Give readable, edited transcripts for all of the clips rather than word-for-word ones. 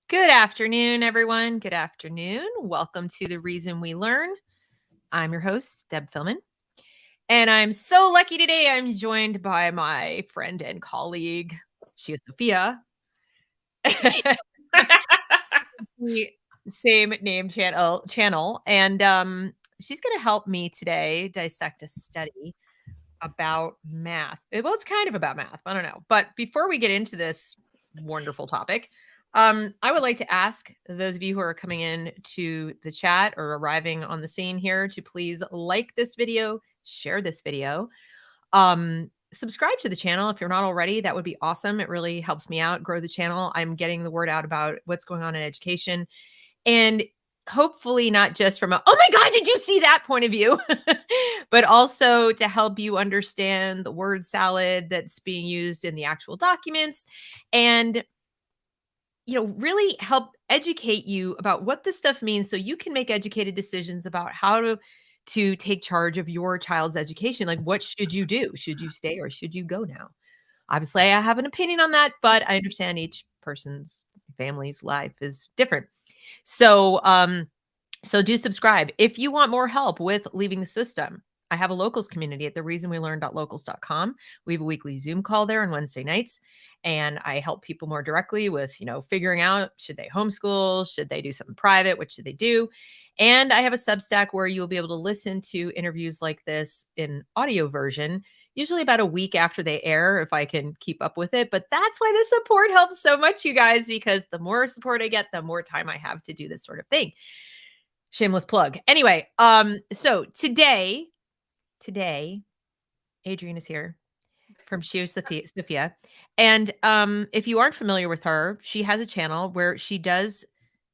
Good afternoon, everyone. Good afternoon. Welcome to The Reason We Learn. I'm your host, Deb Philman. And I'm so lucky today. I'm joined by my friend and colleague, ScioSophia. The same name channel. And she's going to help me today dissect a study about math. Well, it's kind of about math. I don't know. But before we get into this wonderful topic, I would like to ask those of you who are coming in to the chat or arriving on the scene here to please like this video, share this video, subscribe to the channel if you're not already. That would be awesome. It really helps me out, grow the channel. I'm getting the word out about what's going on in education. And hopefully not just from a, oh my God, did you see that point of view, but also to help you understand the word salad that's being used in the actual documents and, really help educate you about what this stuff means so you can make educated decisions about how to take charge of your child's education. Like, what should you do? Should you stay or should you go now? Obviously, I have an opinion on that, but I understand each person's family's life is different. So do subscribe. If you want more help with leaving the system, I have a locals community at thereasonwelearn.locals.com. We have a weekly Zoom call there on Wednesday nights, and I help people more directly with, figuring out, should they homeschool? Should they do something private? What should they do? And I have a Substack where you'll be able to listen to interviews like this in audio version, usually about a week after they air, if I can keep up with it. But that's why this support helps so much, you guys, because the more support I get, the more time I have to do this sort of thing. Shameless plug. Anyway, so today, Adrienne is here from ScioSophia. And if you aren't familiar with her, she has a channel where she does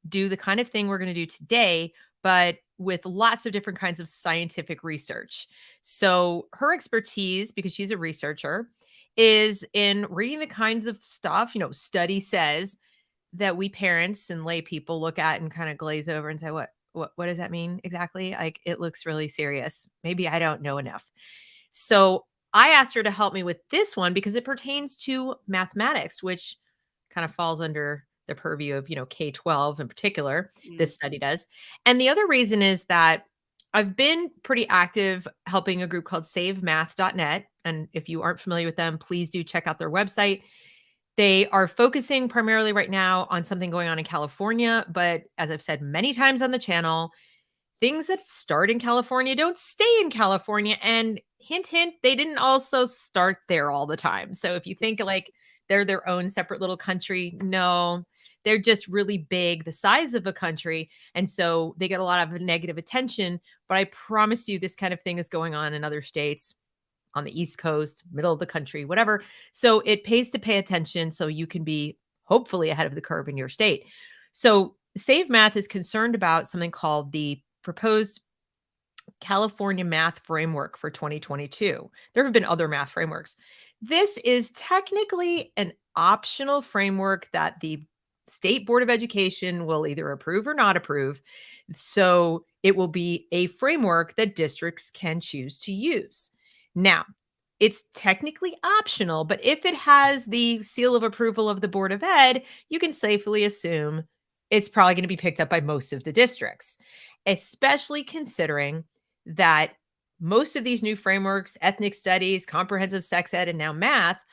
do the kind of thing we're going to do today, but with lots of different kinds of scientific research. So her expertise, because she's a researcher, is in reading the kinds of stuff, study says, that we parents and lay people look at and kind of glaze over and say, what does that mean exactly? Like, it looks really serious. Maybe I don't know enough. So I asked her to help me with this one because it pertains to mathematics, which kind of falls under the purview of, K-12 in particular. This study does. And the other reason is that I've been pretty active helping a group called savemath.net. And if you aren't familiar with them, please do check out their website. They are focusing primarily right now on something going on in California. But as I've said many times on the channel, things that start in California don't stay in California. And hint, hint, they didn't also start there all the time. So if you think like they're their own separate little country, no, they're just really big, the size of a country. And so they get a lot of negative attention. But I promise you, this kind of thing is going on in other states, on the East Coast, middle of the country, whatever. So it pays to pay attention so you can be hopefully ahead of the curve in your state. So Save Math is concerned about something called the proposed California Math Framework for 2022. There have been other math frameworks. This is technically an optional framework that the State Board of Education will either approve or not approve. So it will be a framework that districts can choose to use. Now, it's technically optional, but if it has the seal of approval of the Board of Ed, you can safely assume it's probably going to be picked up by most of the districts, especially considering that most of these new frameworks, ethnic studies, comprehensive sex ed, and now math,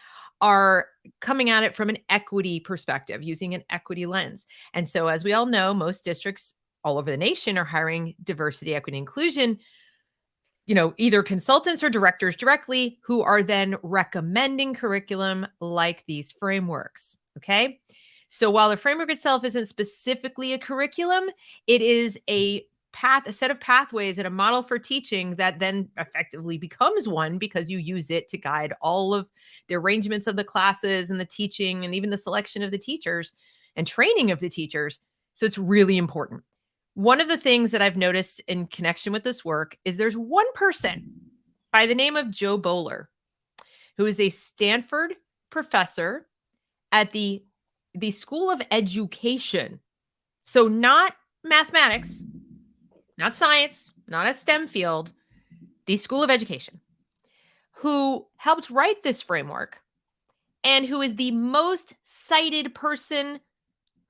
are coming at it from an equity perspective, using an equity lens. And so, as we all know, most districts all over the nation are hiring diversity, equity, inclusion, either consultants or directors directly, who are then recommending curriculum like these frameworks. Okay. So while the framework itself isn't specifically a curriculum, it is a set of pathways and a model for teaching that then effectively becomes one, because you use it to guide all of the arrangements of the classes and the teaching and even the selection of the teachers and training of the teachers. So it's really important. One of the things that I've noticed in connection with this work is there's one person by the name of Joe Boaler, who is a Stanford professor at the School of Education. So not mathematics, not science, not a STEM field, the School of Education, who helped write this framework and who is the most cited person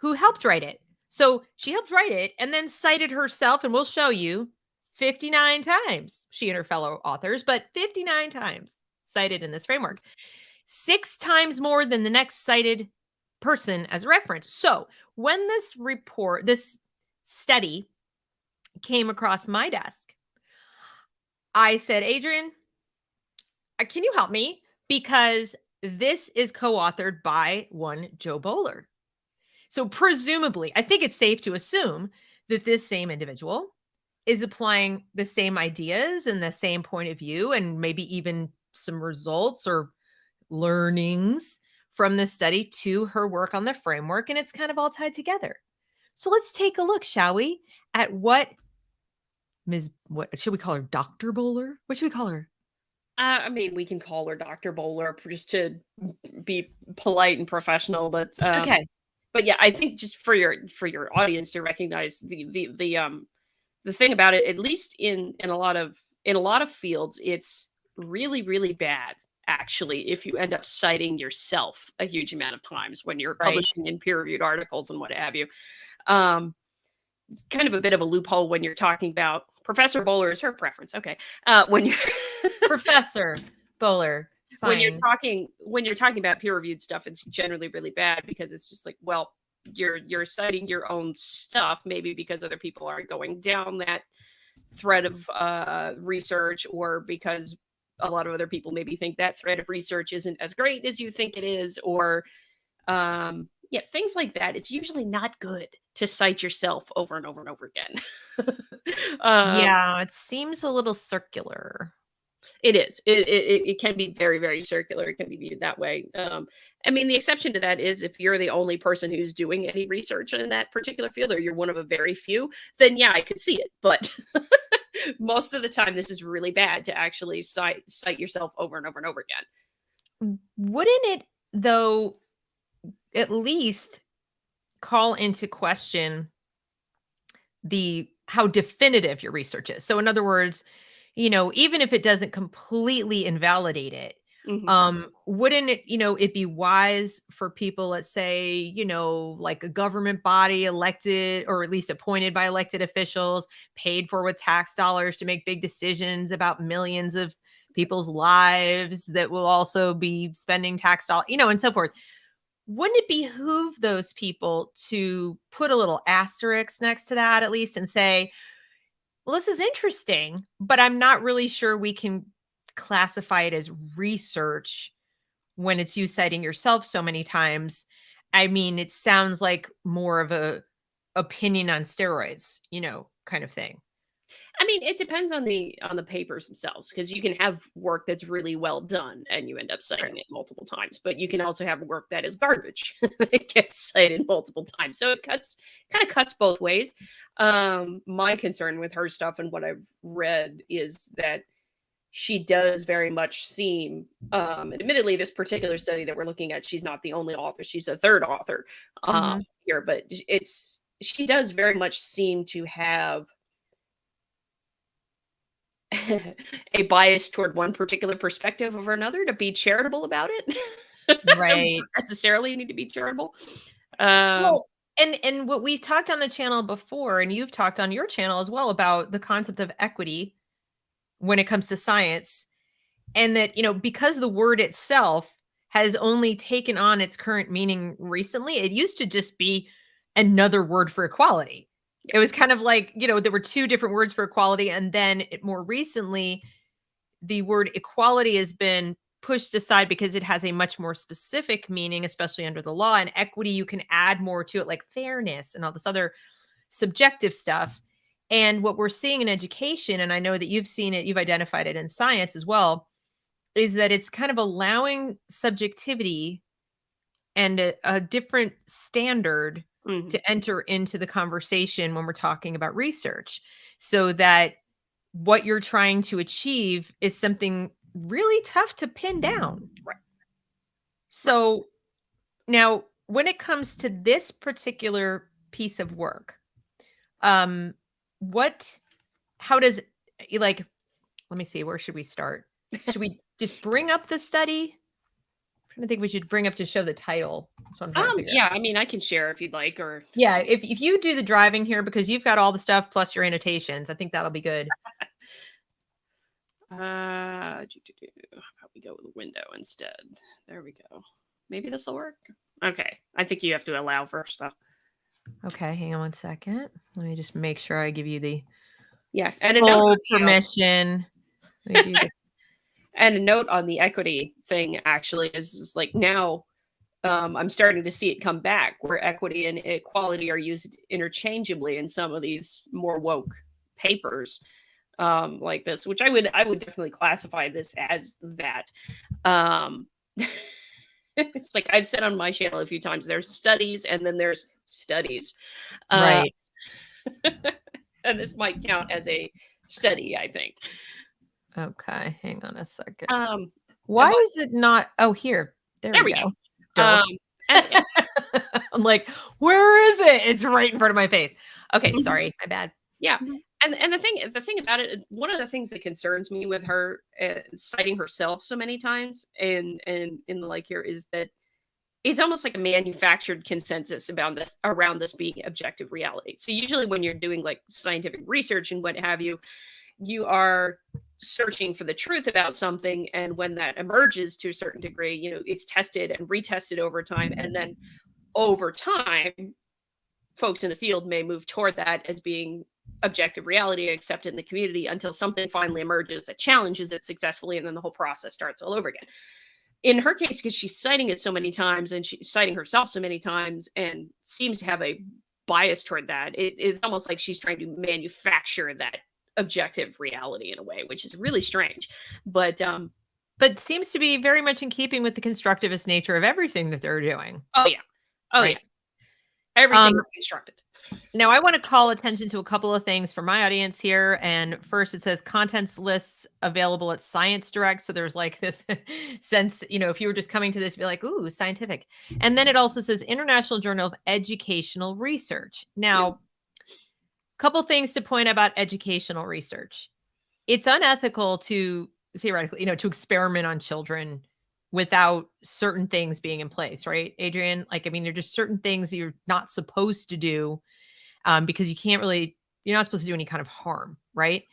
who helped write it. So she helped write it and then cited herself, and we'll show you 59 times, she and her fellow authors, but 59 times cited in this framework. 6 times more than the next cited person as a reference. So when this study came across my desk, I said, Adrian, can you help me? Because this is co-authored by one Joe Boaler. So presumably, I think it's safe to assume that this same individual is applying the same ideas and the same point of view, and maybe even some results or learnings from this study to her work on the framework, and it's kind of all tied together. So let's take a look, shall we, at what should we call her? Dr. Boaler? What should we call her? I mean, we can call her Dr. Boaler just to be polite and professional, but Okay. But yeah, I think just for your audience to recognize the thing about it, at least in a lot of fields, it's really, really bad actually if you end up citing yourself a huge amount of times when you're Right. publishing in peer-reviewed articles and what have you. Um, kind of a bit of a loophole when you're talking about Professor Bowler is her preference. Okay. When you're Professor Boaler. when you're Fine. talking about peer-reviewed stuff, it's generally really bad because it's just like, well, you're citing your own stuff, maybe because other people aren't going down that thread of research, or because a lot of other people maybe think that thread of research isn't as great as you think it is, or yeah, things like that. It's usually not good to cite yourself over and over and over again. Yeah, it seems a little circular. It is. It can be very, very circular. It can be viewed that way. I mean, the exception to that is if you're the only person who's doing any research in that particular field, or you're one of a very few, then yeah, I could see it. But most of the time, this is really bad to actually cite yourself over and over and over again. Wouldn't it, though, at least call into question how definitive your research is? So in other words, even if it doesn't completely invalidate it, Mhm. wouldn't it, it be wise for people, let's say, like a government body elected or at least appointed by elected officials, paid for with tax dollars to make big decisions about millions of people's lives that will also be spending tax dollars, and so forth. Wouldn't it behoove those people to put a little asterisk next to that at least and say, well, this is interesting, but I'm not really sure we can classify it as research when it's you citing yourself so many times. I mean, it sounds like more of a opinion on steroids, kind of thing. I mean, it depends on the papers themselves, because you can have work that's really well done and you end up citing True. it multiple times, but you can also have work that is garbage that gets cited multiple times. So it kind of cuts both ways. My concern with her stuff and what I've read is that she does very much seem, admittedly, this particular study that we're looking at, she's not the only author; she's a third author Mhm. here, but she does very much seem to have a bias toward one particular perspective over another to be charitable about it. Don't Right. necessarily need to be charitable. Um, Well, and what we've talked on the channel before, and you've talked on your channel as well about the concept of equity when it comes to science, and that, because the word itself has only taken on its current meaning recently, it used to just be another word for equality. yeah. It was kind of like, there were two different words for equality. And then more recently, the word equality has been pushed aside because it has a much more specific meaning, especially under the law. And equity, you can add more to it, like fairness and all this other subjective stuff. And what we're seeing in education, and I know that you've seen it, you've identified it in science as well, is that it's kind of allowing subjectivity and a different standard Mhm. to enter into the conversation when we're talking about research, so that what you're trying to achieve is something really tough to pin down. Right. Right. So now, when it comes to this particular piece of work, um, what, how does, let me see, where should we start? Should we just bring up the study? I think we should bring up to show the title. That's what I'm trying to figure out. Yeah, I mean, I can share if you'd like, or Yeah, if you do the driving here, because you've got all the stuff plus your annotations, I think that'll be good. how about we go with a window instead? There we go. Maybe this will work. Okay, I think you have to allow first stuff. Okay, hang on one second. Let me just make sure I give you the and a full note permission. Let me do the and a note on the equity thing actually is like now I'm starting to see it come back where equity and equality are used interchangeably in some of these more woke papers like this, which I would definitely classify this as that. It's like I've said on my channel a few times, there's studies and then there's studies. right. And this might count as a study, I think. Okay, hang on a second. Why is it not? Oh, here. There we go. And I'm like, where is it? It's right in front of my face. Okay, sorry, my bad. Yeah. And the thing about it, one of the things that concerns me with her citing herself so many times and in the like here is that it's almost like a manufactured consensus about this around this being objective reality. So usually when you're doing like scientific research and what have you, you are searching for the truth about something, and when that emerges to a certain degree, you know, it's tested and retested over time, and then over time folks in the field may move toward that as being objective reality and accepted in the community until something finally emerges that challenges it successfully, and then the whole process starts all over again. In her case, because she's citing it so many times and she's citing herself so many times and seems to have a bias toward that, it's almost like she's trying to manufacture that objective reality in a way, which is really strange. But seems to be very much in keeping with the constructivist nature of everything that they're doing. Oh yeah. Right. Everything is constructed. Now, I want to call attention to a couple of things for my audience here. And first, it says contents lists available at Science Direct. So there's like this sense, you know, if you were just coming to this, be like, ooh, scientific. And then it also says International Journal of Educational Research. Now, couple things to point out about educational research. It's unethical to theoretically, you know, to experiment on children without certain things being in place, right, Adrian? Like, I mean, there are just certain things you're not supposed to do because you're not supposed to do any kind of harm, right?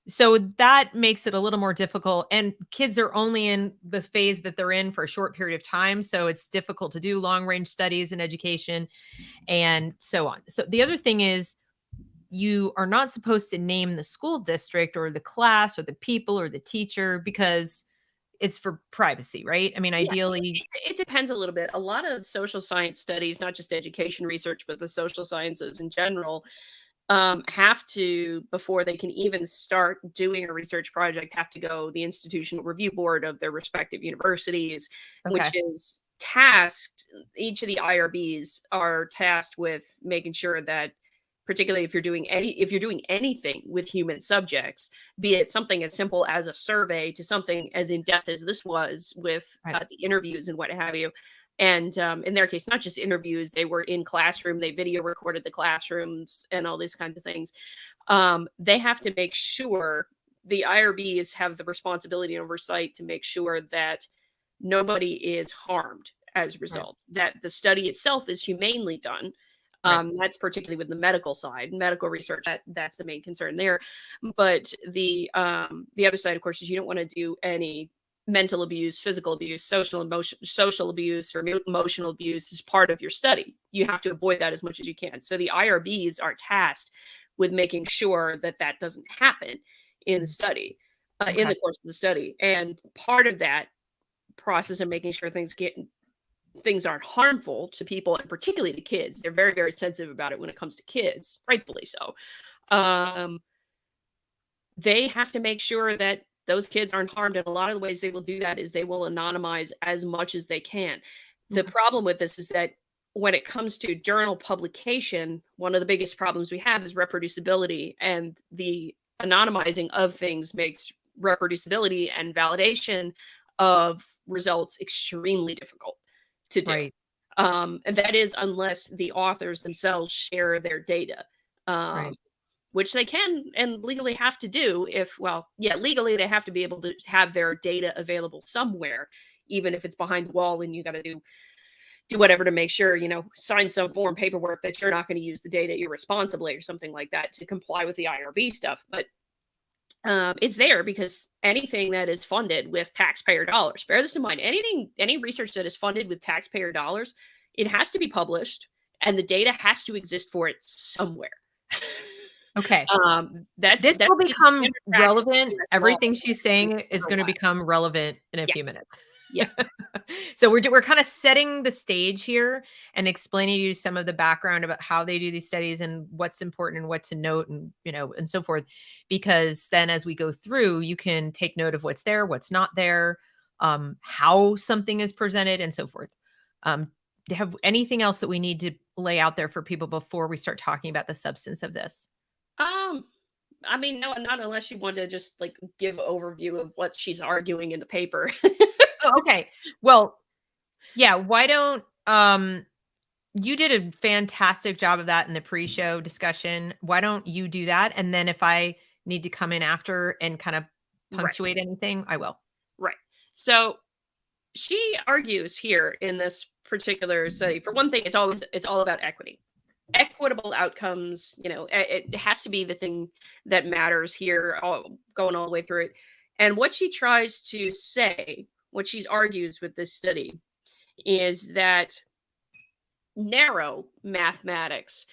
So that makes it a little more difficult. And kids are only in the phase that they're in for a short period of time. So it's difficult to do long range studies in education and so on. So the other thing is, you are not supposed to name the school district or the class or the people or the teacher because it's for privacy, right? I mean, ideally, it depends a little bit. A lot of social science studies, not just education research, but the social sciences in general, have to, before they can even start doing a research project, have to go the institutional review board of their respective universities, which is tasked. Each of the IRBs are tasked with making sure that, particularly if you're doing anything with human subjects, be it something as simple as a survey to something as in depth as this was with the interviews and what have you. And in their case, not just interviews, they were in classroom, they video recorded the classrooms and all these kinds of things. They have to make sure, the IRBs have the responsibility and oversight to make sure that nobody is harmed as a result, that the study itself is humanely done. That's particularly with the medical side, medical research. That's the main concern there. But the other side, of course, is you don't want to do any mental abuse, physical abuse, social abuse, or emotional abuse as part of your study. You have to avoid that as much as you can. So the IRBs are tasked with making sure that that doesn't happen in the study, in the course of the study. And part of that process of making sure things aren't harmful to people, and particularly to kids. They're very, very sensitive about it when it comes to kids, rightfully so. They have to make sure that those kids aren't harmed. And a lot of the ways they will do that is they will anonymize as much as they can. The problem with this is that when it comes to journal publication, one of the biggest problems we have is reproducibility, and the anonymizing of things makes reproducibility and validation of results extremely difficult to do. And that is unless the authors themselves share their data, which they can and legally have to do legally they have to be able to have their data available somewhere even if it's behind the wall and you got to do whatever to make sure, sign some form paperwork that you're not going to use the data irresponsibly or something like that to comply with the IRB stuff. But it's there because anything that is funded with taxpayer dollars, bear this in mind, any research that is funded with taxpayer dollars, it has to be published and the data has to exist for it somewhere. Okay. That's This will just become standard practice in relevant. US law Everything she's saying is for a going to while. become relevant in a Yeah. few minutes. Yeah. So we're kind of setting the stage here and explaining to you some of the background about how they do these studies and what's important and what to note and and so forth. Because then as we go through, you can take note of what's there, what's not there, how something is presented, and so forth. Do you have anything else that we need to lay out there for people before we start talking about the substance of this? I mean, no, not unless you want to just like give overview of what she's arguing in the paper. Oh, okay. Well, yeah, why don't you did a fantastic job of that in the pre-show discussion. Why don't you do that? And then if I need to come in after and kind of Right, punctuate anything, I will. right. So she argues here in this particular study, for one thing, it's all about equity. Equitable outcomes, it has to be the thing that matters here, going all the way through it. And what she tries to say, what she argues with this study, is that narrow mathematics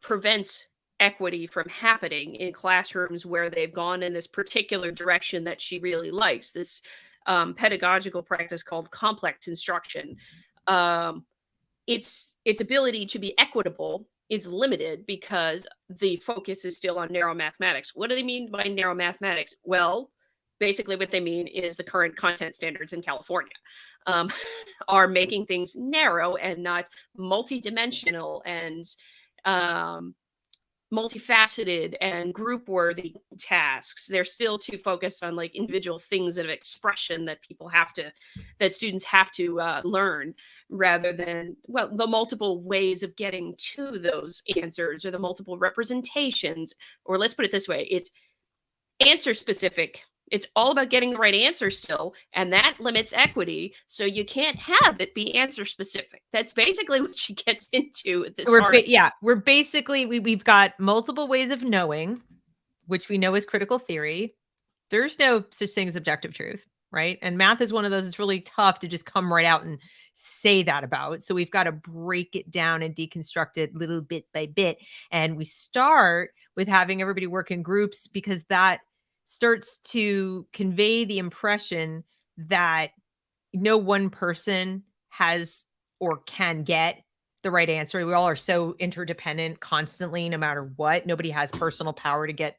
prevents equity from happening in classrooms where they've gone in this particular direction that she really likes, this pedagogical practice called complex instruction. Um, its ability to be equitable is limited because the focus is still on narrow mathematics. What do they mean by narrow mathematics? Well, basically what they mean is the current content standards in California um, are making things narrow and not multidimensional and um, multifaceted and group worthy tasks. They're still too focused on like individual things of expression that students have to learn, rather than, well, the multiple ways of getting to those answers or the multiple representations. Or let's put it this way, it's answer specific. It's all about getting the right answer still, and that limits equity. So you can't have it be answer specific. That's basically what she gets into at this article. We're basically we've got multiple ways of knowing, which we know is critical theory. There's no such thing as objective truth, right? And math is one of those, it's really tough to just come right out and say that about. So we've got to break it down and deconstruct it little bit by bit. And we start with having everybody work in groups because that starts to convey the impression that no one person has or can get the right answer. We all are so interdependent constantly, no matter what. Nobody has personal power to get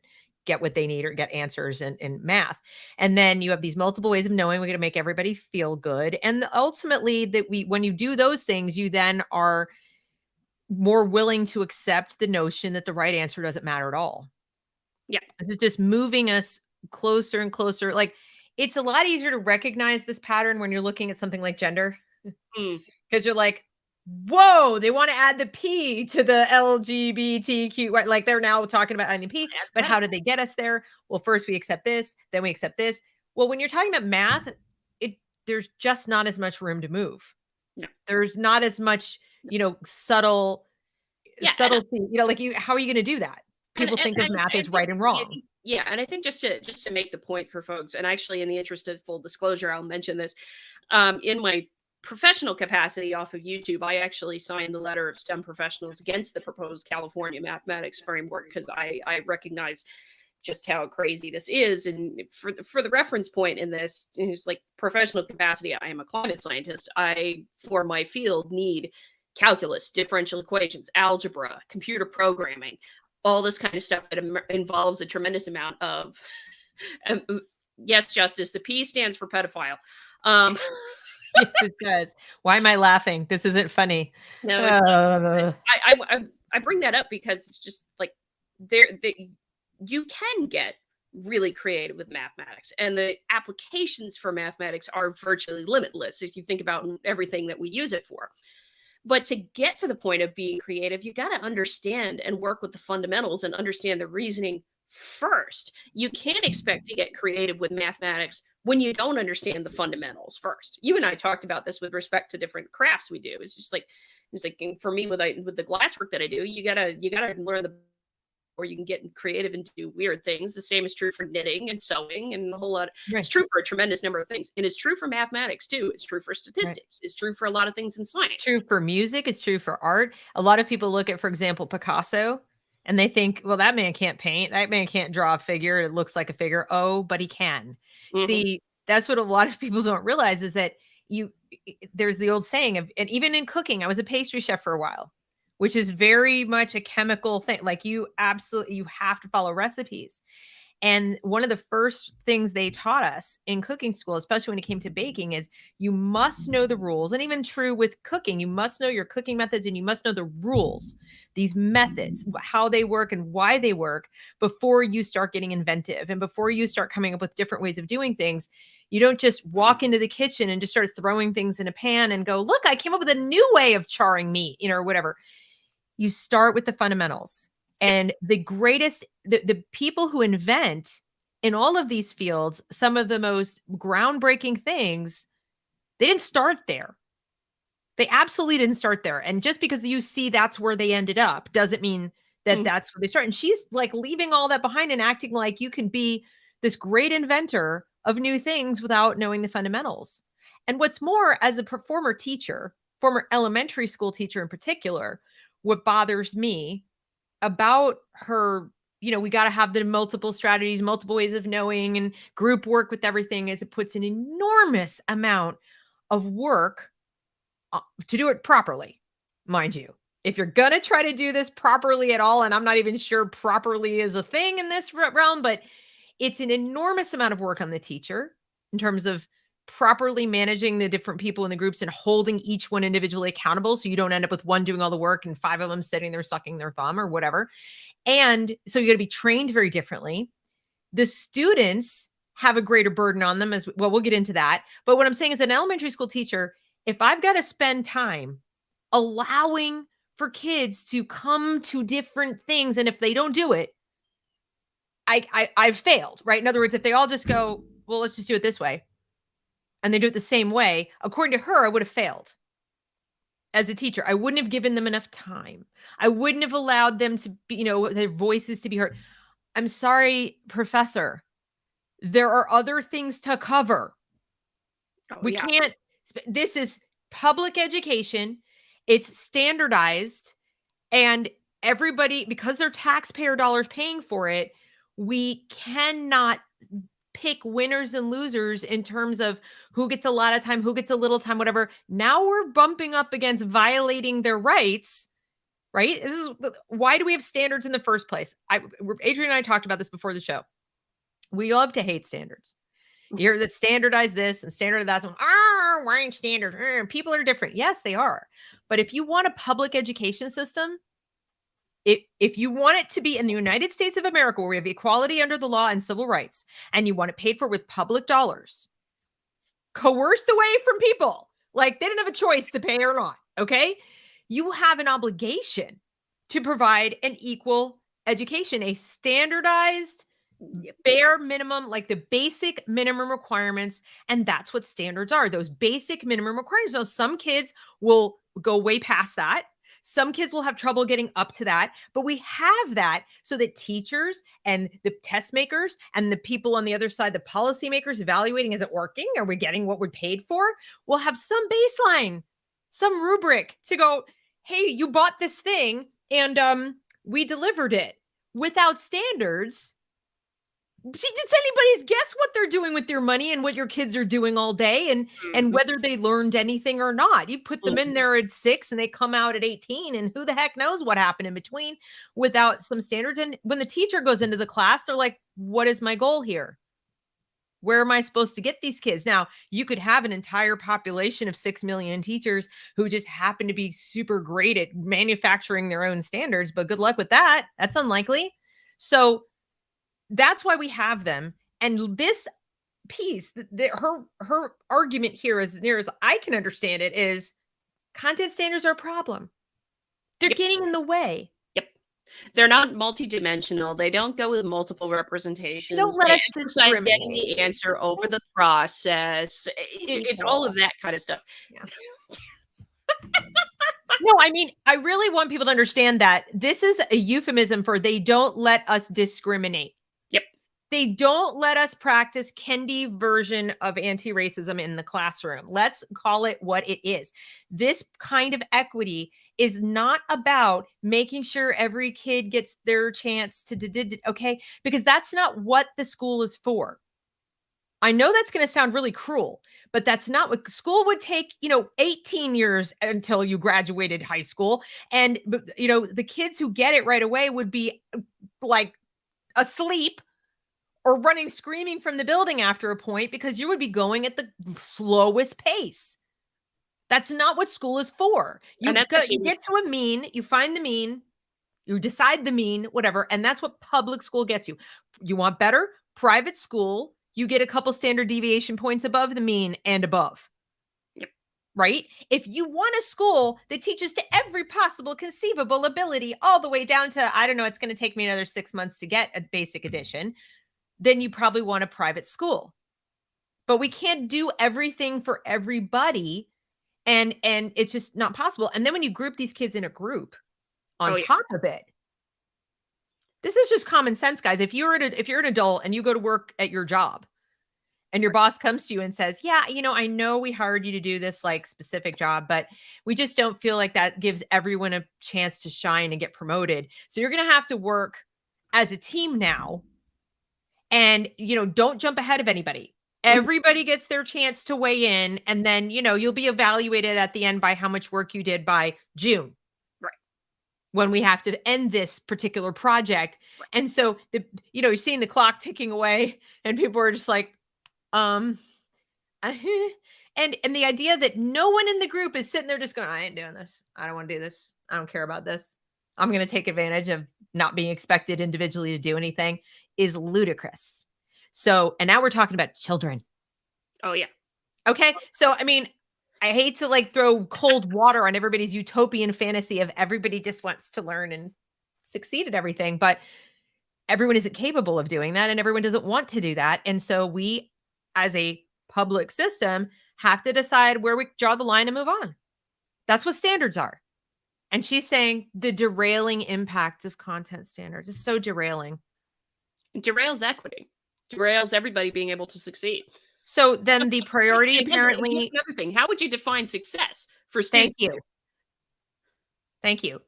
what they need or get answers in math. And then you have these multiple ways of knowing. We're going to make everybody feel good. And ultimately when you do those things, you then are more willing to accept the notion that the right answer doesn't matter at all. Yeah. This is just moving us closer and closer. Like, it's a lot easier to recognize this pattern when you're looking at something like gender. Because you're like, whoa, they want to add the P to the LGBTQ, right? Like they're now talking about adding P, but how did they get us there? Well, first we accept this, then we accept this. Well, when you're talking about math, there's just not as much room to move. No. There's not as much, subtlety, how are you going to do that? People think of math as right and wrong. Yeah, and I think just to make the point for folks, and actually in the interest of full disclosure, I'll mention this. In my professional capacity off of YouTube, I actually signed the letter of STEM professionals against the proposed California mathematics framework because I recognize just how crazy this is. And for the reference point in this, is like professional capacity, I am a climate scientist. I, for my field, need calculus, differential equations, algebra, computer programming, all this kind of stuff that involves a tremendous amount of, yes, Justice, the P stands for pedophile. Yes, it does. Why am I laughing? This isn't funny. No, I bring that up because it's just like you can get really creative with mathematics, and the applications for mathematics are virtually limitless if you think about everything that we use it for. But to get to the point of being creative, you got to understand and work with the fundamentals and understand the reasoning first. You can't expect to get creative with mathematics when you don't understand the fundamentals first. You and I talked about this with respect to different crafts we do. It's like for me with the glasswork that I do, you gotta learn the or you can get creative and do weird things. The same is true for knitting and sewing and a whole lot. It's Right. true for a tremendous number of things. And it's true for mathematics too. It's true for Right. statistics. It's true for a lot of things in It's science. true for music, it's true for art. A lot of people look at, for example, Picasso, and they think, "Well, that man can't paint. That man can't draw a figure. It looks like a figure." Oh, but he can. Hmm. See, that's what a lot of people don't realize is that you there's the old saying of, and even in cooking, I was a pastry chef for a while, which is very much a chemical thing. Like you have to follow recipes. And one of the first things they taught us in cooking school, especially when it came to baking, is you must know the rules. And even true with cooking, you must know your cooking methods and you must know the rules, these methods, how they work and why they work before you start getting inventive and before you start coming up with different ways of doing things. You don't just walk into the kitchen and just start throwing things in a pan and go, "Look, I came up with a new way of charring meat," or whatever. You start with the fundamentals. Yep. And the people who invent in all of these fields, some of the most groundbreaking things, they didn't start there. They absolutely didn't start there. And just because you see that's where they ended up doesn't mean that Mm. that's where they start. And she's like leaving all that behind and acting like you can be this great inventor of new things without knowing the fundamentals. And what's more, as a former teacher, former elementary school teacher in particular, what bothers me about her, we got to have the multiple strategies, multiple ways of knowing, and group work with everything, is it puts an enormous amount of work to do it properly, mind you. If you're going to try to do this properly at all, and I'm not even sure properly is a thing in this realm, but it's an enormous amount of work on the teacher in terms of properly managing the different people in the groups and holding each one individually accountable so you don't end up with one doing all the work and five of them sitting there sucking their thumb or whatever. And so you got to be trained very differently. The students have a greater burden on them as well. We'll get into that. But what I'm saying is, an elementary school teacher, if I've got to spend time allowing for kids to come to different things, and if they don't do it, I've failed, right? In other words, if they all just go, "Well, let's just do it this way," and they do it the same way, according to her, I would have failed as a teacher. I wouldn't have given them enough time. I wouldn't have allowed them to be, their voices to be heard. I'm sorry, professor. There are other things to cover. Oh, We yeah. can't, this is public education. It's standardized, and everybody, because they're taxpayer dollars paying for it, we cannot pick winners and losers in terms of who gets a lot of time, who gets a little time, whatever. Now we're bumping up against violating their rights, right? This is why do we have standards in the first place? Adrian and I talked about this before the show. We love to hate standards. You're the standardize this and standardize that. Why ain't standards? People are different. Yes, they are. But if you want a public education system, if you want it to be in the United States of America, where we have equality under the law and civil rights, and you want it paid for with public dollars, coerced away from people, like they didn't have a choice to pay or not, okay? You have an obligation to provide an equal education, a standardized Yep. bare minimum, like the basic minimum requirements. And that's what standards are, those basic minimum requirements. Now, some kids will go way past that. Some kids will have trouble getting up to that, but we have that so that teachers and the test makers and the people on the other side, the policymakers evaluating, is it working? Are we getting what we paid for? We'll have some baseline, some rubric to go, hey, you bought this thing and we delivered it. Without standards, it's anybody's guess what they're doing with their money and what your kids are doing all day, and Mhm. whether they learned anything or not. You put them in Mhm. there at 6 and they come out at 18, and who the heck knows what happened in between without some standards. And when the teacher goes into the class, they're like, what is my goal here? Where am I supposed to get these kids? Now, you could have an entire population of 6 million teachers who just happen to be super great at manufacturing their own standards, but good luck with that. That's unlikely. So that's why we have them. And this piece, her argument here, as near as I can understand it, is content standards are a problem. They're Yep. getting in the way. Yep. They're not multidimensional. They don't go with multiple They representations. don't let They us emphasize getting the discriminate. answer over the process. It's all of People. that kind of stuff. Yeah. No, I mean, I really want people to understand that this is a euphemism for they don't let us discriminate. Yep. They don't let us practice Kendi version of anti-racism in the classroom. Let's call it what it is. This kind of equity is not about making sure every kid gets their chance to, okay? Because that's not what the school is for. I know that's going to sound really cruel, but that's not what school would take, 18 years until you graduated high school. And, the kids who get it right away would be like asleep or running screaming from the building after a point because you would be going at the slowest pace. That's not what school is for. You get to a mean, you find the mean, you decide the mean, whatever, and that's what public school gets you. You want better? Private school, you get a couple standard deviation points above the mean and above. Yep. Right? If you want a school that teaches to every possible conceivable ability all the way down to, I don't know, it's going to take me another 6 months to get a basic edition, then you probably want a private school. But we can't do everything for everybody, and it's just not possible. And then when you group these kids in a group on top of it, this is just common sense, guys. If you're an adult and you go to work at your job and your boss comes to you and says, yeah, I know we hired you to do this like specific job, but we just don't feel like that gives everyone a chance to shine and get promoted. So you're going to have to work as a team now. And, don't jump ahead of anybody. Everybody gets their chance to weigh in. And then, you'll be evaluated at the end by how much work you did by June. Right. When we have to end this particular project. Right. And so, you're seeing the clock ticking away and people are just like, and the idea that no one in the group is sitting there just going, I ain't doing this. I don't want to do this. I don't care about this. I'm going to take advantage of not being expected individually to do anything is ludicrous. So, and now we're talking about children. Oh, yeah. Okay. So, I mean, I hate to throw cold water on everybody's utopian fantasy of everybody just wants to learn and succeed at everything, but everyone isn't capable of doing that and everyone doesn't want to do that. And so we, as a public system, have to decide where we draw the line and move on. That's what standards are. And she's saying the derailing impact of content standards is so derailing. It derails equity. Derails everybody being able to succeed. So then the priority apparently... Here's another thing. How would you define success for students? Thank you.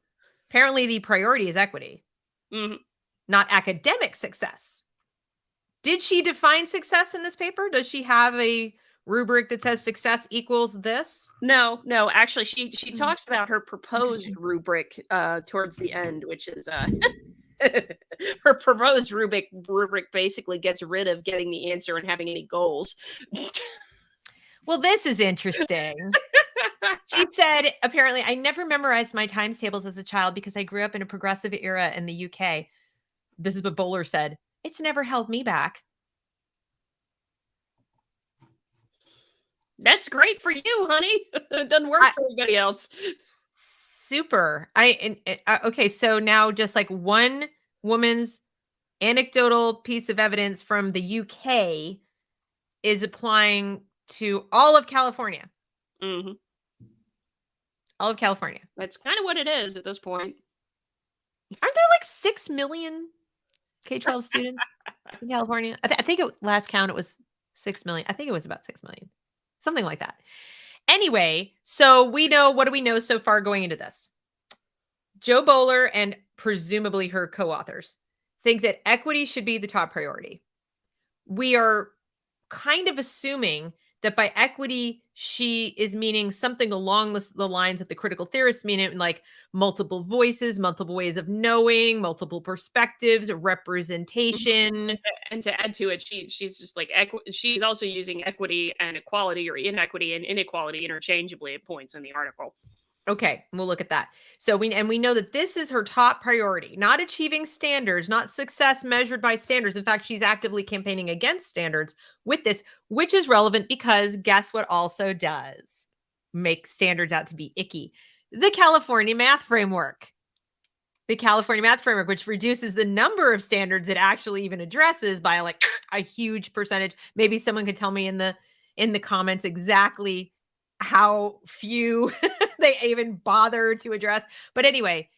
Apparently the priority is equity, not academic success. Did she define success in this paper? Does she have a rubric that says success equals this? No. Actually, she talks about her proposed rubric towards the end, which is her proposed rubric basically gets rid of getting the answer and having any goals. Well, this is interesting. She said, apparently, I never memorized my times tables as a child because I grew up in a progressive era in the UK. This is what Boaler said. It's never held me back. That's great for you, honey. It doesn't work for everybody else. Super. Okay, so now just like one woman's anecdotal piece of evidence from the UK is applying to all of California. Mm-hmm. All of California. That's kind of what it is at this point. Aren't there like 6 million K-12 students in California? I think last count, it was 6 million. I think it was about 6 million. Something like that. Anyway, so what do we know so far going into this? Jo Boaler and presumably her co-authors think that equity should be the top priority. We are kind of assuming that by equity, she is meaning something along the lines of the critical theorists mean it, like multiple voices, multiple ways of knowing, multiple perspectives, representation. And to add to it, she's just like she's also using equity and equality or inequity and inequality interchangeably at points in the article. Okay, we'll look at that. So we know that this is her top priority, not achieving standards, not success measured by standards. In fact, she's actively campaigning against standards with this, which is relevant because guess what also does? Make standards out to be icky. The California Math Framework. the California Math Framework, which reduces the number of standards it actually even addresses by like a huge percentage. Maybe someone could tell me in the comments exactly how few they even bother to address. But anyway,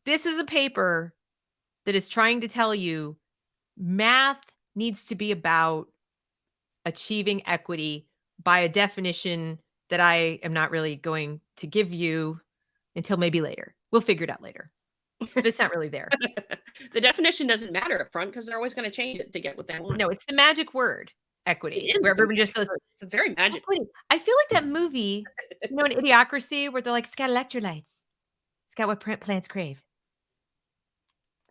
this is a paper that is trying to tell you math needs to be about achieving equity by a definition that I am not really going to give you until maybe later. We'll figure it out later. It's not really there. The definition doesn't matter up front because they're always going to change it to get what they want. No, it's the magic word, equity, It is. where everyone just goes, It's a very magic. equity. I feel like that movie, in Idiocracy, where they're like, it's got electrolytes. It's got what plants crave.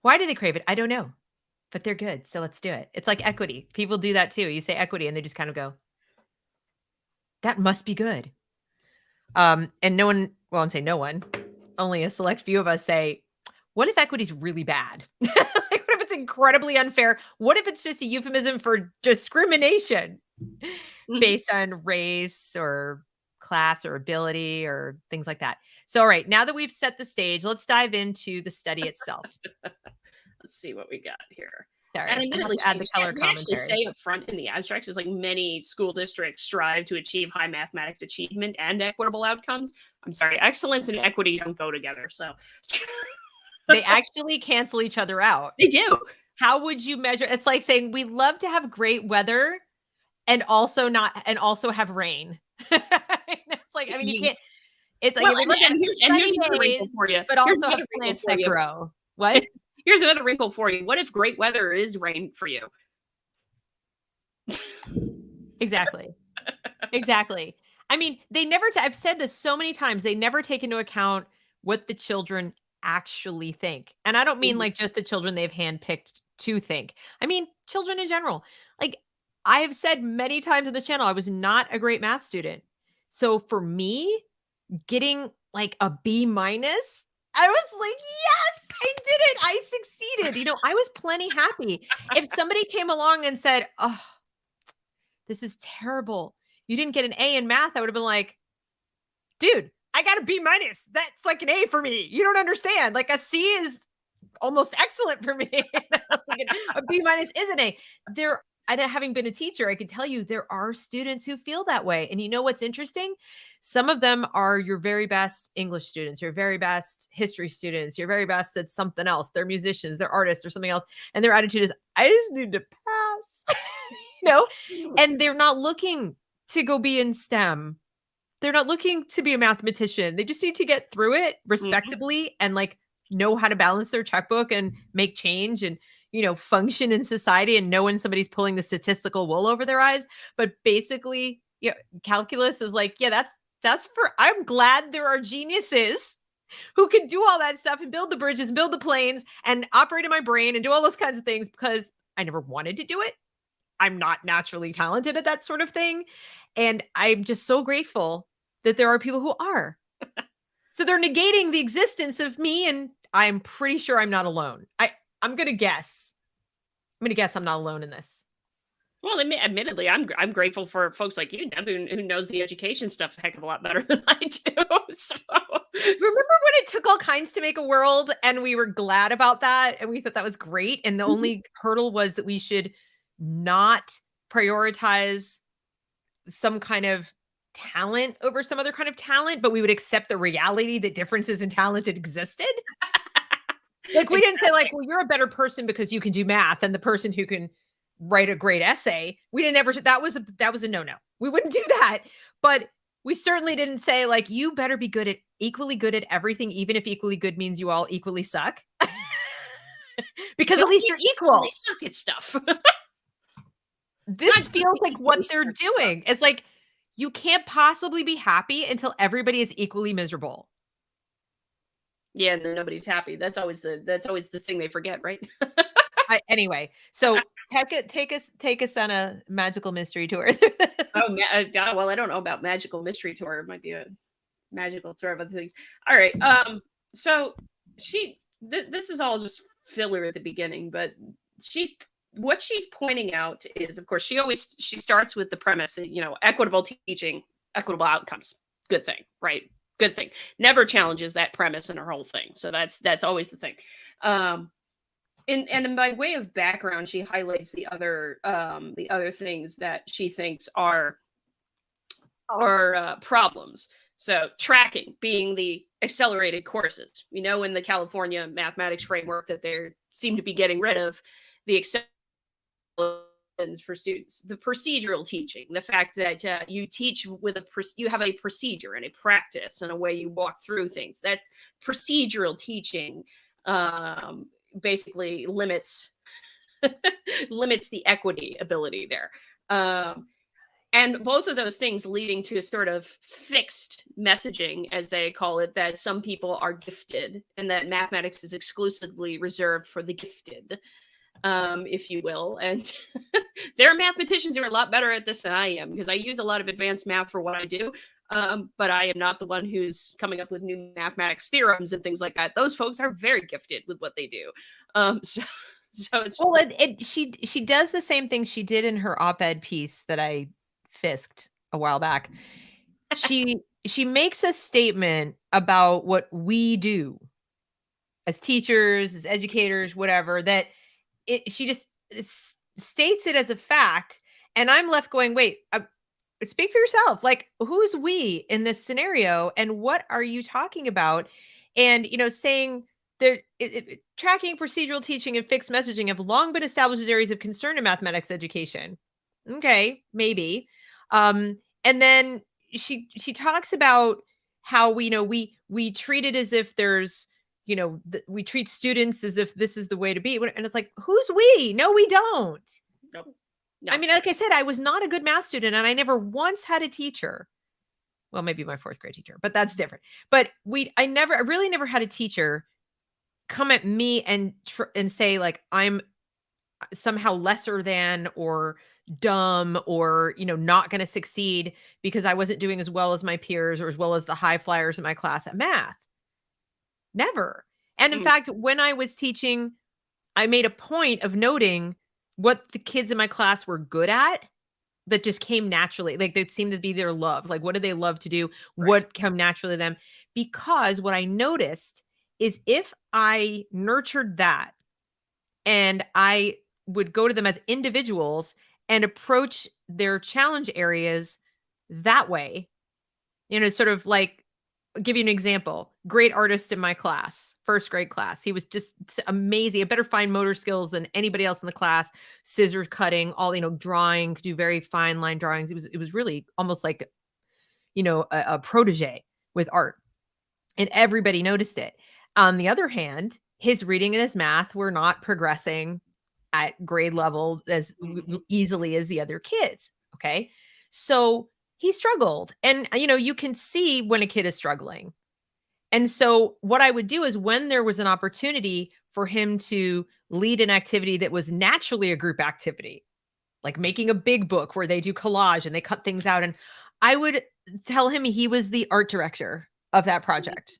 Why do they crave it? I don't know, but they're good. So let's do it. It's like equity. People do that too. You say equity and they just kind of go, that must be good. And no one, well, I won't say no one, only a select few of us say, what if equity is really bad? Like, what if it's incredibly unfair? What if it's just a euphemism for discrimination based on race or class or ability or things like that? So, all right, now that we've set the stage, let's dive into the study itself. Let's see what we got here. Sorry, And admittedly, add the color we actually commentary. say up front in the abstracts, is like many school districts strive to achieve high mathematics achievement and equitable outcomes. I'm sorry, excellence and equity don't go together. So They actually cancel each other out. they do. How would you measure? It's like saying we love to have great weather and also have rain. It's like, I mean, you can't. It's like, Well, we look at here's another wrinkle for you. but Here's also have another wrinkle plants for that you. grow. What? Here's another wrinkle for you. What if great weather is rain for you? Exactly. Exactly. I mean, they never, I've said this so many times, they never take into account what the children actually think. And I don't mean like just the children they've handpicked to think. I mean, children in general. Like I have said many times on this channel, I was not a great math student. So for me, getting like a B minus, I was like, yes, I did it. I succeeded. You know, I was plenty happy. If somebody came along and said, oh, this is terrible, you didn't get an A in math, I would have been like, dude, I got a B minus. That's like an A for me. You don't understand. Like a C is almost excellent for me. A B minus is an A. And having been a teacher, I can tell you there are students who feel that way. And you know what's interesting? Some of them are your very best English students, your very best history students, your very best at something else. They're musicians, they're artists, or something else. And their attitude is, I just need to pass, and they're not looking to go be in STEM. They're not looking to be a mathematician. They just need to get through it respectably and like know how to balance their checkbook and make change and, function in society and know when somebody's pulling the statistical wool over their eyes. But basically, calculus is like, yeah, I'm glad there are geniuses who can do all that stuff and build the bridges, build the planes and operate in my brain and do all those kinds of things because I never wanted to do it. I'm not naturally talented at that sort of thing. And I'm just so grateful that there are people who are. So they're negating the existence of me. And I'm pretty sure I'm not alone. I'm going to guess. I'm not alone in this. Well, admittedly, I'm grateful for folks like you, Deb, who knows the education stuff a heck of a lot better than I do. So remember when it took all kinds to make a world and we were glad about that and we thought that was great. And the only hurdle was that we should not prioritize some kind of talent over some other kind of talent, but we would accept the reality that differences in talent existed. Like we didn't say like, well, you're a better person because you can do math than the person who can write a great essay. We didn't ever, that was a no-no. We wouldn't do that. But we certainly didn't say like, you better be equally good at everything, even if equally good means you all equally suck. Because at least you're equal. They suck at stuff. This feels like what they're doing. It's like, you can't possibly be happy until everybody is equally miserable. Yeah, and then nobody's happy. That's always the thing they forget, right? Anyway, so take us on a magical mystery tour. Well, I don't know about magical mystery tour. It might be a magical tour of other things. All right. So this is all just filler at the beginning, but what she's pointing out is, of course, she starts with the premise that, equitable teaching, equitable outcomes, good thing, right? Good thing. Never challenges that premise in her whole thing. So that's always the thing. And by way of background, she highlights the other things that she thinks are problems. So tracking being the accelerated courses. You know, in the California mathematics framework that they seem to be getting rid of the for students, the procedural teaching, the fact that you teach with you have a procedure and a practice and a way you walk through things. That procedural teaching basically limits the equity ability there. And both of those things leading to a sort of fixed messaging, as they call it, that some people are gifted and that mathematics is exclusively reserved for the gifted, if you will. And there are mathematicians who are a lot better at this than I am, because I use a lot of advanced math for what I do. But I am not the one who's coming up with new mathematics theorems and things like that. Those folks are very gifted with what they do. So it's well, she does the same thing she did in her op-ed piece that I fisked a while back. She makes a statement about what we do as teachers, as educators, whatever, that she just states it as a fact. And I'm left going, wait, speak for yourself. Like, who's we in this scenario? And what are you talking about? And, saying there, tracking, procedural teaching, and fixed messaging have long been established as areas of concern in mathematics education. Okay, maybe. And then she talks about how we treat it as if there's, we treat students as if this is the way to be. And it's like, who's we? No, we don't. Nope. No. I mean, like I said, I was not a good math student and I never once had a teacher. Well, maybe my 4th grade teacher, but that's different. But I really never had a teacher come at me and say like, I'm somehow lesser than or dumb or, not going to succeed because I wasn't doing as well as my peers or as well as the high flyers in my class at math. Never. And in fact, when I was teaching, I made a point of noting what the kids in my class were good at that just came naturally. Like, that seemed to be their love. Like, what do they love to do? Right. What come naturally to them? Because what I noticed is if I nurtured that and I would go to them as individuals and approach their challenge areas that way, sort of like, I'll give you an example. Great artist in my class, 1st grade class. He was just amazing. A better fine motor skills than anybody else in the class. Scissors cutting, all, drawing, could do very fine line drawings. It was really almost like, a protege with art. And everybody noticed it. On the other hand, his reading and his math were not progressing at grade level as easily as the other kids. Okay. So he struggled. And, you can see when a kid is struggling. And so what I would do is when there was an opportunity for him to lead an activity that was naturally a group activity, like making a big book where they do collage and they cut things out. And I would tell him he was the art director of that project.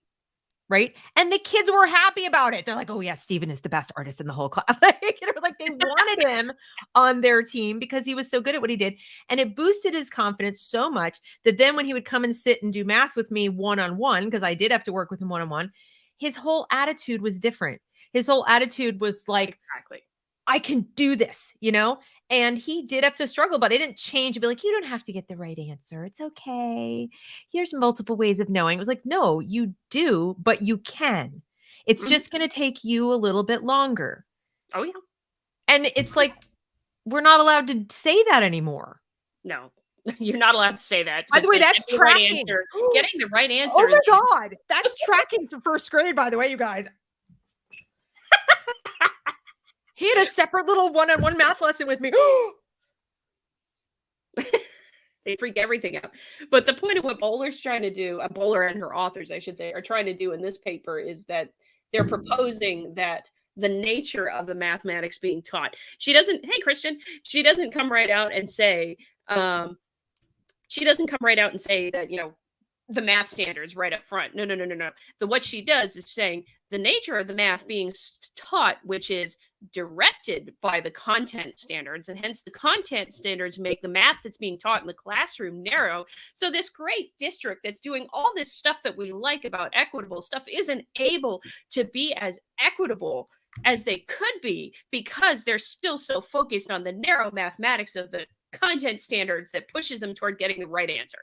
Right. And the kids were happy about it. They're like, oh yeah, Steven is the best artist in the whole class. Like they wanted him on their team because he was so good at what he did. And it boosted his confidence so much that then when he would come and sit and do math with me one-on-one, because I did have to work with him one-on-one, his whole attitude was different. His whole attitude was like, exactly, I can do this, And he did have to struggle, but it didn't change. It'd be like, you don't have to get the right answer. It's okay. Here's multiple ways of knowing. It was like, no, you do, but you can. It's just going to take you a little bit longer. Oh, yeah. And it's like, we're not allowed to say that anymore. No, you're not allowed to say that. By the way, that's tracking. Getting the right answer. Oh my God. That's tracking for 1st grade, by the way, you guys. He had a separate little one-on-one math lesson with me. They freak everything out. But the point of what Boaler's trying to do, Boaler and her authors, I should say, are trying to do in this paper is that they're proposing that the nature of the mathematics being taught. She doesn't come right out and say, that, the math standards right up front. No. What she does is saying the nature of the math being taught, which is directed by the content standards, and hence the content standards make the math that's being taught in the classroom narrow. So this great district that's doing all this stuff that we like about equitable stuff isn't able to be as equitable as they could be because they're still so focused on the narrow mathematics of the content standards that pushes them toward getting the right answer.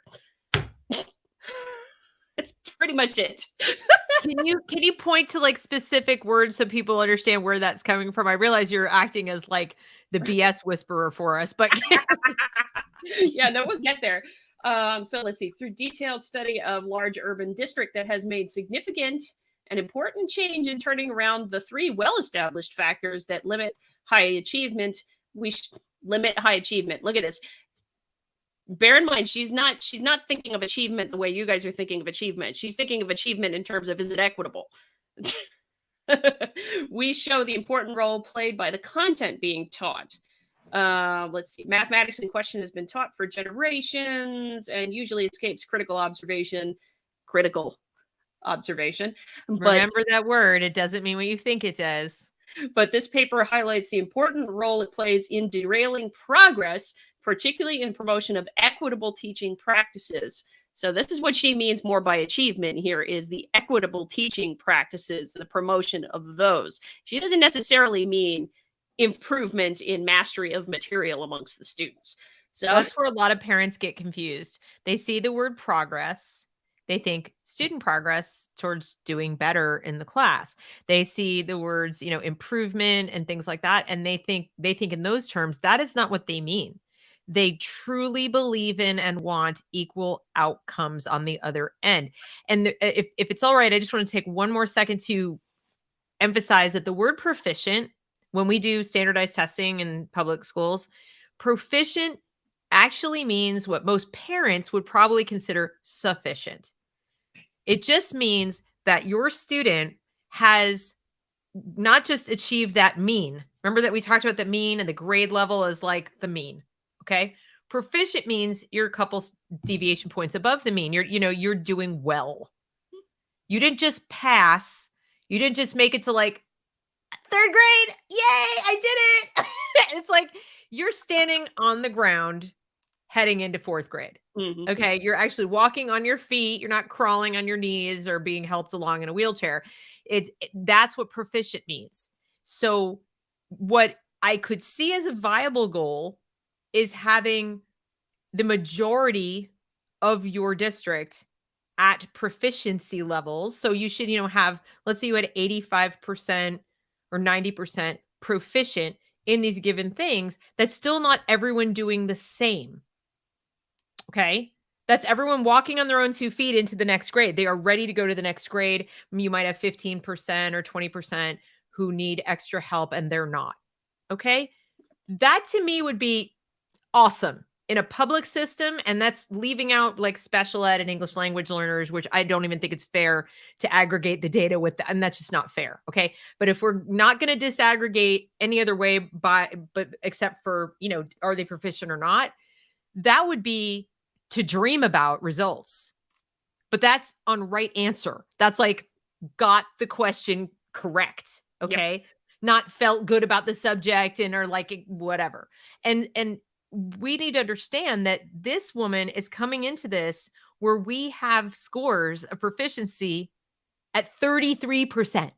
That's pretty much it. Can you point to like specific words so people understand where that's coming from? I realize you're acting as like the BS whisperer for us, but yeah, no, we'll get there. So let's see. Through detailed study of large urban district that has made significant and important change in turning around the three well-established factors that limit high achievement. Limit high achievement. Look at this. Bear in mind, she's not thinking of achievement the way you guys are thinking of achievement. She's thinking of achievement in terms of, is it equitable? We show the important role played by the content being taught. Let's see. Mathematics in question has been taught for generations and usually escapes critical observation. Remember that word. It doesn't mean what you think it does. But this paper highlights the important role it plays in derailing progress, particularly in promotion of equitable teaching practices. So this is what she means more by achievement here, is the equitable teaching practices, the promotion of those. She doesn't necessarily mean improvement in mastery of material amongst the students. So that's where a lot of parents get confused. They see the word progress. They think student progress towards doing better in the class. They see the words, improvement and things like that. And they think in those terms. That is not what they mean. They truly believe in and want equal outcomes on the other end. And if it's all right, I just want to take one more second to emphasize that the word proficient, when we do standardized testing in public schools, proficient actually means what most parents would probably consider sufficient. It just means that your student has not just achieved that mean. Remember that we talked about the mean, and the grade level is like the mean. Okay. Proficient means you're a couple deviation points above the mean. You're doing well. You didn't just pass. You didn't just make it to like third grade. Yay, I did it. It's like you're standing on the ground heading into fourth grade. Mm-hmm. Okay. You're actually walking on your feet. You're not crawling on your knees or being helped along in a wheelchair. That's what proficient means. So what I could see as a viable goal is having the majority of your district at proficiency levels. So you should, have, let's say you had 85% or 90% proficient in these given things. That's still not everyone doing the same. Okay. That's everyone walking on their own 2 feet into the next grade. They are ready to go to the next grade. You might have 15% or 20% who need extra help and they're not. Okay. That to me would be awesome in a public system. And that's leaving out like special ed and English language learners, which I don't even think it's fair to aggregate the data with that. And that's just not fair. Okay. But if we're not going to disaggregate any other way except for, are they proficient or not, that would be to dream about results. But that's on right answer. That's like got the question correct. Okay. Yep. Not felt good about the subject and are like whatever. And we need to understand that this woman is coming into this where we have scores of proficiency at 33%.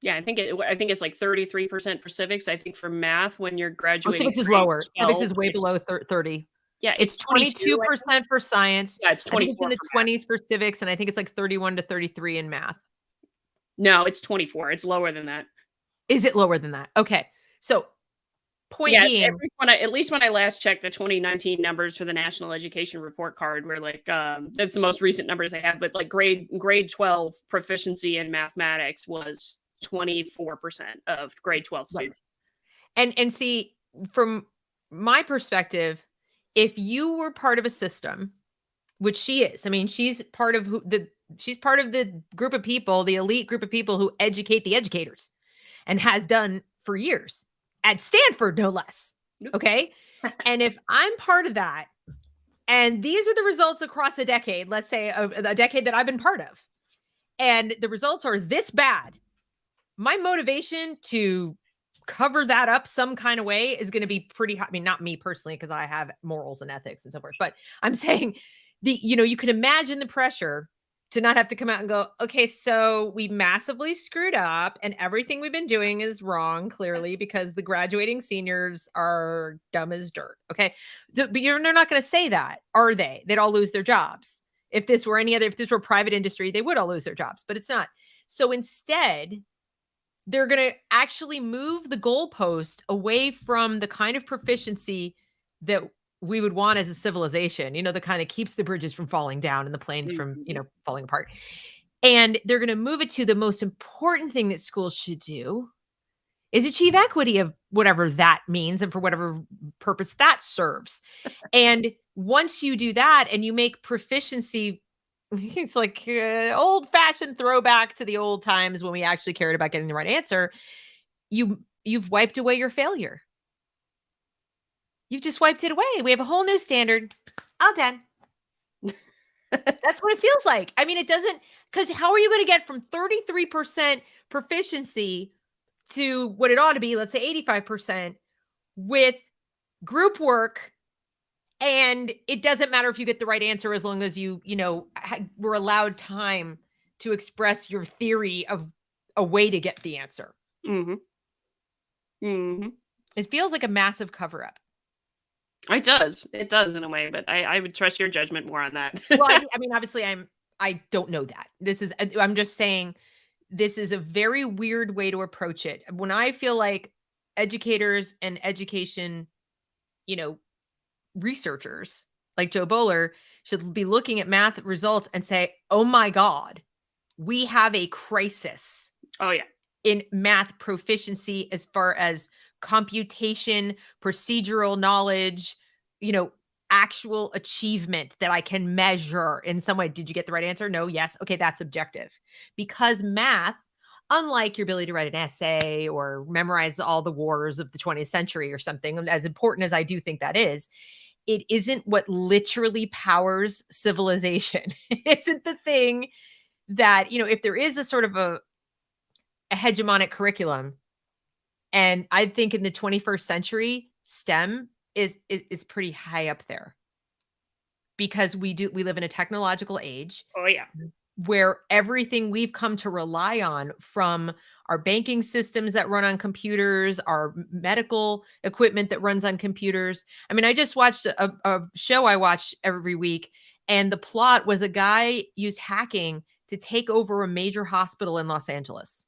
Yeah, I think it's like 33% for civics. I think for math, when you're graduating, civics is lower. Civics is way below 30. Yeah, it's 22% for science. Yeah, it's 24. I think it's in the 20s for civics, and I think it's like 31 to 33 in math. No, it's 24. It's lower than that. Is it lower than that? Okay, so point being, at least when I last checked the 2019 numbers for the National Education Report Card, where like that's the most recent numbers I have, but like grade 12 proficiency in mathematics was 24% of grade 12 students. Right. And see, from my perspective, if you were part of a system, which she is, I mean, she's part of the group of people, the elite group of people who educate the educators, and has done for years at Stanford, no less. Okay. And if I'm part of that, And these are the results across a decade, let's say a decade that I've been part of. And the results are this bad. My motivation to cover that up some kind of way is going to be pretty high. I mean, not me personally, because I have morals and ethics and so forth, but I'm saying you can imagine the pressure to not have to come out and go, okay, so we massively screwed up and everything we've been doing is wrong, clearly, because the graduating seniors are dumb as dirt. Okay. But they're not going to say that, are they? They'd all lose their jobs. If this were private industry, they would all lose their jobs, but it's not. So instead, they're going to actually move the goalpost away from the kind of proficiency that we would want as a civilization, the kind of keeps the bridges from falling down and the planes from, falling apart. And they're going to move it to the most important thing that schools should do is achieve equity of whatever that means and for whatever purpose that serves. And once you do that and you make proficiency, it's like old-fashioned throwback to the old times when we actually cared about getting the right answer. You've wiped away your failure. You've just wiped it away. We have a whole new standard. All done. That's what it feels like. I mean, it doesn't, because how are you going to get from 33% proficiency to what it ought to be, let's say 85%, with group work? And it doesn't matter if you get the right answer as long as you were allowed time to express your theory of a way to get the answer. Mm-hmm. Mm-hmm. It feels like a massive cover-up. It does in a way, but I would trust your judgment more on that. Well, I mean, obviously I don't know that. I'm just saying this is a very weird way to approach it. When I feel like educators and education, researchers like Joe Boaler should be looking at math results and say, oh my God, we have a crisis. Oh yeah. In math proficiency as far as computation, procedural knowledge, actual achievement that I can measure in some way. Did you get the right answer? No. Yes. Okay. That's objective. Because math, unlike your ability to write an essay or memorize all the wars of the 20th century or something, as important as I do think that is, it isn't what literally powers civilization. It isn't the thing that, if there is a sort of a hegemonic curriculum, and I think in the 21st century, STEM is pretty high up there because we live in a technological age. Oh yeah. Where everything we've come to rely on, from our banking systems that run on computers, our medical equipment that runs on computers. I mean, I just watched a show I watch every week, and the plot was a guy used hacking to take over a major hospital in Los Angeles.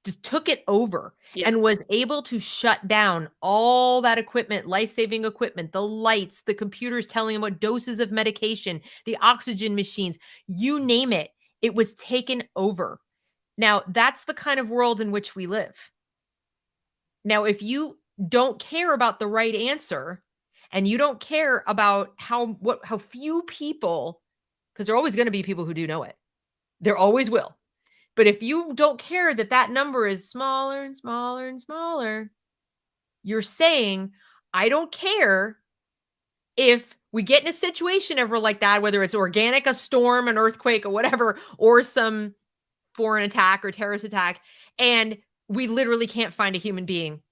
Just took it over and was able to shut down all that equipment, life-saving equipment, the lights, the computers telling him what doses of medication, the oxygen machines, you name it. It was taken over. Now, that's the kind of world in which we live. Now, if you don't care about the right answer and you don't care about how few people, because there are always going to be people who do know it. There always will. But if you don't care that number is smaller and smaller and smaller, you're saying, I don't care if we get in a situation ever like that, whether it's organic, a storm, an earthquake, or whatever, or some foreign attack or terrorist attack, and we literally can't find a human being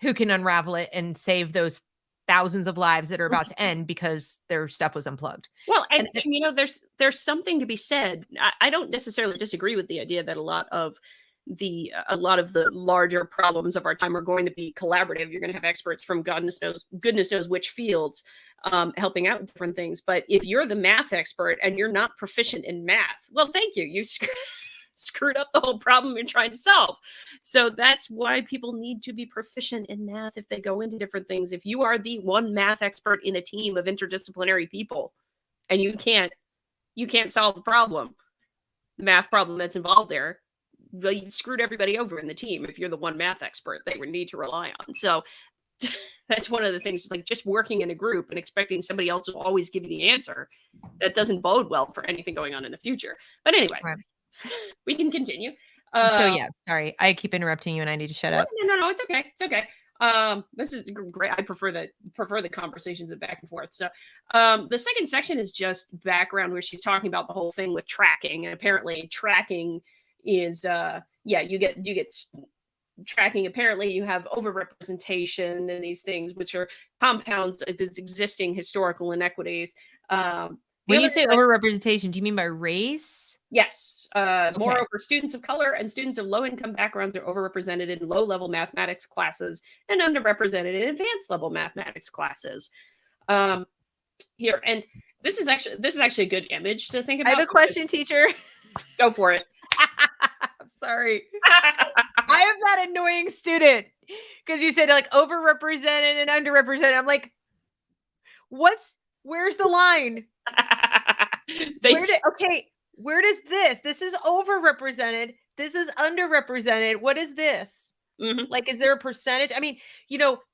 who can unravel it and save those thousands of lives that are about to end because their stuff was unplugged. Well, and there's something to be said. I don't necessarily disagree with the idea that a lot of the larger problems of our time are going to be collaborative. You're going to have experts from goodness knows which fields helping out with different things. But if you're the math expert and you're not proficient in math, well, thank you. You screwed up the whole problem you're trying to solve. So that's why people need to be proficient in math if they go into different things. If you are the one math expert in a team of interdisciplinary people and you can't solve the problem, the math problem that's involved there, well, you screwed everybody over in the team if you're the one math expert they would need to rely on. So that's one of the things, like just working in a group and expecting somebody else will always give you the answer, that doesn't bode well for anything going on in the future. But anyway, we can continue. So yeah, sorry, I keep interrupting you and I need to shut up. No, it's okay. It's okay. This is great. I prefer the conversations and back and forth. So, the second section is just background where she's talking about the whole thing with tracking, and apparently tracking is you get tracking. Apparently, you have overrepresentation and these things, which are compounds of these existing historical inequities. When you say overrepresentation, do you mean by race? Yes. Moreover, students of color and students of low-income backgrounds are overrepresented in low-level mathematics classes and underrepresented in advanced-level mathematics classes. Here, and this is actually a good image to think about. I have a question, teacher. Go for it. Sorry. I am that annoying student because you said like overrepresented and underrepresented. I'm like, where's the line? Where does this? This is overrepresented. This is underrepresented. What is this? Mm-hmm. Like, is there a percentage? I mean,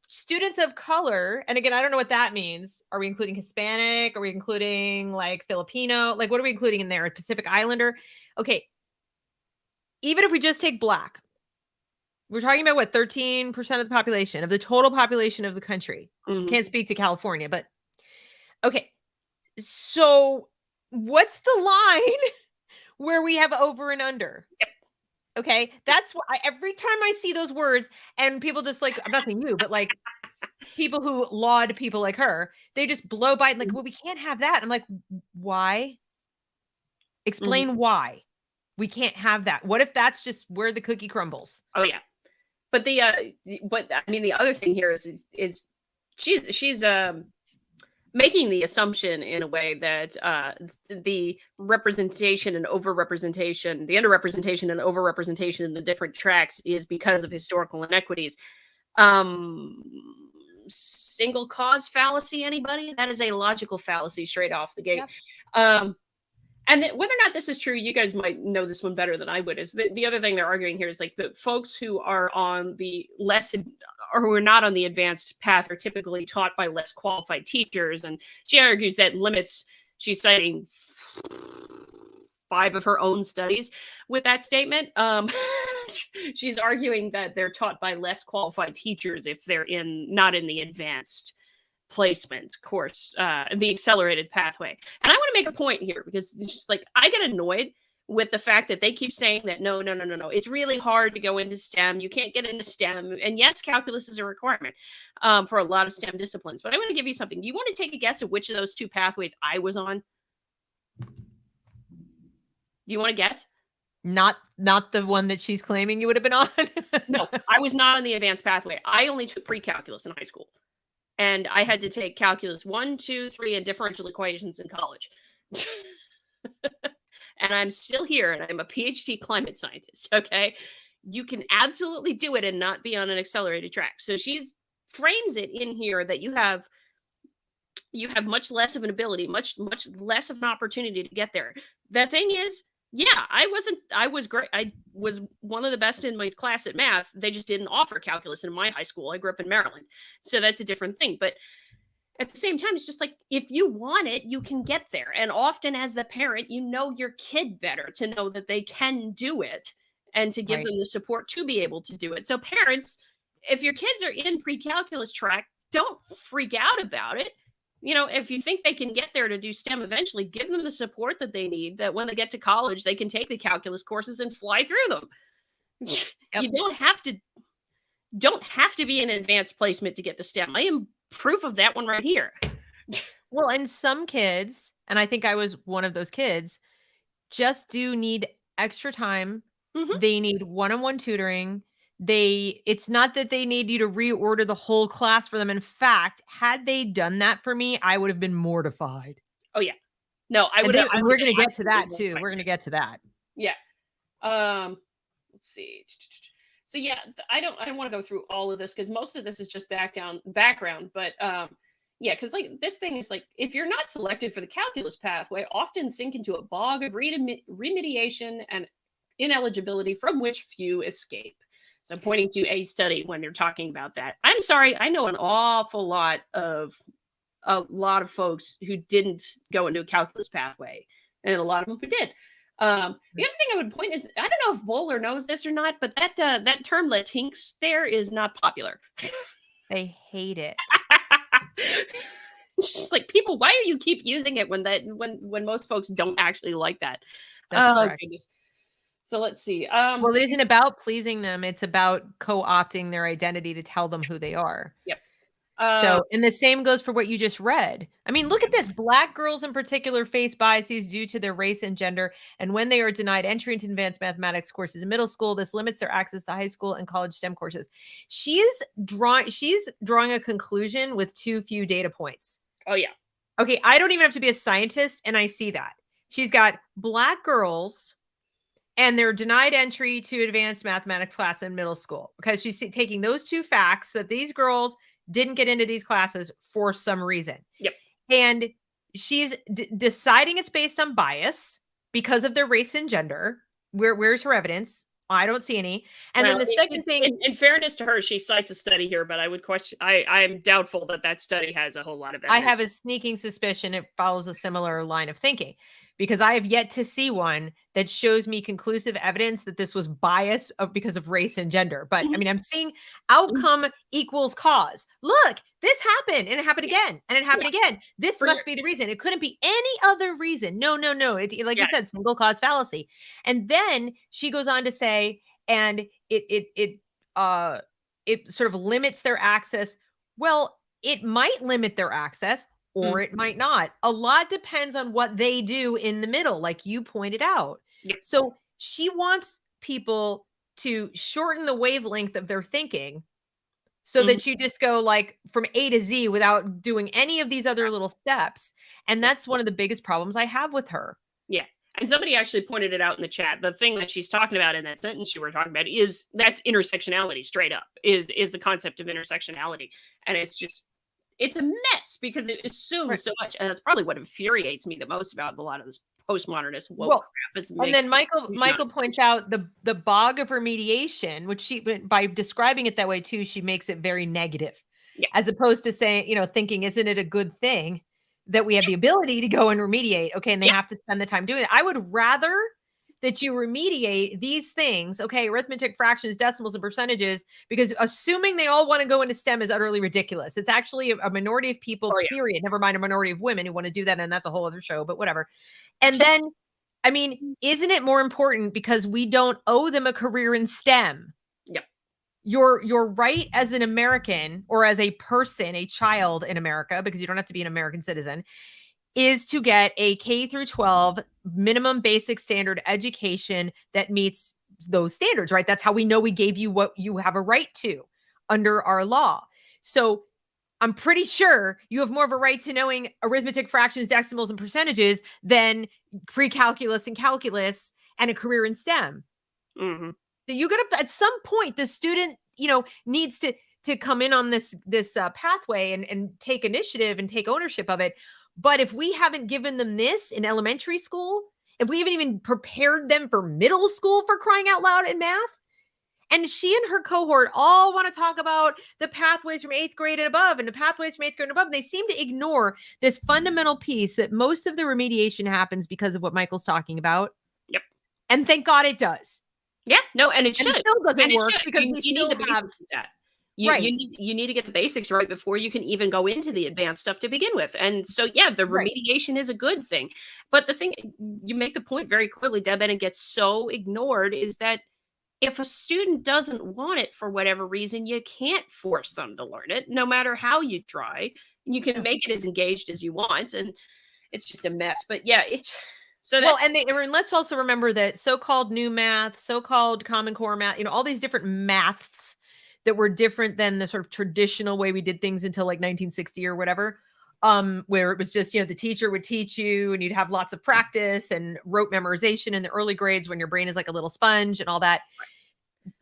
students of color, and again, I don't know what that means. Are we including Hispanic? Are we including like Filipino? Like, what are we including in there? Pacific Islander? Okay. Even if we just take Black, we're talking about what, 13% of the population, of the total population of the country. Mm-hmm. Can't speak to California, but okay. So what's the line where we have over and under? Yep. Okay. That's why every time I see those words and people just like, I'm not saying you, but like people who laud people like her, they just blow by like, well, we can't have that. I'm like, why? Explain why we can't have that. What if that's just where the cookie crumbles? Oh yeah. But the other thing here is she's making the assumption in a way that the representation and overrepresentation, the underrepresentation and overrepresentation in the different tracks is because of historical inequities. Single cause fallacy, anybody? That is a logical fallacy straight off the gate. Yep. And whether or not this is true, you guys might know this one better than I would. Is the other thing they're arguing here is like the folks who are on the less or who are not on the advanced path are typically taught by less qualified teachers. And she argues that limits. She's citing 5 of her own studies with that statement. She's arguing that they're taught by less qualified teachers if they're not in the advanced placement course, the accelerated pathway. And I want to make a point here because it's just like I get annoyed with the fact that they keep saying that no, it's really hard to go into STEM. You can't get into STEM. And yes, calculus is a requirement for a lot of STEM disciplines. But I want to give you something. You want to take a guess at which of those 2 pathways I was on? Do you want to guess? Not the one that she's claiming you would have been on. No, I was not on the advanced pathway. I only took pre-calculus in high school. And I had to take calculus 1, 2, 3, and differential equations in college. And I'm still here, and I'm a PhD climate scientist, okay? You can absolutely do it and not be on an accelerated track. So she frames it in here that you have much less of an ability, much less of an opportunity to get there. The thing is, yeah, I was great. I was one of the best in my class at math. They just didn't offer calculus in my high school. I grew up in Maryland. So that's a different thing. But at the same time, it's just like, if you want it, you can get there. And often as the parent, you know your kid better to know that they can do it and to give them the support to be able to do it. So parents, if your kids are in pre-calculus track, don't freak out about it. If you think they can get there to do STEM eventually, give them the support that they need, that when they get to college, they can take the calculus courses and fly through them. Yep. You don't have to be in advanced placement to get to STEM. I am proof of that one right here. Well, and some kids, and I think I was one of those kids, just do need extra time. Mm-hmm. They need one-on-one tutoring. It's not that they need you to reorder the whole class for them. In fact, had they done that for me, I would have been mortified. Oh yeah. No, I would. We're going to get to that too. We're going to get to that. Yeah. Let's see. So yeah, I don't want to go through all of this because most of this is just background. But yeah, because like this thing is like, if you're not selected for the calculus pathway, often sink into a bog of remediation and ineligibility from which few escape. So I'm pointing to a study when they're talking about that. I'm sorry, I know an awful lot of folks who didn't go into a calculus pathway, and a lot of them who did. The other thing I would point is, I don't know if Boaler knows this or not, but that term Latinx there is not popular. They hate it. It's just like, people, why are you keep using it when most folks don't actually like that? That's Oh correct. goodness. So let's see. Well, it isn't about pleasing them. It's about co-opting their identity to tell them who they are. Yep. So, and the same goes for what you just read. I mean, look at this. Black girls in particular face biases due to their race and gender. And when they are denied entry into advanced mathematics courses in middle school, this limits their access to high school and college STEM courses. She's drawing a conclusion with too few data points. Oh yeah. Okay, I don't even have to be a scientist, and I see that. She's got black girls and they're denied entry to advanced mathematics class in middle school because she's taking those two facts that these girls didn't get into these classes for some reason. Yep. And she's deciding it's based on bias because of their race and gender. Where's her evidence? I don't see any. And then the second thing, in fairness to her, she cites a study here, but I would question. I'm doubtful that study has a whole lot of evidence. I have a sneaking suspicion it follows a similar line of thinking, because I have yet to see one that shows me conclusive evidence that this was bias because of race and gender. But I mean, I'm seeing outcome equals cause. Look, this happened and it happened again and it happened again. This must be the reason. It couldn't be any other reason. No. It's like you said, single cause fallacy. And then she goes on to say, and it sort of limits their access. Well, it might limit their access, or it might not. A lot depends on what they do in the middle, like you pointed out. Yep. So she wants people to shorten the wavelength of their thinking so that you just go like from A to Z without doing any of these other little steps. And that's one of the biggest problems I have with her. Yeah. And somebody actually pointed it out in the chat. The thing that she's talking about in that sentence you were talking about that's intersectionality straight up, is the concept of intersectionality. And it's a mess because it assumes so much. And that's probably what infuriates me the most about a lot of this postmodernist woke crap. And then Michael points out the bog of remediation, which by describing it that way too, she makes it very negative, as opposed to saying, thinking, isn't it a good thing that we have the ability to go and remediate? Okay. And they have to spend the time doing it. I would rather that you remediate these things, okay, arithmetic, fractions, decimals, and percentages, because assuming they all want to go into STEM is utterly ridiculous. It's actually a minority of people, period. Never mind a minority of women who want to do that, and that's a whole other show, but whatever. And then, I mean, isn't it more important because we don't owe them a career in STEM? Yep. Your right as an American, or as a person, a child in America, because you don't have to be an American citizen, is to get a K through 12 minimum basic standard education that meets those standards, right? That's how we know we gave you what you have a right to under our law. So I'm pretty sure you have more of a right to knowing arithmetic, fractions, decimals, and percentages than pre-calculus and calculus and a career in STEM. Mm-hmm. So you got to, at some point, the student, needs to come in on this pathway and take initiative and take ownership of it. But if we haven't given them this in elementary school, if we haven't even prepared them for middle school, for crying out loud, in math, and she and her cohort all want to talk about the pathways from 8th grade and above and the pathways from 8th grade and above, and they seem to ignore this fundamental piece that most of the remediation happens because of what Michael's talking about. Yep. And thank God it does. Yeah, no, and it should. It still doesn't work because you need the basics of that. You need to get the basics right before you can even go into the advanced stuff to begin with. And so, the remediation is a good thing. But the thing, you make the point very clearly, Deb, and it gets so ignored, is that if a student doesn't want it for whatever reason, you can't force them to learn it, no matter how you try. You can make it as engaged as you want, and it's just a mess. But and let's also remember that so-called new math, so-called Common Core math, all these different maths that were different than the sort of traditional way we did things until like 1960 or whatever, where it was just, the teacher would teach you and you'd have lots of practice and rote memorization in the early grades when your brain is like a little sponge and all that.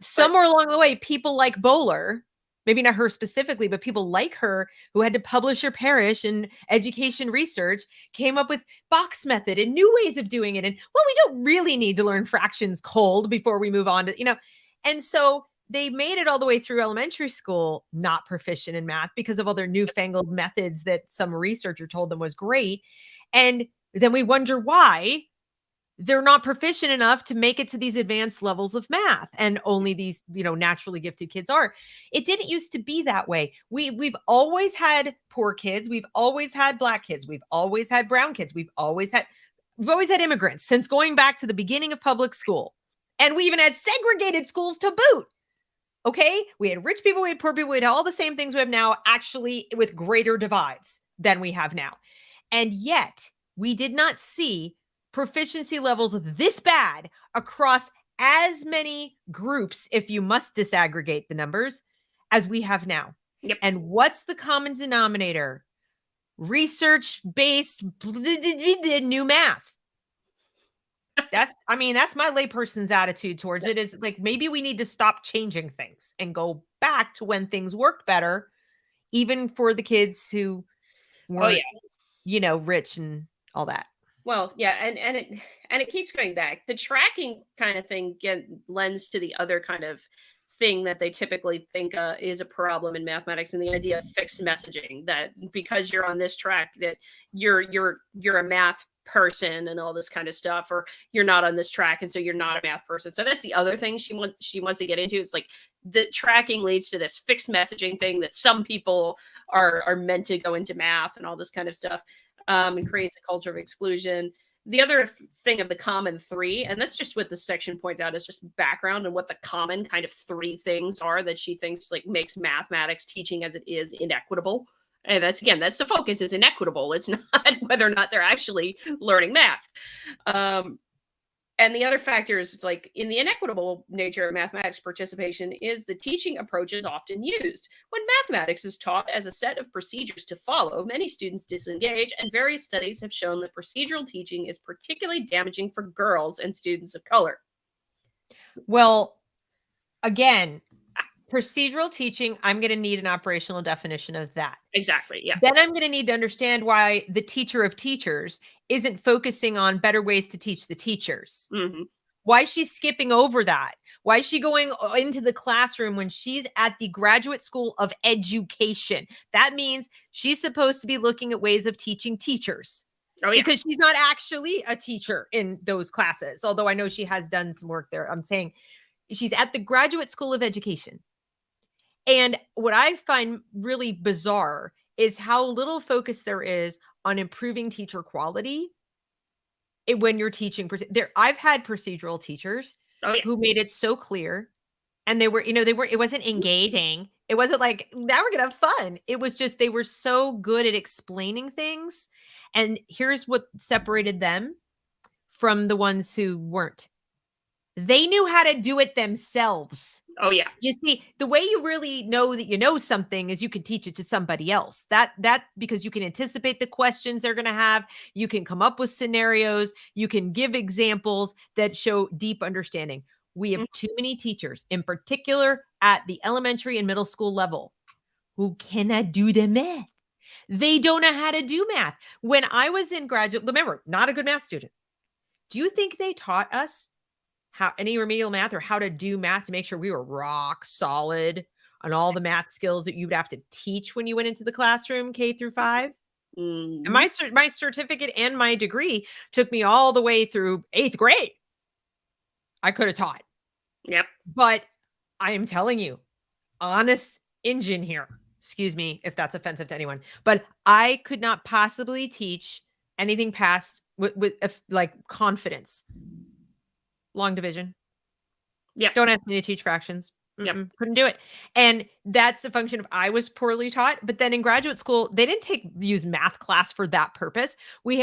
Somewhere along the way, people like Boaler, maybe not her specifically, but people like her who had to publish her parish in education research, came up with box method and new ways of doing it. And we don't really need to learn fractions cold before we move on to, and so they made it all the way through elementary school, not proficient in math because of all their newfangled methods that some researcher told them was great. And then we wonder why they're not proficient enough to make it to these advanced levels of math, and only these, naturally gifted kids are. It didn't used to be that way. We've always had poor kids, we've always had black kids, we've always had brown kids, we've always had immigrants since going back to the beginning of public school. And we even had segregated schools to boot. Okay, we had rich people, we had poor people, we had all the same things we have now, actually with greater divides than we have now. And yet we did not see proficiency levels this bad across as many groups, if you must disaggregate the numbers, as we have now. Yep. And what's the common denominator? Research-based new math. That's my layperson's attitude towards it, is like, maybe we need to stop changing things and go back to when things worked better, even for the kids who weren't, rich and all that. Well, yeah, and it keeps going back. The tracking kind of thing lends to the other kind of thing that they typically think is a problem in mathematics, and the idea of fixed messaging, that because you're on this track that you're a math person and all this kind of stuff, or you're not on this track and so you're not a math person. So that's the other thing she wants to get into, is like the tracking leads to this fixed messaging thing that some people are meant to go into math and all this kind of stuff, and creates a culture of exclusion. The other thing of the common three, and that's just what this section points out, is just background and what the common kind of three things are that she thinks like makes mathematics teaching as it is inequitable. And that's the focus is inequitable. It's not whether or not they're actually learning math. And the other factor is, like, in the inequitable nature of mathematics participation is the teaching approaches often used. When mathematics is taught as a set of procedures to follow, many students disengage, and various studies have shown that procedural teaching is particularly damaging for girls and students of color. Well, again, procedural teaching, I'm going to need an operational definition of that. Exactly, yeah. Then I'm going to need to understand why the teacher of teachers isn't focusing on better ways to teach the teachers. Mm-hmm. Why she's skipping over that. Why is she going into the classroom when she's at the graduate school of education? That means she's supposed to be looking at ways of teaching teachers. Oh, yeah. Because she's not actually a teacher in those classes, although I know she has done some work there. I'm saying she's at the graduate school of education. And what I find really bizarre is how little focus there is on improving teacher quality when you're teaching. I've had procedural teachers who made it so clear, and they were, it wasn't engaging. It wasn't like, now we're going to have fun. It was just, they were so good at explaining things. And here's what separated them from the ones who weren't. They knew how to do it themselves. Oh, yeah. You see, the way you really know that you know something is you can teach it to somebody else. That because you can anticipate the questions they're going to have. You can come up with scenarios. You can give examples that show deep understanding. We have too many teachers, in particular at the elementary and middle school level, who cannot do the math. They don't know how to do math. When I was in graduate, remember, not a good math student. Do you think they taught us any remedial math or how to do math to make sure we were rock solid on all the math skills that you'd have to teach when you went into the classroom, K through 5? Mm-hmm. And my certificate and my degree took me all the way through 8th grade. I could have taught. Yep. But I am telling you, honest engine here. Excuse me if that's offensive to anyone, but I could not possibly teach anything past with like confidence. Long division. Yeah. Don't ask me to teach fractions. Yep. Couldn't do it. And that's a function of I was poorly taught. But then in graduate school, they didn't use math class for that purpose. We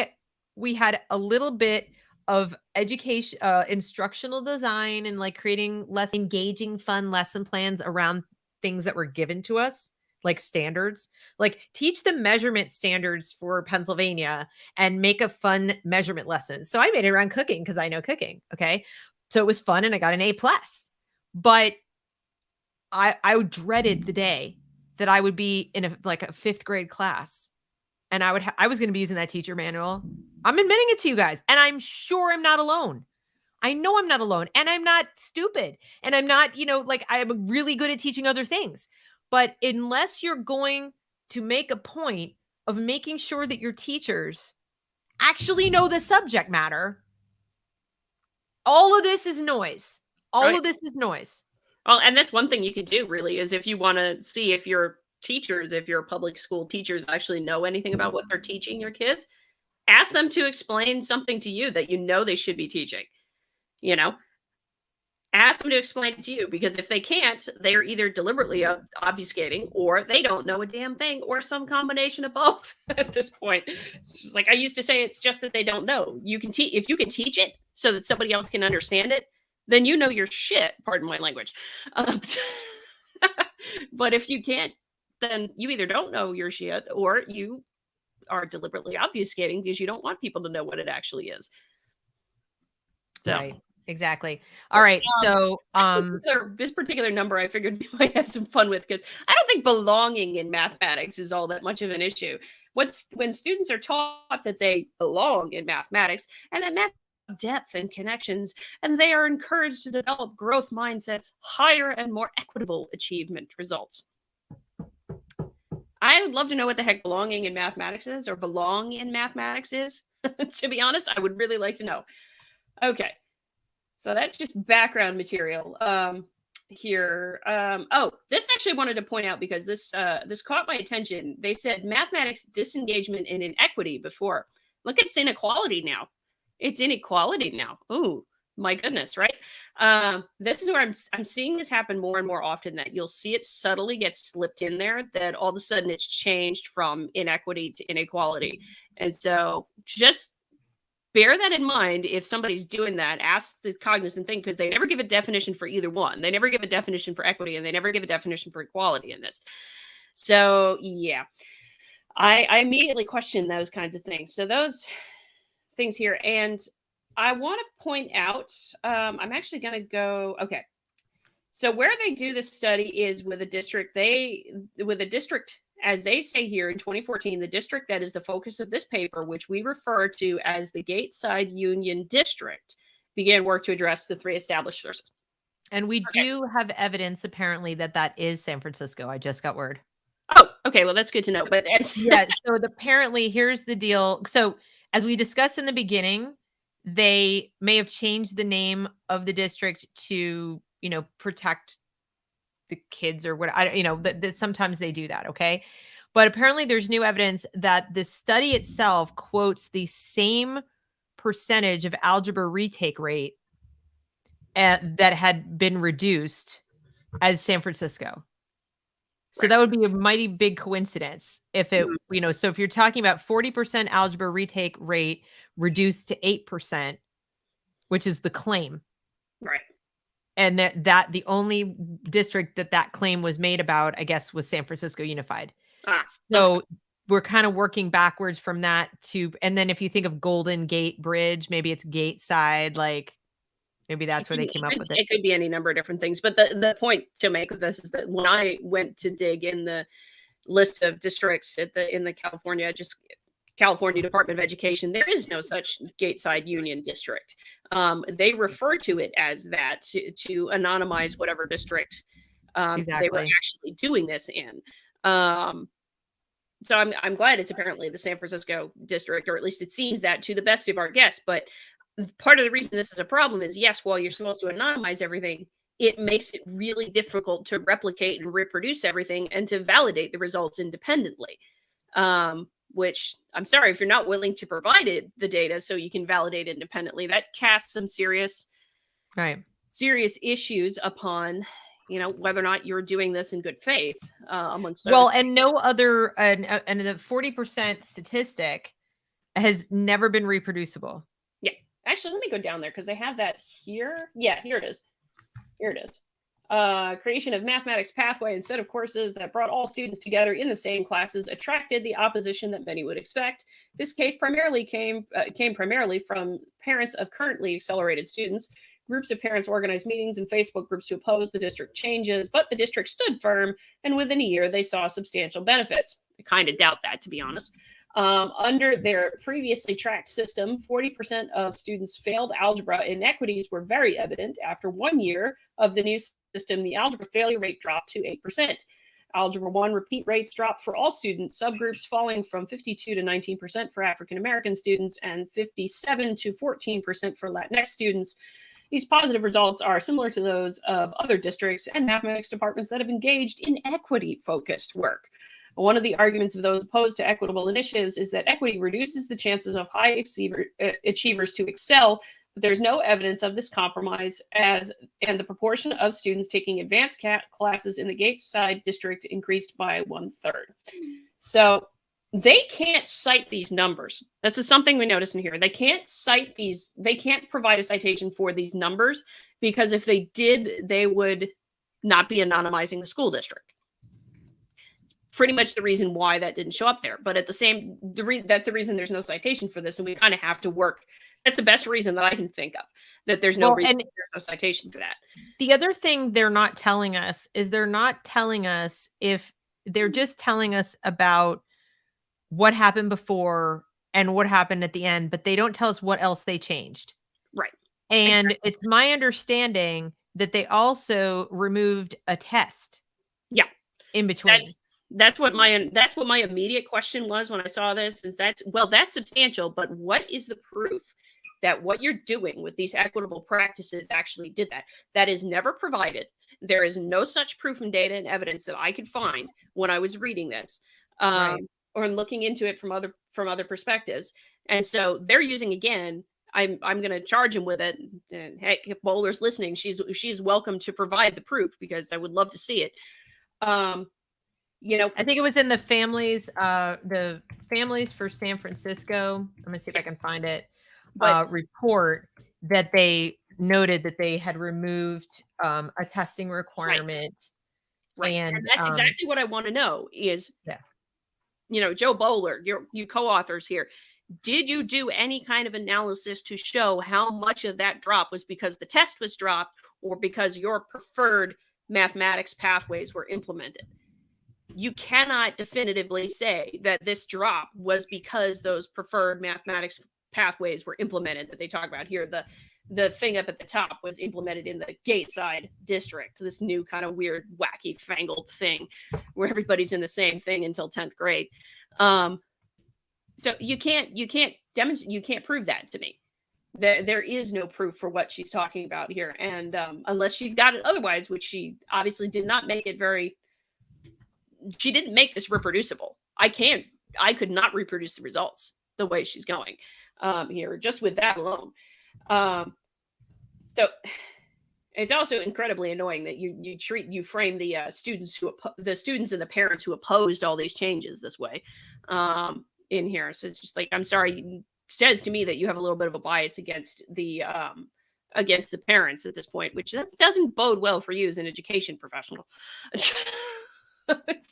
had a little bit of education, instructional design, and like creating less engaging, fun lesson plans around things that were given to us, like standards. Like teach the measurement standards for Pennsylvania and make a fun measurement lesson. So I made it around cooking because I know cooking. Okay. So it was fun and I got an A+. But I dreaded the day that I would be in a 5th grade class and I was going to be using that teacher manual. I'm admitting it to you guys, and I'm sure I'm not alone. I know I'm not alone, and I'm not stupid, and I'm not, I'm really good at teaching other things. But unless you're going to make a point of making sure that your teachers actually know the subject matter, All of this is noise. All Right. of this is noise. Well, and that's one thing you could do really is if you want to see if your teachers, if your public school teachers actually know anything about what they're teaching your kids, ask them to explain something to you that you know they should be teaching. You know, ask them to explain it to you because if they can't, they're either deliberately obfuscating or they don't know a damn thing or some combination of both at this point. It's just like I used to say, it's just that they don't know. You can teach if you can teach it so that somebody else can understand it, then you know your shit. Pardon my language. Um, but if you can't, then you either don't know your shit or you are deliberately obfuscating because you don't want people to know what it actually is. So. Right. Exactly. All right. So, This particular number I figured we might have some fun with because I don't think belonging in mathematics is all that much of an issue. When students are taught that they belong in mathematics and that math depth and connections, and they are encouraged to develop growth mindsets, higher and more equitable achievement results. I would love to know what the heck belonging in mathematics is or belong in mathematics is. To be honest, I would really like to know. Okay. So that's just background material here. Oh, this actually wanted to point out because this caught my attention. They said mathematics disengagement and inequity before. Look, it's inequality now. It's inequality now. Oh my goodness, right? This is where I'm seeing this happen more and more often. That you'll see it subtly get slipped in there. That all of a sudden it's changed from inequity to inequality, and so just bear that in mind if somebody's doing that. Ask the cognizant thing because they never give a definition for either one. They never give a definition for equity and they never give a definition for equality in this. So yeah, I immediately question those kinds of things. So those things here, and I want to point out, I'm actually going to go, okay. So where they do this study is with a district, as they say here in 2014, the district that is the focus of this paper, which we refer to as the Gateside Union District, began work to address the three established sources. and we do have evidence apparently that is San Francisco. I just got word. Oh, okay. Well, that's good to know. But yeah, so apparently here's the deal. So as we discussed in the beginning, they may have changed the name of the district to, protect the kids or what that sometimes they do that. Okay. But apparently there's new evidence that the study itself quotes the same percentage of algebra retake rate that had been reduced as San Francisco. So that would be a mighty big coincidence if it, so if you're talking about 40% algebra retake rate reduced to 8%, which is the claim. Right. And that the only district that claim was made about, I guess, was San Francisco Unified. So we're kind of working backwards from that and then if you think of Golden Gate Bridge, maybe it's Gateside, like maybe that's where they came up with it. It could be any number of different things. But the point to make of this is that when I went to dig in the list of districts in the California Department of Education, there is no such Gateside Union District. They refer to it as that to anonymize whatever district they were actually doing this in. So I'm glad it's apparently the San Francisco district, or at least it seems that to the best of our guess. But part of the reason this is a problem is, yes, while you're supposed to anonymize everything, it makes it really difficult to replicate and reproduce everything and to validate the results independently. Which I'm sorry, if you're not willing to provide the data so you can validate independently, that casts some serious issues upon, whether or not you're doing this in good faith amongst and no other, and the 40% statistic has never been reproducible. Yeah. Actually, let me go down there because they have that here. Yeah, here it is. Here it is. Creation of mathematics pathway instead of courses that brought all students together in the same classes attracted the opposition that many would expect. This case primarily came primarily from parents of currently accelerated students. Groups of parents organized meetings and Facebook groups to oppose the district changes, but the district stood firm, and within a year they saw substantial benefits. I kind of doubt that, to be honest. Under their previously tracked system, 40% of students failed algebra. Inequities were very evident. After 1 year of the new system, the algebra failure rate dropped to 8%. Algebra 1 repeat rates dropped for all student subgroups, falling from 52 to 19% for African American students and 57 to 14% for Latinx students. These positive results are similar to those of other districts and mathematics departments that have engaged in equity-focused work. One of the arguments of those opposed to equitable initiatives is that equity reduces the chances of high achievers to excel, but there's no evidence of this compromise, and the proportion of students taking advanced classes in the Gateside district increased by 1/3. So they can't cite these numbers. This is something we notice in here. They can't cite these. They can't provide a citation for these numbers because if they did, they would not be anonymizing the school district. Pretty much the reason why that didn't show up there. But at the same, that's the reason there's no citation for this, and we kind of have to work. That's the best reason that I can think of, that there's no reason, there's no citation for that. The other thing they're not telling us is they're not telling us if they're just telling us about what happened before and what happened at the end, but they don't tell us what else they changed. Right. And it's my understanding that they also removed a test. Yeah. In between. That's what my immediate question was when I saw this, is that's substantial, but what is the proof that what you're doing with these equitable practices actually did that? That is never provided. There is no such proof and data and evidence that I could find when I was reading this. Right. Or looking into it from other perspectives. And so they're using, again, I'm going to charge him with it. And heck, if Boaler's listening, she's welcome to provide the proof because I would love to see it. You know, I think it was in the families for San Francisco. I'm gonna see if I can find it. Report that they noted that they had removed a testing requirement. Right. And that's exactly what I want to know is, you know, Joe Boaler, you co-authors here, did you do any kind of analysis to show how much of that drop was because the test was dropped or because your preferred mathematics pathways were implemented? You cannot definitively say that this drop was because those preferred mathematics pathways were implemented that they talk about here. The thing up at the top was implemented in the Gateside district, this new kind of weird, wacky, fangled thing where everybody's in the same thing until 10th grade. So you can't demonstrate, you can't prove that to me. There is no proof for what she's talking about here. And unless she's got it otherwise, which she obviously did not make it she didn't make this reproducible. I could not reproduce the results the way she's going here, just with that alone. So it's also incredibly annoying that you frame the students and the parents who opposed all these changes this way in here. So it's just like, I'm sorry, it says to me that you have a little bit of a bias against the parents at this point, which doesn't bode well for you as an education professional.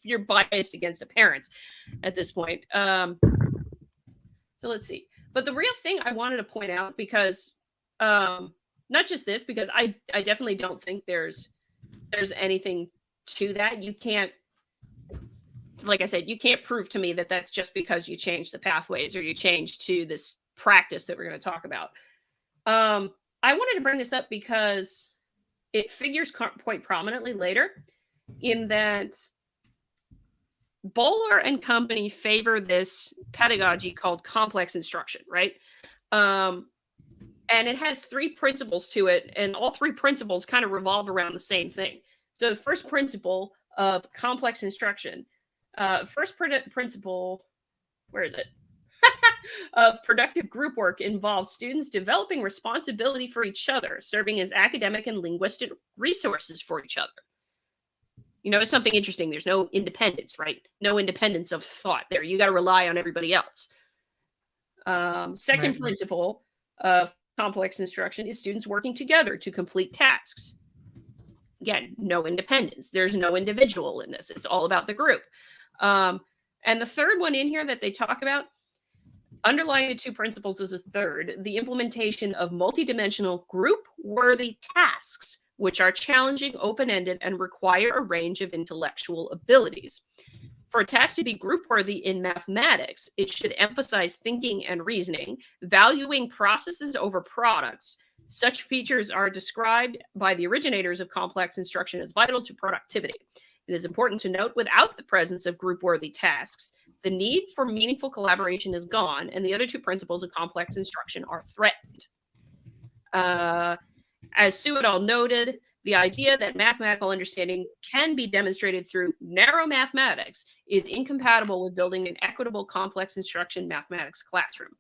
You're biased against the parents at this point. So let's see. But the real thing I wanted to point out, because not just this, because I definitely don't think there's anything to that. You can't, like I said, you can't prove to me that that's just because you changed the pathways or you changed to this practice that we're going to talk about. I wanted to bring this up because it figures quite prominently later in that Boaler and company favor this pedagogy called complex instruction, right? And it has 3 principles to it, and all 3 principles kind of revolve around the same thing. So the first principle of complex instruction, principle, where is it? Of productive group work involves students developing responsibility for each other, serving as academic and linguistic resources for each other. You know, it's something interesting. There's no independence, right? No independence of thought there. You got to rely on everybody else. Second principle of complex instruction is students working together to complete tasks. Again, no independence. There's no individual in this. It's all about the group. And the third one in here that they talk about, underlying the 2 principles is a third, the implementation of multidimensional group-worthy tasks, which are challenging, open-ended, and require a range of intellectual abilities. For a task to be group-worthy in mathematics, it should emphasize thinking and reasoning, valuing processes over products. Such features are described by the originators of complex instruction as vital to productivity. It is important to note, without the presence of group-worthy tasks, the need for meaningful collaboration is gone, and the other 2 principles of complex instruction are threatened. As Sewell noted, the idea that mathematical understanding can be demonstrated through narrow mathematics is incompatible with building an equitable complex instruction mathematics classroom.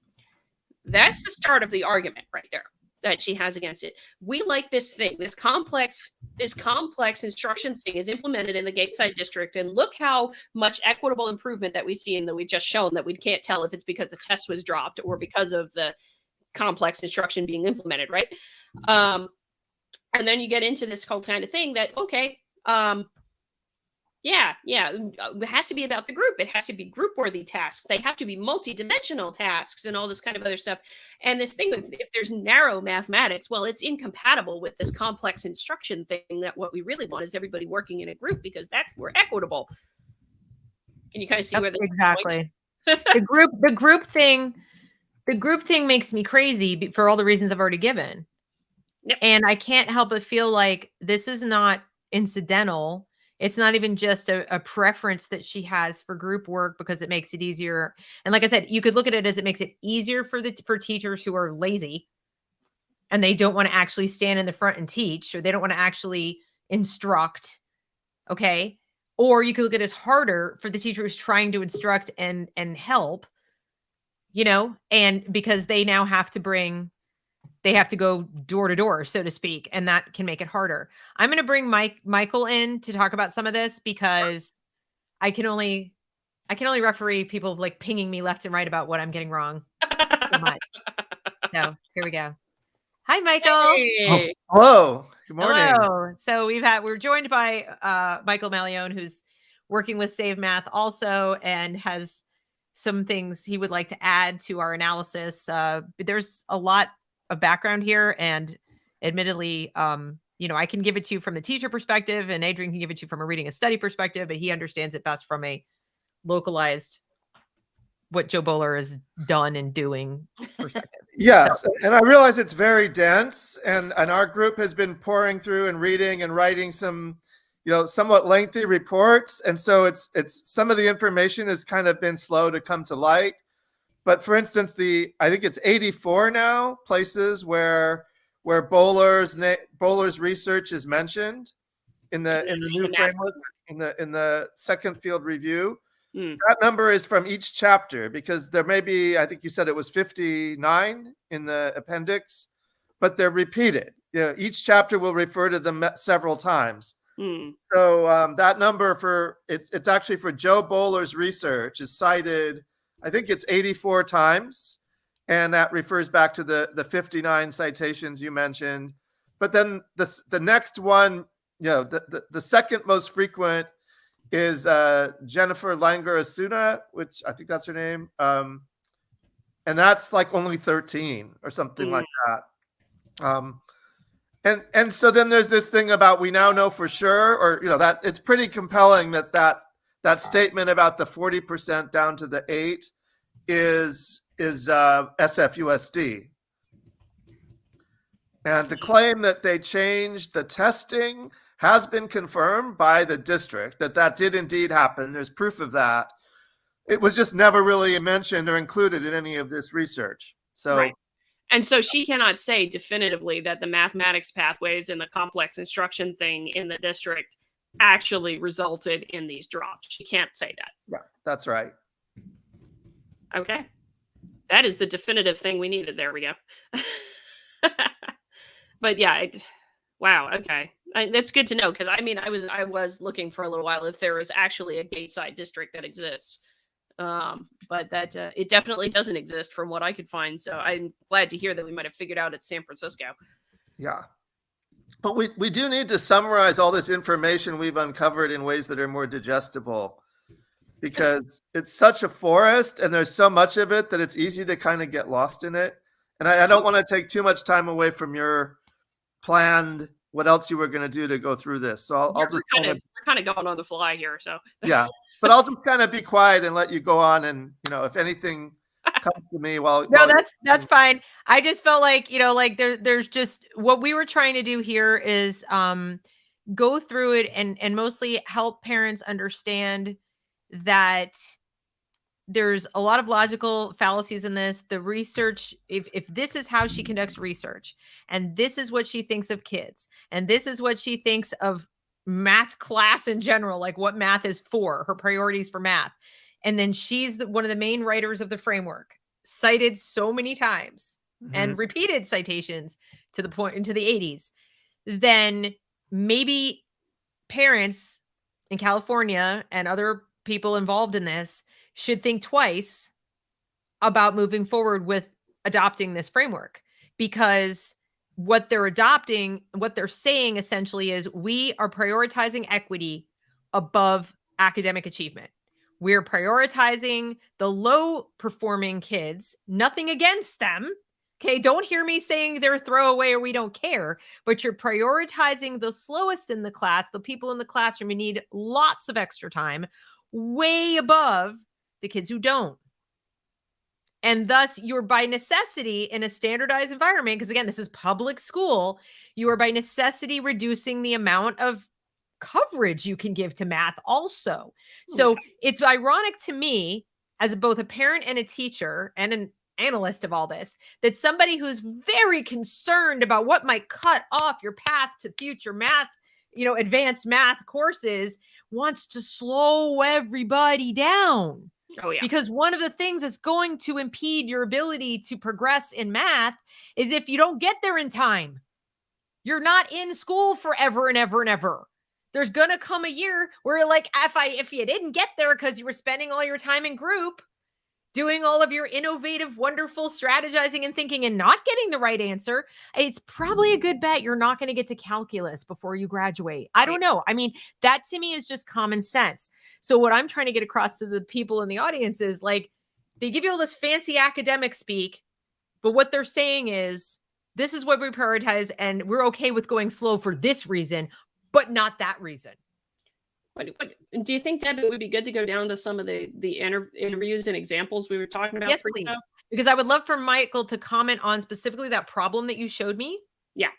That's the start of the argument right there that she has against it. We like this thing, this complex instruction thing is implemented in the Gateside district, and look how much equitable improvement that we've seen, that we've just shown, that we can't tell if it's because the test was dropped or because of the complex instruction being implemented, right? And then you get into this whole kind of thing that, okay, yeah, it has to be about the group. It has to be group worthy tasks. They have to be multi-dimensional tasks and all this kind of other stuff. And this thing with, if there's narrow mathematics, well, it's incompatible with this complex instruction thing, that what we really want is everybody working in a group, because that's, we're equitable. Can you kind of see where this exactly the group thing makes me crazy for all the reasons I've already given. Yep. And I can't help but feel like this is not incidental. It's not even just a preference that she has for group work because it makes it easier. And like I said, you could look at it as it makes it easier for teachers who are lazy and they don't want to actually stand in the front and teach, or they don't want to actually instruct. Okay. Or you could look at it as harder for the teacher who's trying to instruct and help, and because they now have to go door to door, so to speak, and that can make it harder. I'm going to bring Michael in to talk about some of this, because I can only referee people like pinging me left and right about what I'm getting wrong so much. So here we go. Hi, Michael. Hey. Oh, hello. Good morning. Hello. So we're joined by Michael Mallione, who's working with Save Math also, and has some things he would like to add to our analysis. There's a lot of background here, and admittedly, I can give it to you from the teacher perspective, and Adrian can give it to you from a reading and study perspective, but he understands it best from a localized, what Joe Boaler has done and doing perspective. Yes, and I realize it's very dense, and our group has been pouring through and reading and writing some, somewhat lengthy reports, and so it's some of the information has kind of been slow to come to light. But for instance, I think it's 84 now places where Boaler's research is mentioned in the new framework, in the second field review. That number is from each chapter, because there may be, I think you said it was 59 in the appendix, but they're repeated. Each chapter will refer to them several times. So that number it's actually for Joe Boaler's research is cited, I think it's 84 times, and that refers back to the 59 citations you mentioned. But then the next one, the second most frequent is Jennifer Langer Asuna, which I think that's her name, and that's like only 13 or something like that. And so then there's this thing about, we now know for sure, or that it's pretty compelling that statement about the 40% down to the 8 is SFUSD. And the claim that they changed the testing has been confirmed by the district, that did indeed happen. There's proof of that. It was just never really mentioned or included in any of this research. So, right. And so she cannot say definitively that the mathematics pathways and the complex instruction thing in the district actually resulted in these drops. She can't say that. Yeah, that's right. Okay. That is the definitive thing we needed. There we go. But yeah, wow. Okay. That's good to know, because I was looking for a little while if there is actually a Gateside district that exists. But that it definitely doesn't exist from what I could find. So I'm glad to hear that we might have figured out it's San Francisco. Yeah. But we do need to summarize all this information we've uncovered in ways that are more digestible, because it's such a forest and there's so much of it that it's easy to kind of get lost in it. And I don't want to take too much time away from your planned what else you were going to do to go through this. So I'll just we're kind of going on the fly here. So yeah, but I'll just kind of be quiet and let you go on. And if anything comes to me that's fine. I just felt like, there's just, what we were trying to do here is go through it and mostly help parents understand that there's a lot of logical fallacies in this. The research, if this is how she conducts research, and this is what she thinks of kids, and this is what she thinks of math class in general, like what math is for, her priorities for math, and then she's one of the main writers of the framework, cited so many times and repeated citations to the point into the 80s, then maybe parents in California and other people involved in this should think twice about moving forward with adopting this framework, because what they're adopting, what they're saying essentially is we are prioritizing equity above academic achievement. We're prioritizing the low performing kids, nothing against them. Okay, don't hear me saying they're throwaway or we don't care, but you're prioritizing the slowest in the class, the people in the classroom who need lots of extra time, way above the kids who don't. And thus, you're by necessity in a standardized environment, because again, this is public school, you are by necessity reducing the amount of coverage you can give to math also. So it's ironic to me, as both a parent and a teacher and an analyst of all this, that somebody who's very concerned about what might cut off your path to future math, advanced math courses, wants to slow everybody down. Oh, yeah. Because one of the things that's going to impede your ability to progress in math is if you don't get there in time. You're not in school forever and ever and ever. There's going to come a year where, like, if you didn't get there because you were spending all your time in group, doing all of your innovative, wonderful strategizing and thinking and not getting the right answer, it's probably a good bet you're not going to get to calculus before you graduate. I don't know. I mean, that to me is just common sense. So what I'm trying to get across to the people in the audience is, like, they give you all this fancy academic speak, but what they're saying is, this is what we prioritize, and we're okay with going slow for this reason, but not that reason. What do you think, Deb, it would be good to go down to some of the interviews and examples we were talking about? Yes, please. Because I would love for Michael to comment on specifically that problem that you showed me. Yeah.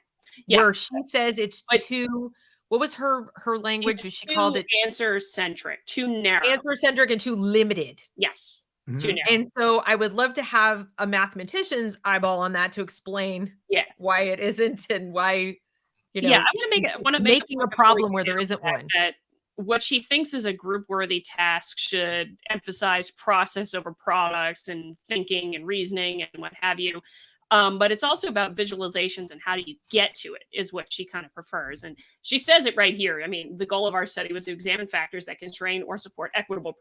Where she says it's too, what was her language? She called it answer-centric, too narrow. Answer-centric and too limited. Yes. Too narrow. And so I would love to have a mathematician's eyeball on that to explain why it isn't, and why, I want to make making a problem where there isn't one. That what she thinks is a group-worthy task should emphasize process over products and thinking and reasoning and what have you. But it's also about visualizations and how do you get to it is what she kind of prefers. And she says it right here. I mean, the goal of our study was to examine factors that constrain or support equitable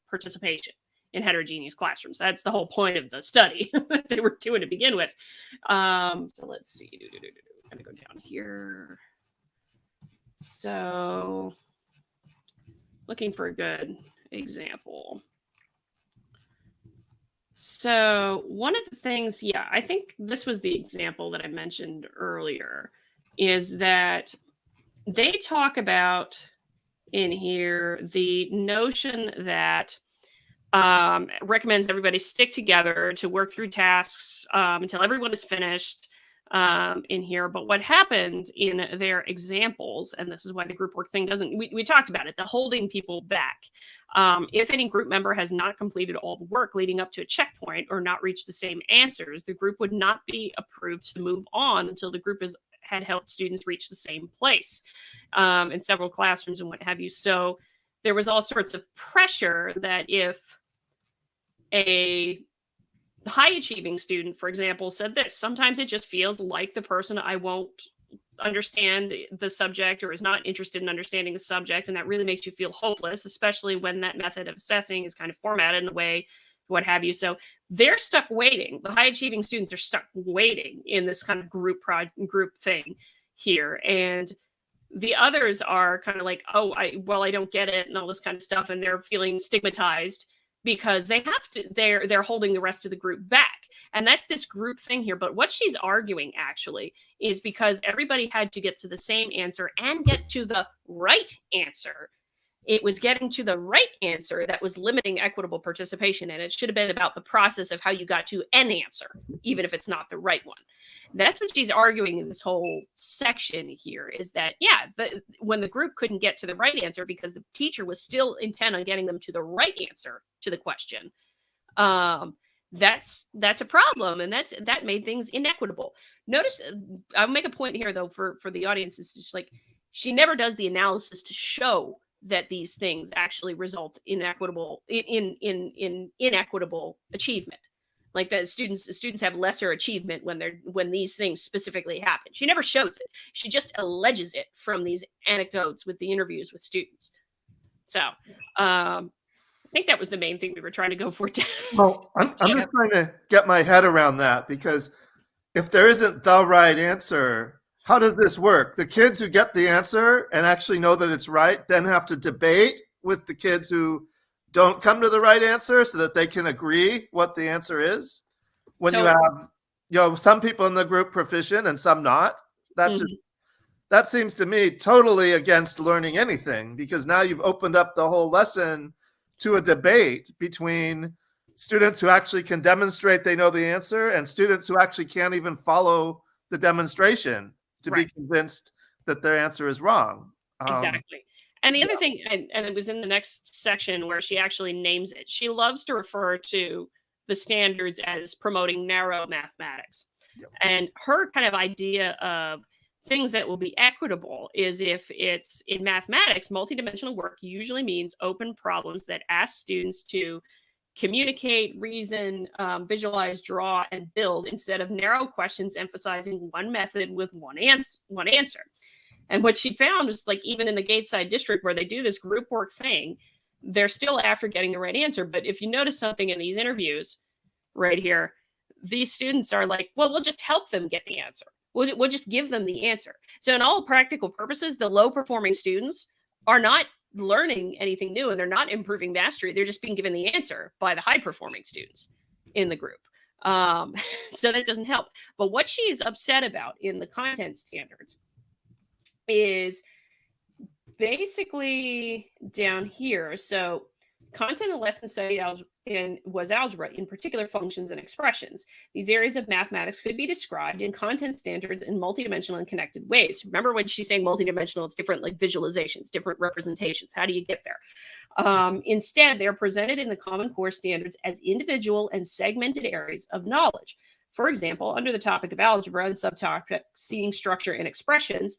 participation in heterogeneous classrooms. That's the whole point of the study that they were doing to begin with. So let's see. I'm going to go down here. So looking for a good example. So one of the things, I think this was the example that I mentioned earlier, is that they talk about in here the notion that recommends everybody stick together to work through tasks until everyone is finished in here. But what happened in their examples, and this is why the group work thing doesn't, we talked about it, the holding people back. If any group member has not completed all the work leading up to a checkpoint or not reached the same answers, the group would not be approved to move on until the group had helped students reach the same place in several classrooms and what have you. So there was all sorts of pressure that if a high achieving student, for example, said this, sometimes it just feels like the person I won't understand the subject or is not interested in understanding the subject. And that really makes you feel hopeless, especially when that method of assessing is kind of formatted in a way, what have you. So they're stuck waiting. The high achieving students are stuck waiting in this kind of group thing here. And the others are kind of like, I don't get it and all this kind of stuff. And they're feeling stigmatized because they have to, they're holding the rest of the group back. And that's this group thing here. But what she's arguing actually is because everybody had to get to the same answer and get to the right answer. It was getting to the right answer that was limiting equitable participation. And it should have been about the process of how you got to an answer, even if it's not the right one. That's what she's arguing in this whole section here, is that, when the group couldn't get to the right answer because the teacher was still intent on getting them to the right answer to the question, That's a problem, and that made things inequitable. Notice, I'll make a point here though for the audience. It's just like she never does the analysis to show that these things actually result in inequitable achievement. Like that students have lesser achievement when these things specifically happen. She never shows it. She just alleges it from these anecdotes with the interviews with students. So I think that was the main thing we were trying to go for. Well, I'm just trying to get my head around that, because if there isn't the right answer, how does this work? The kids who get the answer and actually know that it's right then have to debate with the kids who don't come to the right answer so that they can agree what the answer is. When you have, some people in the group proficient and some not, that seems to me totally against learning anything, because now you've opened up the whole lesson to a debate between students who actually can demonstrate they know the answer and students who actually can't even follow the demonstration to be convinced that their answer is wrong. Exactly. And the other thing, and it was in the next section where she actually names it, she loves to refer to the standards as promoting narrow mathematics. And her kind of idea of things that will be equitable is if it's in mathematics, multidimensional work usually means open problems that ask students to communicate, reason, visualize, draw, and build, instead of narrow questions emphasizing one method with one answer. And what she found is, like, even in the Gateside district where they do this group work thing, they're still after getting the right answer. But if you notice something in these interviews right here, these students are like, well, we'll just help them get the answer. We'll just give them the answer. So in all practical purposes, the low performing students are not learning anything new and they're not improving mastery. They're just being given the answer by the high performing students in the group. So that doesn't help. But what she's upset about in the content standards is basically down here. So content and lesson studied was algebra, in particular functions and expressions. These areas of mathematics could be described in content standards in multidimensional and connected ways. Remember when she's saying multidimensional, it's different, like visualizations, different representations. How do you get there? Instead, they're presented in the Common Core standards as individual and segmented areas of knowledge. For example, under the topic of algebra and subtopic seeing structure and expressions,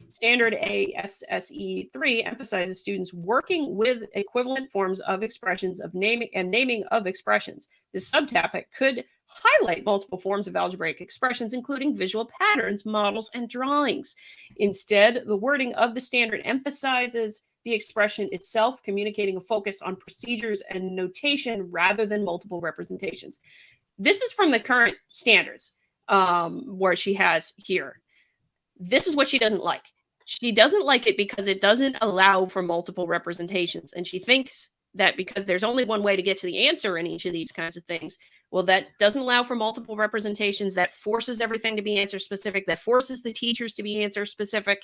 Standard ASSE 3 emphasizes students working with equivalent forms of expressions of naming of expressions. This subtopic could highlight multiple forms of algebraic expressions, including visual patterns, models, and drawings. Instead, the wording of the standard emphasizes the expression itself, communicating a focus on procedures and notation rather than multiple representations. This is from the current standards where she has here. This is what she doesn't like. She doesn't like it because it doesn't allow for multiple representations. And she thinks that because there's only one way to get to the answer in each of these kinds of things, well, that doesn't allow for multiple representations. That forces everything to be answer specific. That forces the teachers to be answer specific,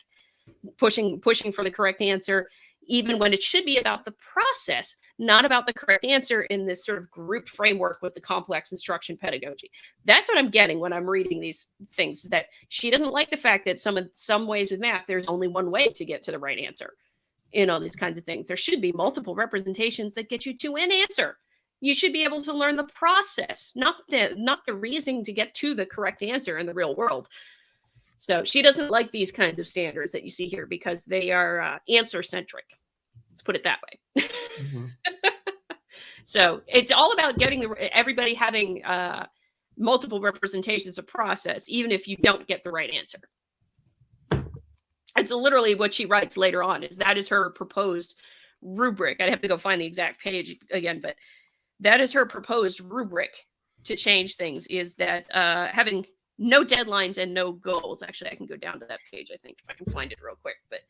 pushing for the correct answer, even when it should be about the process, not about the correct answer in this sort of group framework with the complex instruction pedagogy. That's what I'm getting when I'm reading these things, that she doesn't like the fact that some ways with math, there's only one way to get to the right answer. You know, these kinds of things. There should be multiple representations that get you to an answer. You should be able to learn the process, not the reasoning to get to the correct answer in the real world. So she doesn't like these kinds of standards that you see here because they are answer-centric. Let's put it that way. So it's all about getting everybody having multiple representations of process, even if you don't get the right answer. It's literally what she writes later on. That is her proposed rubric. I'd have to go find the exact page again, but that is her proposed rubric to change things, is that having no deadlines and no goals. Actually, I can go down to that page, I think, if I can find it real quick. But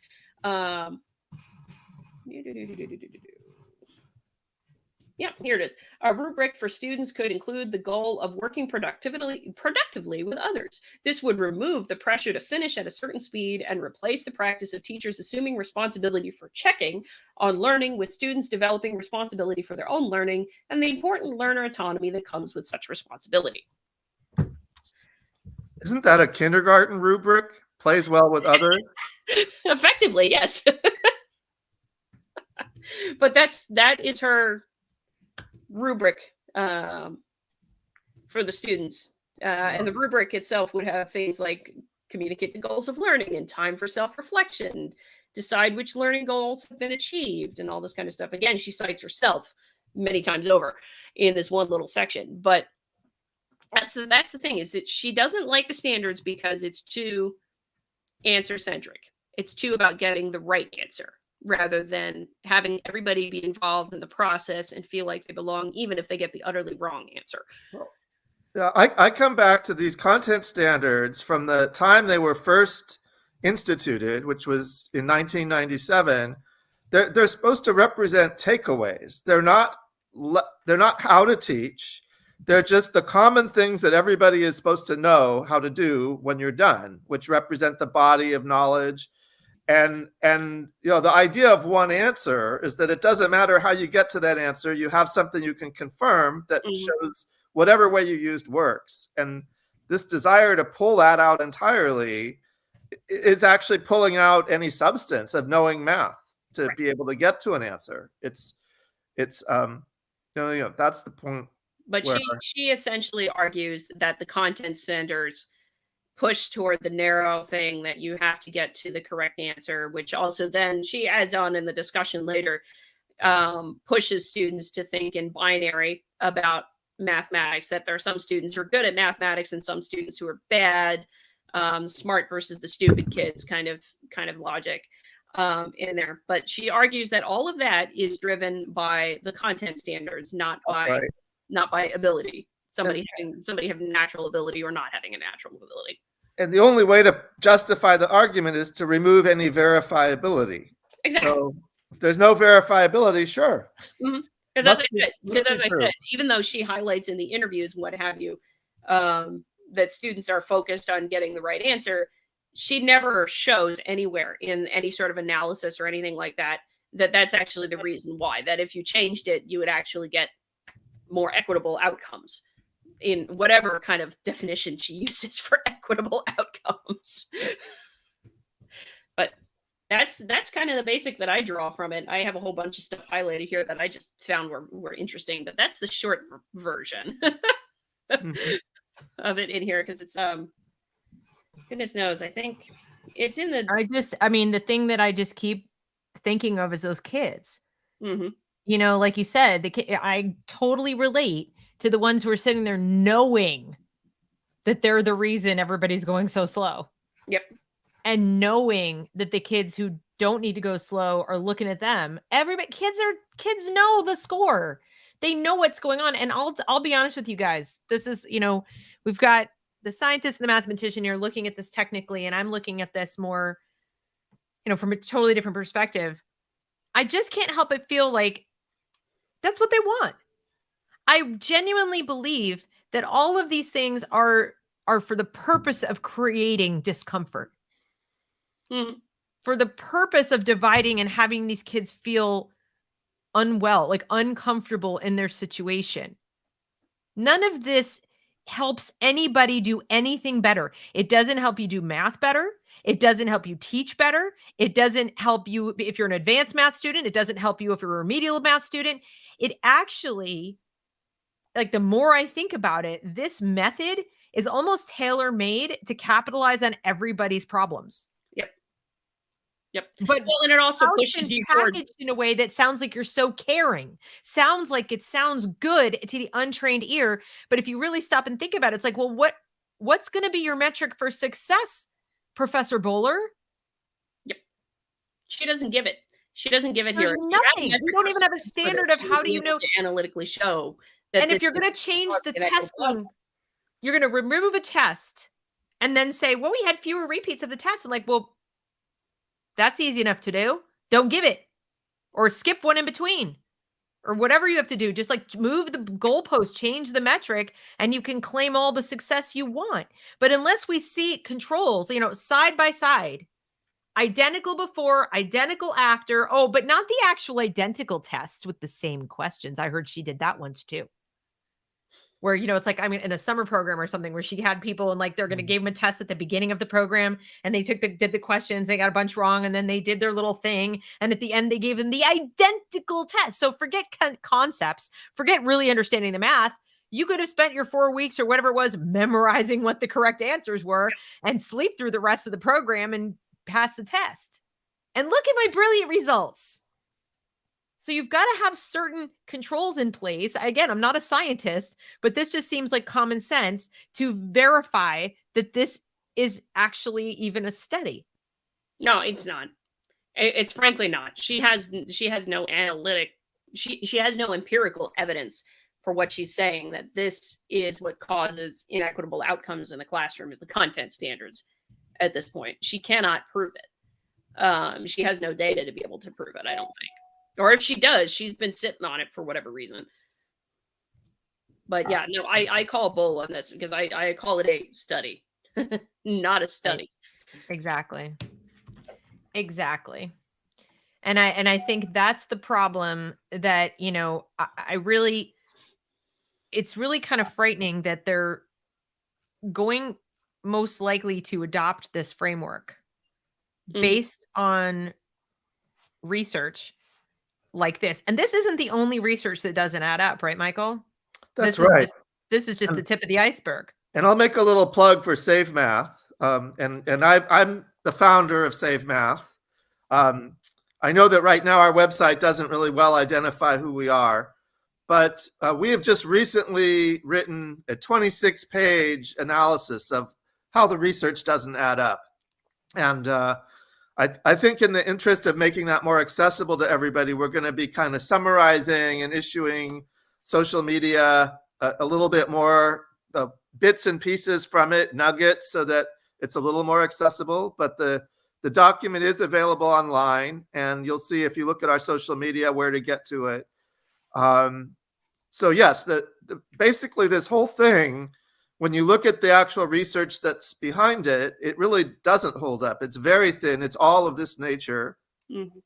yeah, here it is. A rubric for students could include the goal of working productively with others. This would remove the pressure to finish at a certain speed and replace the practice of teachers assuming responsibility for checking on learning, with students developing responsibility for their own learning and the important learner autonomy that comes with such responsibility. Isn't that a kindergarten rubric? Plays well with others? Effectively, yes. But that is her rubric for the students. And the rubric itself would have things like communicate the goals of learning and time for self-reflection, decide which learning goals have been achieved, and all this kind of stuff. Again, she cites herself many times over in this one little section. But that's the thing, is that she doesn't like the standards because it's too answer-centric. It's too about getting the right answer rather than having everybody be involved in the process and feel like they belong, even if they get the utterly wrong answer. Yeah, I come back to these content standards from the time they were first instituted, which was in 1997. They're supposed to represent takeaways. They're not how to teach. They're just the common things that everybody is supposed to know how to do when you're done, which represent the body of knowledge. And the idea of one answer is that it doesn't matter how you get to that answer. You have something you can confirm that shows whatever way you used works. And this desire to pull that out entirely is actually pulling out any substance of knowing math to be able to get to an answer. It's that's the point. But she essentially argues that the content standards push toward the narrow thing that you have to get to the correct answer, which also then she adds on in the discussion later, pushes students to think in binary about mathematics, that there are some students who are good at mathematics and some students who are bad, smart versus the stupid kids kind of logic in there. But she argues that all of that is driven by the content standards, not by ability. Somebody having natural ability or not having a natural ability. And the only way to justify the argument is to remove any verifiability. Exactly. So if there's no verifiability, sure. Because as I said, even though she highlights in the interviews and what have you, that students are focused on getting the right answer, she never shows anywhere in any sort of analysis or anything like that that's actually the reason why. That if you changed it, you would actually get more equitable outcomes in whatever kind of definition she uses for equitable outcomes. But that's kind of the basic that I draw from it. I have a whole bunch of stuff highlighted here that I just found were interesting, but that's the short version of it in here, because it's goodness knows, I think it's in the the thing that I just keep thinking of is those kids. Like you said, I totally relate to the ones who are sitting there knowing that they're the reason everybody's going so slow. Yep. And knowing that the kids who don't need to go slow are looking at them. Kids know the score. They know what's going on. And I'll be honest with you guys. This is, we've got the scientist and the mathematician here looking at this technically, and I'm looking at this more, from a totally different perspective. I just can't help but feel like that's what they want. I genuinely believe that all of these things are for the purpose of creating discomfort. For the purpose of dividing and having these kids feel unwell, like uncomfortable in their situation. None of this helps anybody do anything better. It doesn't help you do math better. It doesn't help you teach better. It doesn't help you if you're an advanced math student. It doesn't help you if you're a remedial math student. It actually, like, the more I think about it, this method is almost tailor-made to capitalize on everybody's problems. Yep. But and it also pushes you towards in a way that sounds like you're so caring. Sounds like it sounds good to the untrained ear. But if you really stop and think about it, it's like, well, what's going to be your metric for success, Professor Boaler? Yep. She doesn't give it. There's here. Nothing. We don't even have a standard of how do you know to analytically show that. And if you're going to change the testing, you're going to remove a test and then say, well, we had fewer repeats of the test. And like, well, that's easy enough to do. Don't give it, or skip one in between, or whatever you have to do. Just like move the goalpost, change the metric, and you can claim all the success you want. But unless we see controls, side by side, identical before, identical after. Oh, but not the actual identical tests with the same questions. I heard she did that once too. where, you know, it's like, I mean, in a summer program or something where she had people and like, they're going to give them a test at the beginning of the program and they did the questions, they got a bunch wrong. And then they did their little thing. And at the end, they gave them the identical test. So forget concepts, forget really understanding the math. You could have spent your 4 weeks or whatever it was memorizing what the correct answers were and sleep through the rest of the program and pass the test. And look at my brilliant results. So you've got to have certain controls in place. Again, I'm not a scientist, but this just seems like common sense to verify that this is actually even a study. No, it's not. It's frankly not. She has no analytic. She has no empirical evidence for what she's saying, that this is what causes inequitable outcomes in the classroom, is the content standards at this point. She cannot prove it. She has no data to be able to prove it, I don't think. Or if she does, she's been sitting on it for whatever reason. But yeah, no, I call bull on this because I call it a study, not a study. Exactly. And I think that's the problem, that, you know, it's really kind of frightening that they're going most likely to adopt this framework based on research like this. And this isn't the only research that doesn't add up, right, Michael? That's right. This is just the tip of the iceberg. And I'll make a little plug for Save Math. And I'm the founder of Save Math. I know that right now our website doesn't really well identify who we are, but we have just recently written a 26-page analysis of how the research doesn't add up. And I think in the interest of making that more accessible to everybody, we're going to be kind of summarizing and issuing social media a little bit more bits and pieces from it, nuggets, so that it's a little more accessible. But the document is available online, and you'll see if you look at our social media where to get to it. So yes, basically this whole thing, when you look at the actual research that's behind it, it really doesn't hold up. It's very thin. It's all of this nature. Mm-hmm.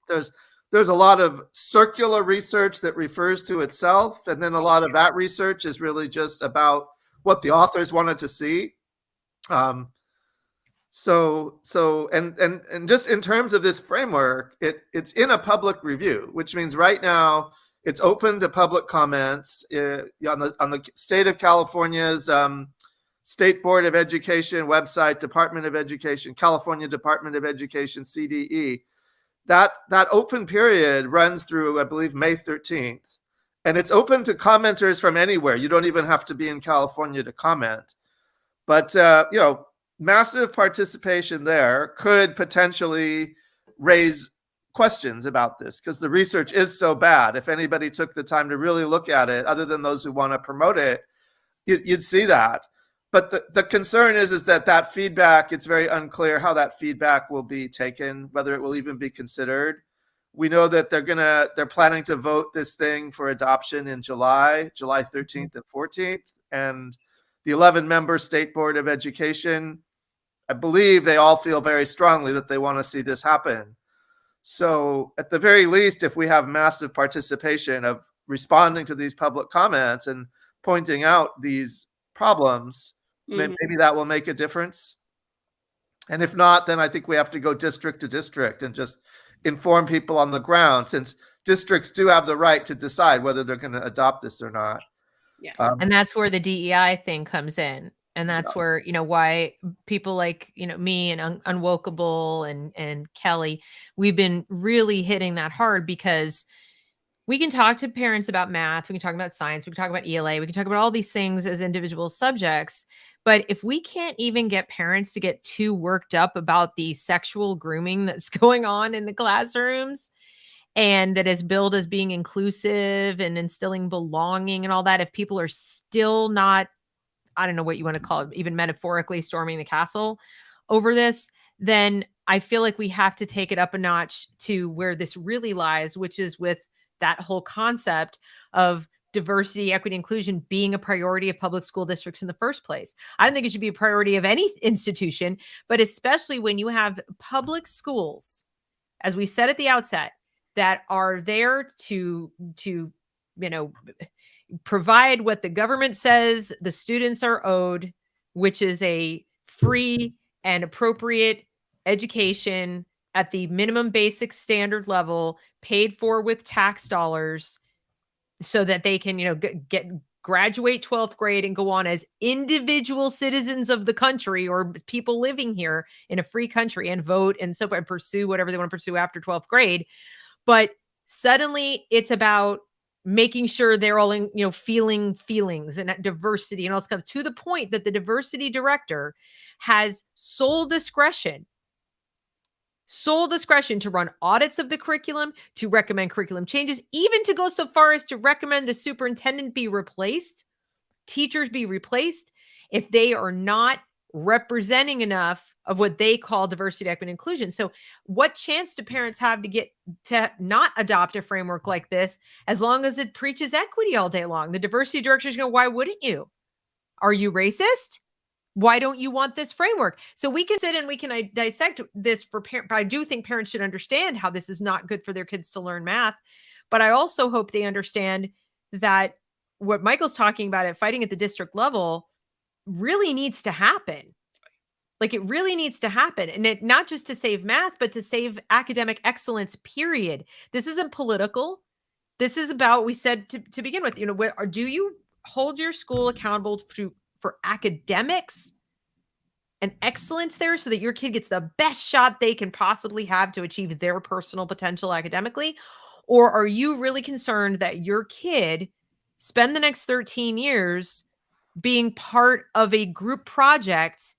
There's a lot of circular research that refers to itself, and then a lot of that research is really just about what the authors wanted to see. So just in terms of this framework, it's in a public review, which means right now it's open to public comments on the state of California's State Board of Education website, Department of Education, California Department of Education, CDE. That open period runs through, I believe, May 13th. And it's open to commenters from anywhere. You don't even have to be in California to comment. But, you know, massive participation there could potentially raise questions about this, because the research is so bad. If anybody took the time to really look at it, other than those who want to promote it, you'd see that. But the concern is that feedback, it's very unclear how that feedback will be taken, whether it will even be considered. We know that they're planning to vote this thing for adoption in July 13th and 14th. And the 11-member State Board of Education, I believe they all feel very strongly that they want to see this happen. So at the very least, if we have massive participation of responding to these public comments and pointing out these problems, maybe that will make a difference. And if not, then I think we have to go district to district and just inform people on the ground, since districts do have the right to decide whether they're going to adopt this or not. Yeah. And that's where the DEI thing comes in. And that's where, you know, why people like, you know, me and Unwokeable and Kelly, we've been really hitting that hard, because we can talk to parents about math, we can talk about science, we can talk about ELA, we can talk about all these things as individual subjects. But if we can't even get parents to get too worked up about the sexual grooming that's going on in the classrooms, and that is billed as being inclusive and instilling belonging and all that, if people are still not, I don't know what you want to call it, even metaphorically storming the castle over this, then I feel like we have to take it up a notch to where this really lies, which is with that whole concept of diversity, equity, inclusion being a priority of public school districts in the first place. I don't think it should be a priority of any institution, but especially when you have public schools, as we said at the outset, that are there to, you know, provide what the government says the students are owed, which is a free and appropriate education at the minimum basic standard level, paid for with tax dollars, so that they can, get graduate 12th grade and go on as individual citizens of the country, or people living here in a free country, and vote and so forth, and pursue whatever they want to pursue after 12th grade. But suddenly it's about making sure they're all in, feeling feelings and diversity and all this stuff, to the point that the diversity director has sole discretion to run audits of the curriculum, to recommend curriculum changes, even to go so far as to recommend a superintendent be replaced, teachers be replaced, if they are not representing enough of what they call diversity, equity, and inclusion. So what chance do parents have to get to not adopt a framework like this, as long as it preaches equity all day long? The diversity director is going, why wouldn't you? Are you racist? Why don't you want this framework? So we can sit and we can dissect this for parents. But I do think parents should understand how this is not good for their kids to learn math. But I also hope they understand that what Michael's talking about at fighting at the district level really needs to happen. Like, it really needs to happen. And it not just to save math, but to save academic excellence, period. This isn't political. This is about, we said to begin with, do you hold your school accountable for academics and excellence there, so that your kid gets the best shot they can possibly have to achieve their personal potential academically? Or are you really concerned that your kid spend the next 13 years being part of a group project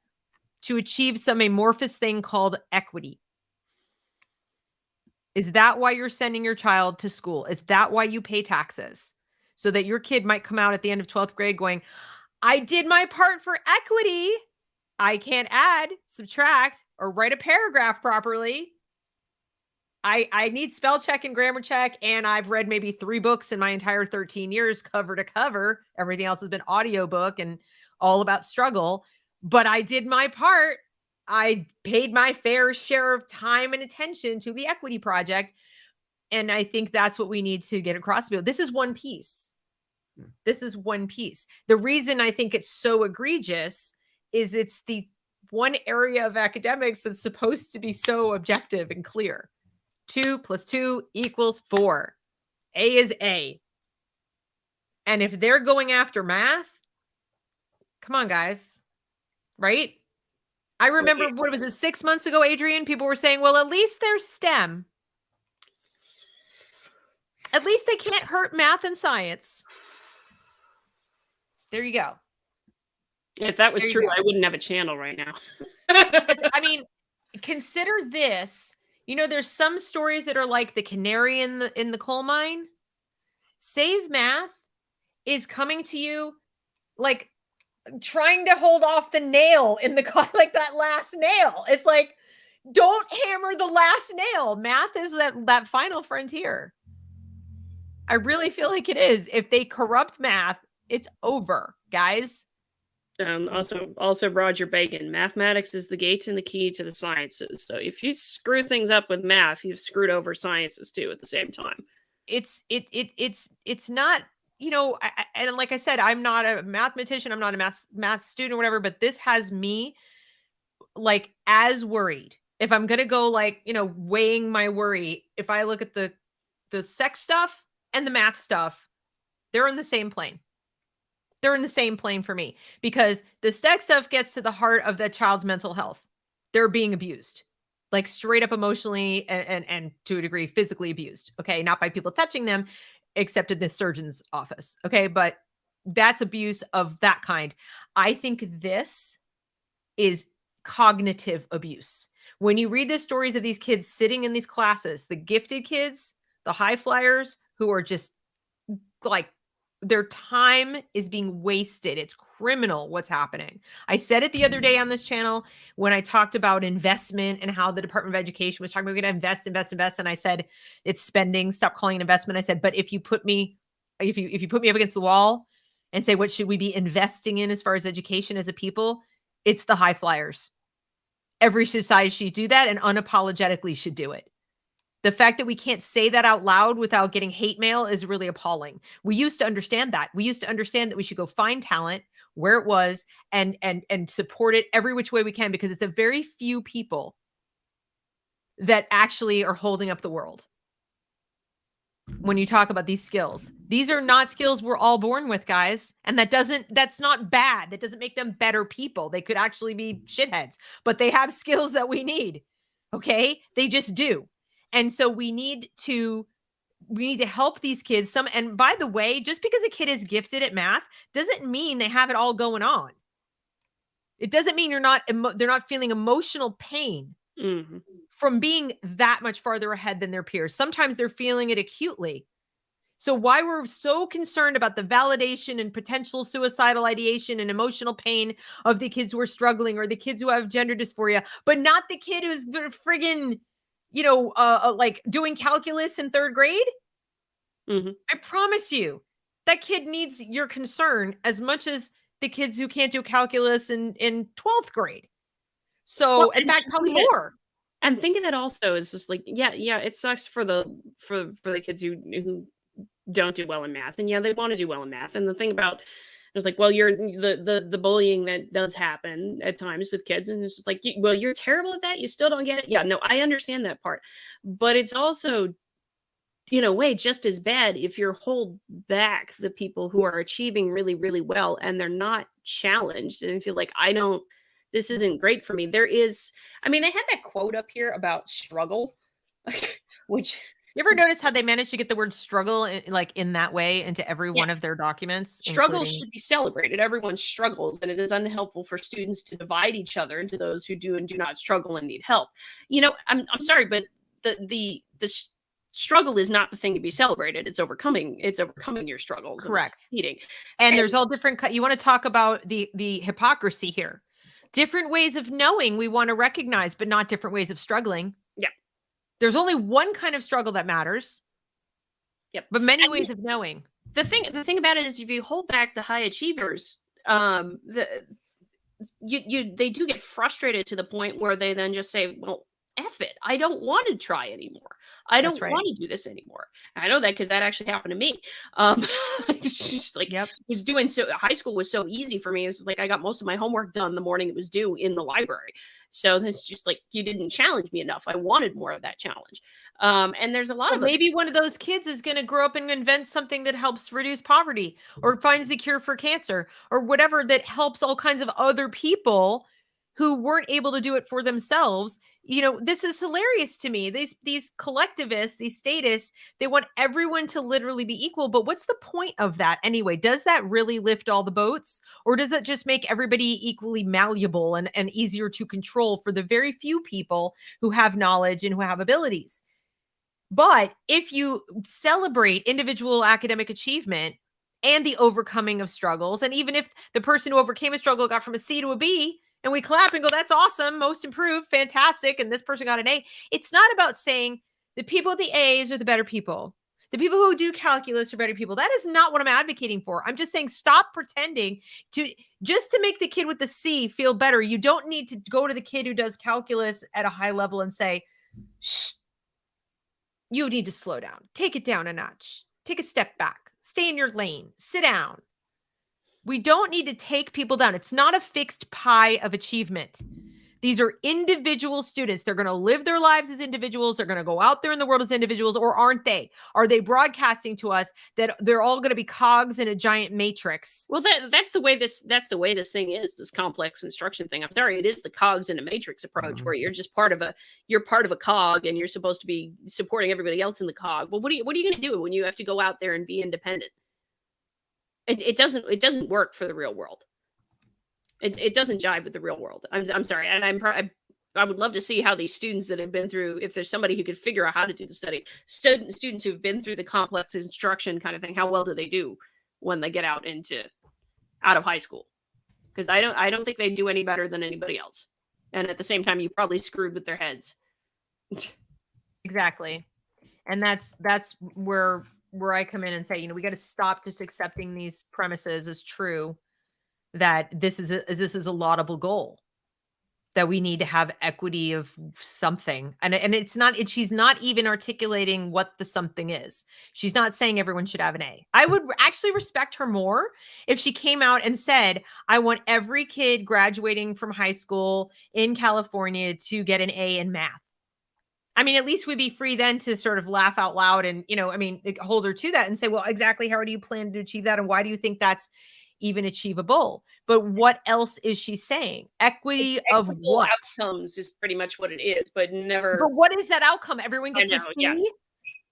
to achieve some amorphous thing called equity? Is that why you're sending your child to school? Is that why you pay taxes? So that your kid might come out at the end of 12th grade going, I did my part for equity. I can't add, subtract, or write a paragraph properly. I need spell check and grammar check, and I've read maybe 3 books in my entire 13 years, cover to cover. Everything else has been audiobook and all about struggle. But I did my part. I paid my fair share of time and attention to the equity project. And I think that's what we need to get across. This is one piece. This is one piece. The reason I think it's so egregious is it's the one area of academics that's supposed to be so objective and clear. 2 + 2 = 4. A is A. And if they're going after math, come on, guys. Right? I remember, what was it, 6 months ago, Adrian? People were saying, well, at least there's STEM. At least they can't hurt math and science. There you go. If that was true, I wouldn't have a channel right now. I mean, consider this. There's some stories that are like the canary in the coal mine. Save Math is coming to you like trying to hold off the nail in the car, like that last nail. It's like, don't hammer the last nail. Math is that final frontier. I really feel like it is. If they corrupt math, it's over, guys. Also Roger Bacon, mathematics is the gates and the key to the sciences. So if you screw things up with math, you've screwed over sciences too at the same time. It's not, and like I said, I'm not a mathematician, I'm not a math student or whatever, but this has me like as worried. If I'm going to go like, weighing my worry, if I look at the sex stuff and the math stuff, they're in the same plane. They're in the same plane for me, because the sex stuff gets to the heart of that child's mental health. They're being abused, like straight up emotionally and to a degree physically abused. Okay. Not by people touching them, except in the surgeon's office. Okay. But that's abuse of that kind. I think this is cognitive abuse. When you read the stories of these kids sitting in these classes, the gifted kids, the high flyers who are just like, their time is being wasted. It's criminal what's happening. I said it the other day on this channel when I talked about investment and how the Department of Education was talking about, we're going to invest. And I said, it's spending, stop calling it investment. I said, but if you put me up against the wall and say, what should we be investing in as far as education as a people? It's the high flyers. Every society should do that and unapologetically should do it. The fact that we can't say that out loud without getting hate mail is really appalling. We used to understand that. We used to understand that we should go find talent where it was and support it every which way we can, because it's a very few people that actually are holding up the world. When you talk about these skills, these are not skills we're all born with, guys. And that's not bad. That doesn't make them better people. They could actually be shitheads, but they have skills that we need. Okay. They just do. And so we need to help these kids. And by the way, just because a kid is gifted at math doesn't mean they have it all going on. It doesn't mean they're not feeling emotional pain from being that much farther ahead than their peers. Sometimes they're feeling it acutely. So why we're so concerned about the validation and potential suicidal ideation and emotional pain of the kids who are struggling, or the kids who have gender dysphoria, but not the kid who's friggin', like doing calculus in 3rd grade. I promise you that kid needs your concern as much as the kids who can't do calculus in 12th grade. So, well, in fact, probably more. And think of it also as just like, yeah, it sucks for the kids who don't do well in math, and they want to do well in math. And the thing about it's like, well, you're the bullying that does happen at times with kids, and it's just like, well, you're terrible at that. You still don't get it. Yeah, no, I understand that part, but it's also, in a way, just as bad if you hold back the people who are achieving really, really well, and they're not challenged and feel like, this isn't great for me. They had that quote up here about struggle, which... You ever notice how they managed to get the word struggle in that way into every one of their documents? Struggles should be celebrated. Everyone struggles, and it is unhelpful for students to divide each other into those who do and do not struggle and need help. I'm sorry, but the struggle is not the thing to be celebrated. It's overcoming your struggles. Correct. And there's all different. You want to talk about the hypocrisy here? Different ways of knowing we want to recognize, but not different ways of struggling. Yeah. There's only one kind of struggle that matters. Yep. But many ways of knowing. The thing about it is, if you hold back the high achievers, they do get frustrated to the point where they then just say, well, F it. I don't want to try anymore. I don't want to do this anymore. I know that because that actually happened to me. It's just like, was doing high school was so easy for me. It's like I got most of my homework done the morning it was due in the library. So it's just like, you didn't challenge me enough. I wanted more of that challenge. And there's a lot of maybe one of those kids is going to grow up and invent something that helps reduce poverty, or finds the cure for cancer, or whatever that helps all kinds of other people who weren't able to do it for themselves. This is hilarious to me. These collectivists, these statists, they want everyone to literally be equal. But what's the point of that anyway? Does that really lift all the boats? Or does it just make everybody equally malleable and easier to control for the very few people who have knowledge and who have abilities? But if you celebrate individual academic achievement and the overcoming of struggles, and even if the person who overcame a struggle got from a C to a B, and we clap and go, that's awesome, most improved, fantastic, and this person got an A. It's not about saying the people with the A's are the better people. The people who do calculus are better people. That is not what I'm advocating for. I'm just saying, stop pretending to make the kid with the C feel better. You don't need to go to the kid who does calculus at a high level and say, shh, you need to slow down. Take it down a notch. Take a step back. Stay in your lane. Sit down. We don't need to take people down. It's not a fixed pie of achievement. These are individual students. They're going to live their lives as individuals. They're going to go out there in the world as individuals, or aren't they? Are they broadcasting to us that they're all going to be cogs in a giant matrix? Well, that's the way this thing is, this complex instruction thing. I'm sorry, it is the cogs in a matrix approach, where you're just part of a cog, and you're supposed to be supporting everybody else in the cog. Well, what are you going to do when you have to go out there and be independent? It doesn't work for the real world. It doesn't jive with the real world. I'm sorry, and I would love to see how these students that have been through, if there's somebody who could figure out how to do the study, students who've been through the complex instruction kind of thing, how well do they do when they get out of high school? Because I don't think they do any better than anybody else. And at the same time, you probably screwed with their heads. Exactly, and that's where I come in and say, we got to stop just accepting these premises as true, that this is a laudable goal. that we need to have equity of something. And she's not even articulating what the something is. She's not saying everyone should have an A. I would actually respect her more if she came out and said, I want every kid graduating from high school in California to get an A in math. I mean, at least we'd be free then to sort of laugh out loud and, hold her to that and say, well, exactly how do you plan to achieve that? And why do you think that's even achievable? But what else is she saying? Equity of what? Outcomes is pretty much what it is, but never. But what is that outcome? Everyone gets a C? Yeah.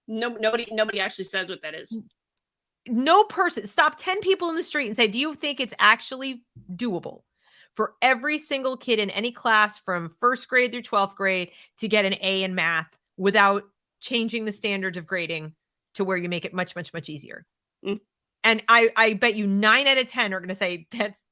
Nobody actually says what that is. No person. Stop 10 people in the street and say, do you think it's actually doable for every single kid in any class from 1st grade through 12th grade to get an A in math without changing the standards of grading to where you make it much, much, much easier? Mm. And I bet you 9 out of 10 are going to say,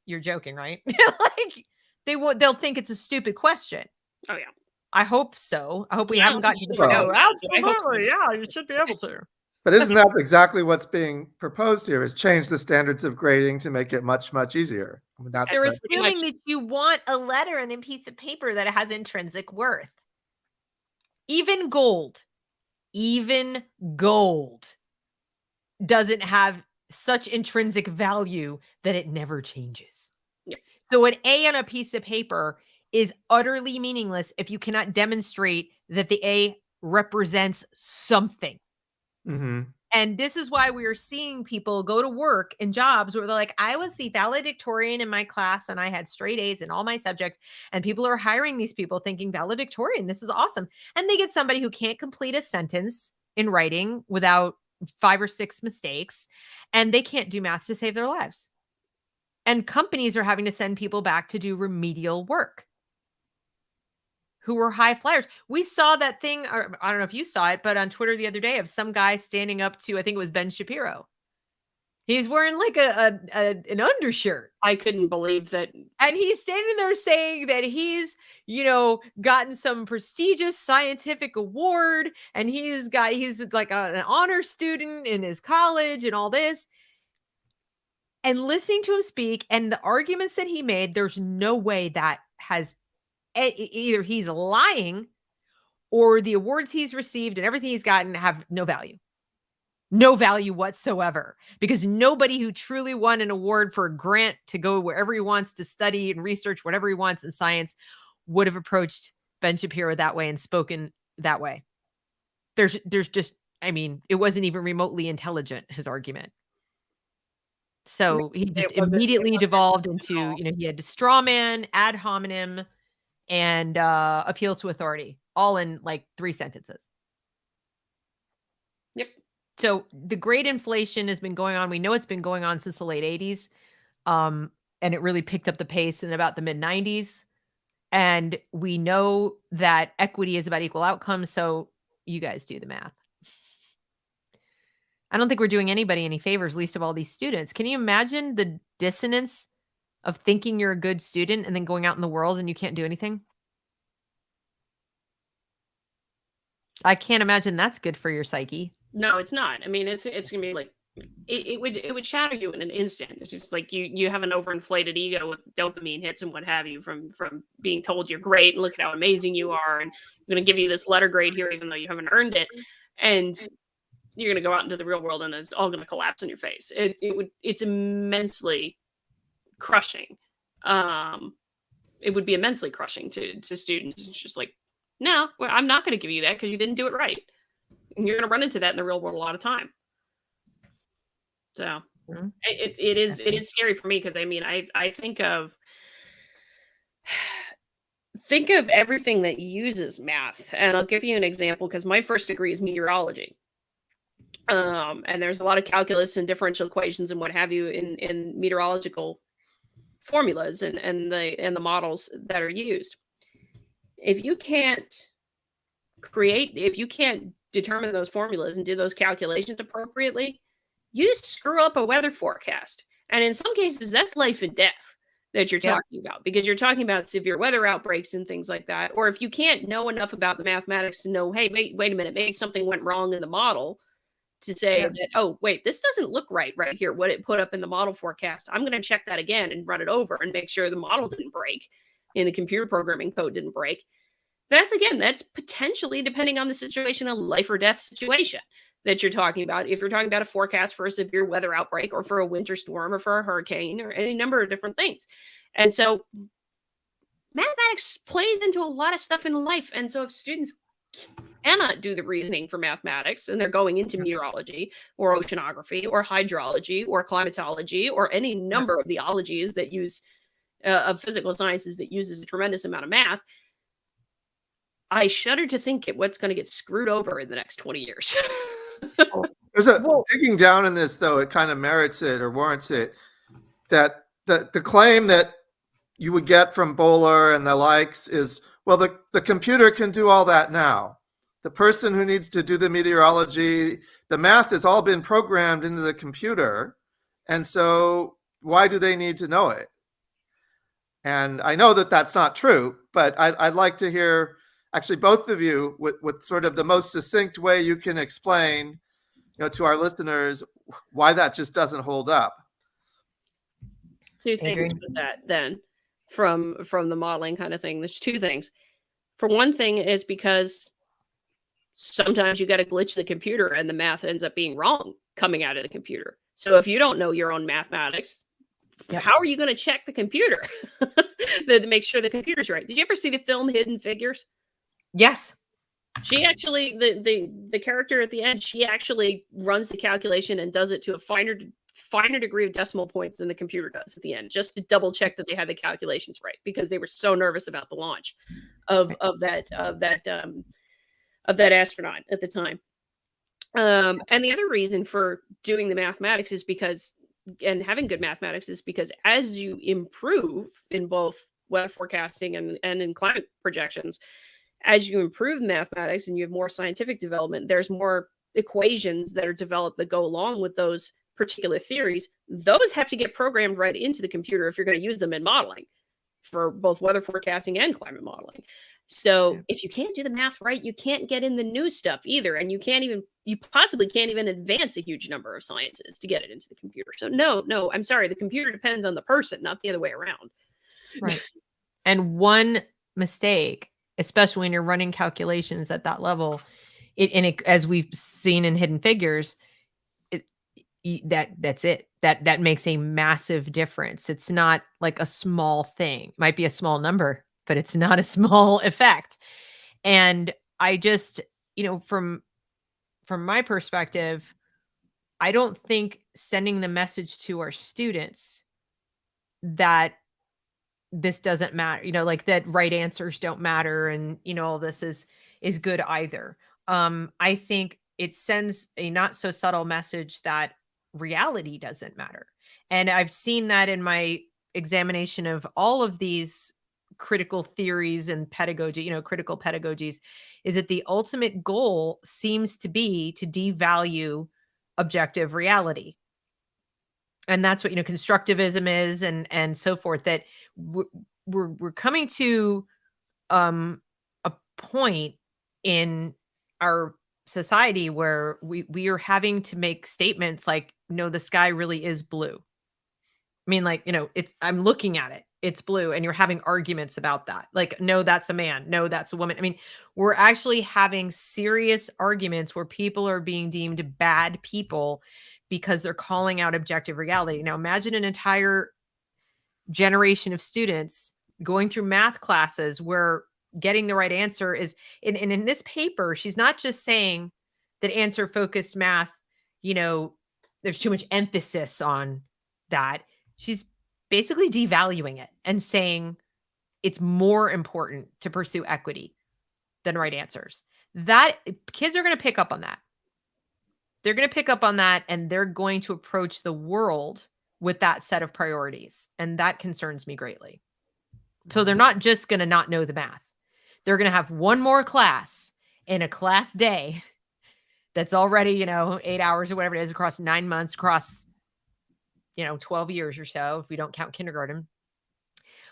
you're joking, right? Like they'll think it's a stupid question. Oh yeah. I hope so. I hope we haven't gotten to the Well, absolutely. Yeah, you should be able to. But isn't that exactly what's being proposed here, is change the standards of grading to make it much, much easier? I mean, They're assuming that you want a letter and a piece of paper that has intrinsic worth. Even gold doesn't have such intrinsic value that it never changes. Yeah. So an A on a piece of paper is utterly meaningless if you cannot demonstrate that the A represents something. Mm-hmm. And this is why we are seeing people go to work in jobs where they're like, I was the valedictorian in my class and I had straight A's in all my subjects. And people are hiring these people thinking valedictorian, this is awesome. And they get somebody who can't complete a sentence in writing without 5 or 6 mistakes, and they can't do math to save their lives. And companies are having to send people back to do remedial work who were high flyers. We saw that thing, or I don't know if you saw it, but on Twitter the other day of some guy standing up to, I think it was Ben Shapiro. He's wearing like an undershirt. I couldn't believe that. And he's standing there saying that he's, gotten some prestigious scientific award, and he's like an honor student in his college and all this. And listening to him speak and the arguments that he made, there's no way that has either he's lying or the awards he's received and everything he's gotten have no value. No value whatsoever, because nobody who truly won an award for a grant to go wherever he wants to study and research whatever he wants in science would have approached Ben Shapiro that way and spoken that way. There's just, it wasn't even remotely intelligent, his argument. So he just immediately devolved into, he had to straw man, ad hominem, and appeal to authority, all in like 3 sentences. Yep. So the great inflation has been going on. We know it's been going on since the late 80s. And it really picked up the pace in about the mid 90s. And we know that equity is about equal outcomes. So you guys do the math. I don't think we're doing anybody any favors, least of all these students. Can you imagine the dissonance of thinking you're a good student and then going out in the world and you can't do anything? I can't imagine that's good for your psyche. No, it's not. It's gonna be like it would shatter you in an instant. It's just like you have an overinflated ego with dopamine hits and what have you from being told you're great and look at how amazing you are, and I'm gonna give you this letter grade here even though you haven't earned it, and you're gonna go out into the real world and it's all gonna collapse in your face. It's immensely crushing. It would be immensely crushing to students. It's just like, no, I'm not gonna give you that because you didn't do it right. And you're going to run into that in the real world a lot of time. So it is scary for me because I think of everything that uses math, and I'll give you an example because my first degree is meteorology, and there's a lot of calculus and differential equations and what have you in meteorological formulas and the models that are used. If you can't determine those formulas and do those calculations appropriately, you screw up a weather forecast. And in some cases, that's life and death that you're talking about, because you're talking about severe weather outbreaks and things like that. Or if you can't know enough about the mathematics to know, hey, wait a minute, maybe something went wrong in the model, to say that, oh, wait, this doesn't look right here, what it put up in the model forecast. I'm going to check that again and run it over and make sure the model didn't break. in the computer programming code didn't break. That's potentially, depending on the situation, a life or death situation that you're talking about. If you're talking about a forecast for a severe weather outbreak or for a winter storm or for a hurricane or any number of different things. And so mathematics plays into a lot of stuff in life. And so if students cannot do the reasoning for mathematics and they're going into meteorology or oceanography or hydrology or climatology or any number of the ologies that use of physical sciences that uses a tremendous amount of math, I shudder to think at what's going to get screwed over in the next 20 years. There's digging down in this, though, it kind of merits it or warrants it, that the claim that you would get from Boaler and the likes is, well, the computer can do all that now. The person who needs to do the meteorology, the math has all been programmed into the computer. And so why do they need to know it? And I know that that's not true, but I'd like to hear actually both of you with sort of the most succinct way you can explain, to our listeners why that just doesn't hold up. Two things with that then from the modeling kind of thing. There's two things. For one thing is because sometimes you got a glitch in the computer and the math ends up being wrong coming out of the computer. So if you don't know your own mathematics, how are you going to check the computer to make sure the computer's right? Did you ever see the film Hidden Figures? Yes. She actually, the character at the end, she actually runs the calculation and does it to a finer degree of decimal points than the computer does at the end, just to double check that they had the calculations right, because they were so nervous about the launch of that astronaut at the time. And the other reason for doing the mathematics is because, and having good mathematics is because as you improve in both weather forecasting and in climate projections, as you improve mathematics and you have more scientific development, there's more equations that are developed that go along with those particular theories. Those have to get programmed right into the computer if you're going to use them in modeling for both weather forecasting and climate modeling. So if you can't do the math right, you can't get in the new stuff either. And you possibly can't even advance a huge number of sciences to get it into the computer. So no, I'm sorry. The computer depends on the person, not the other way around. Right. And one mistake, especially when you're running calculations at that level, as we've seen in Hidden Figures, that's it. That makes a massive difference. It's not like a small thing. It might be a small number, but it's not a small effect. And I just, from my perspective, I don't think sending the message to our students that this doesn't matter, like that right answers don't matter and, all this is good either. I think it sends a not so subtle message that reality doesn't matter. And I've seen that in my examination of all of these critical theories and pedagogy, critical pedagogies, is that the ultimate goal seems to be to devalue objective reality. And that's what, constructivism is and so forth, that we're coming to a point in our society where we are having to make statements like, no, the sky really is blue. I mean, like, I'm looking at it. It's blue. And you're having arguments about that. Like, no, that's a man. No, that's a woman. I mean, we're actually having serious arguments where people are being deemed bad people because they're calling out objective reality. Now, imagine an entire generation of students going through math classes where getting the right answer is, and in this paper, she's not just saying that answer focused math, there's too much emphasis on that. She's basically devaluing it and saying it's more important to pursue equity than right answers. That kids are going to pick up on that. They're going to pick up on that, and they're going to approach the world with that set of priorities. And that concerns me greatly. So they're not just going to not know the math. They're going to have one more class in a class day that's already, 8 hours or whatever it is across 9 months, across 12 years or so, if we don't count kindergarten,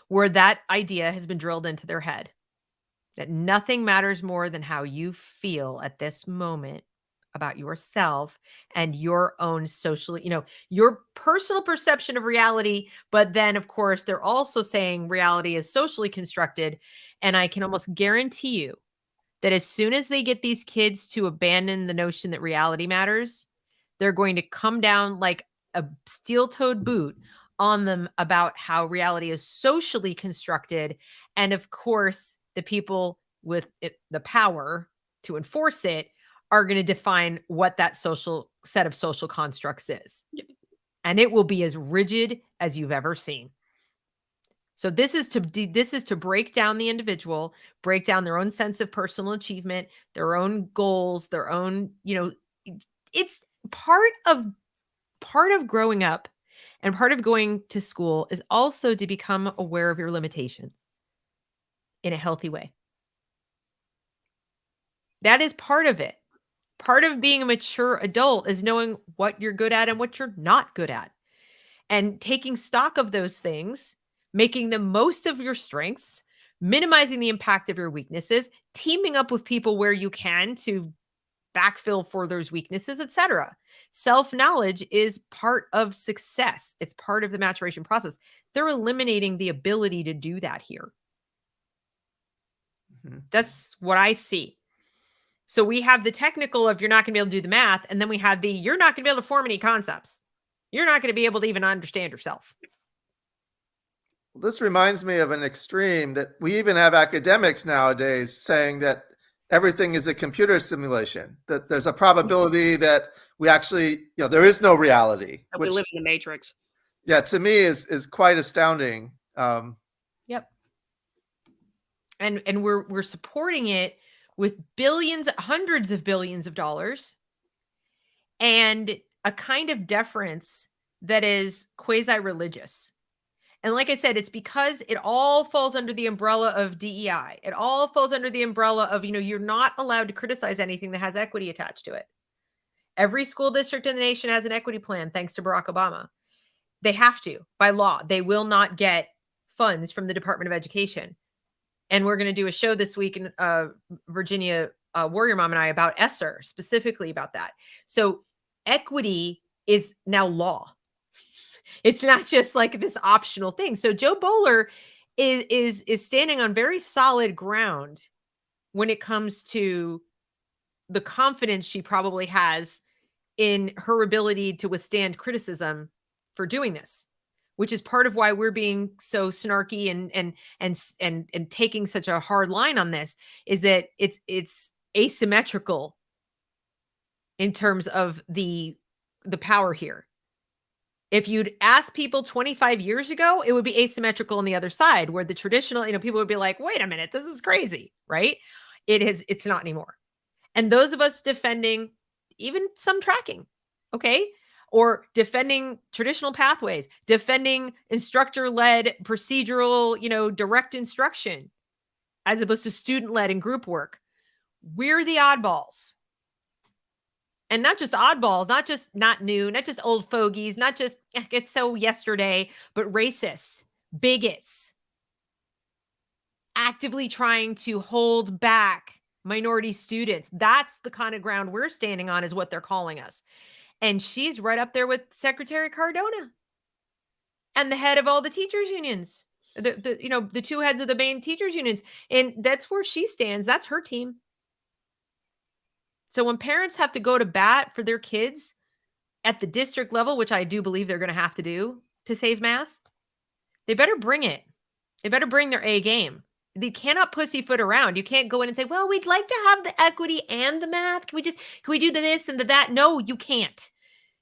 where that idea has been drilled into their head, that nothing matters more than how you feel at this moment about yourself and your own social, your personal perception of reality. But then, of course, they're also saying reality is socially constructed. And I can almost guarantee you that as soon as they get these kids to abandon the notion that reality matters, they're going to come down like a steel-toed boot on them about how reality is socially constructed. And of course, the people with the power to enforce it are going to define what that social set of social constructs is. And it will be as rigid as you've ever seen. So this is to break down the individual, break down their own sense of personal achievement, their own goals, their own, it's part of growing up, and part of going to school is also to become aware of your limitations in a healthy way. That is part of it. Part of being a mature adult is knowing what you're good at and what you're not good at, and taking stock of those things, making the most of your strengths, minimizing the impact of your weaknesses, teaming up with people where you can to backfill for those weaknesses, etc. Self-knowledge is part of success. It's part of the maturation process. They're eliminating the ability to do that here. Mm-hmm. That's what I see. So we have the technical of you're not going to be able to do the math, and then we have the you're not going to be able to form any concepts. You're not going to be able to even understand yourself. This reminds me of an extreme that we even have academics nowadays saying that everything is a computer simulation, that there's a probability that we actually, there is no reality. We live in the Matrix. Yeah, to me is quite astounding. Yep. And we're supporting it with billions, hundreds of billions of dollars, and a kind of deference that is quasi-religious. And like I said, it's because it all falls under the umbrella of DEI. It all falls under the umbrella of, you're not allowed to criticize anything that has equity attached to it. Every school district in the nation has an equity plan, thanks to Barack Obama. They have to, by law. They will not get funds from the Department of Education. And we're going to do a show this week in Virginia, Warrior Mom and I, about ESSER, specifically about that. So equity is now law. It's not just like this optional thing. So Joe Boaler is standing on very solid ground when it comes to the confidence she probably has in her ability to withstand criticism for doing this, which is part of why we're being so snarky and taking such a hard line on this, is that it's asymmetrical in terms of the power here. If you'd ask people 25 years ago, it would be asymmetrical on the other side, where the traditional, people would be like, wait a minute, this is crazy, right? It's not anymore. And those of us defending even some tracking, okay? Or defending traditional pathways, defending instructor-led procedural, direct instruction, as opposed to student-led and group work. We're the oddballs. And not just oddballs, not just not new, not just old fogies, not just it's so yesterday, but racists, bigots, actively trying to hold back minority students. That's the kind of ground we're standing on, is what they're calling us. And she's right up there with Secretary Cardona and the head of all the teachers unions, the two heads of the main teachers unions. And that's where she stands. That's her team. So when parents have to go to bat for their kids at the district level, which I do believe they're going to have to do to save math, they better bring it. They better bring their A game. They cannot pussyfoot around. You can't go in and say, well, we'd like to have the equity and the math. Can we do this and the that? No, you can't.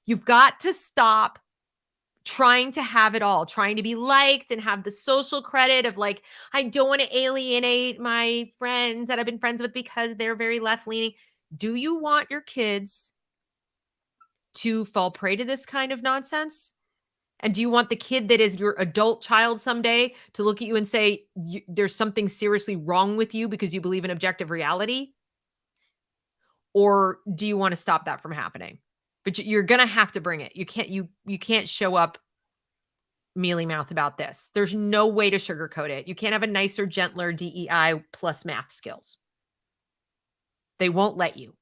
You've got to stop trying to have it all, trying to be liked and have the social credit of like, I don't want to alienate my friends that I've been friends with because they're very left-leaning. Do you want your kids to fall prey to this kind of nonsense? And do you want the kid that is your adult child someday to look at you and say, there's something seriously wrong with you because you believe in objective reality? Or do you want to stop that from happening? But you're going to have to bring it. You can't show up mealy mouth about this. There's no way to sugarcoat it. You can't have a nicer, gentler DEI plus math skills. They won't let you.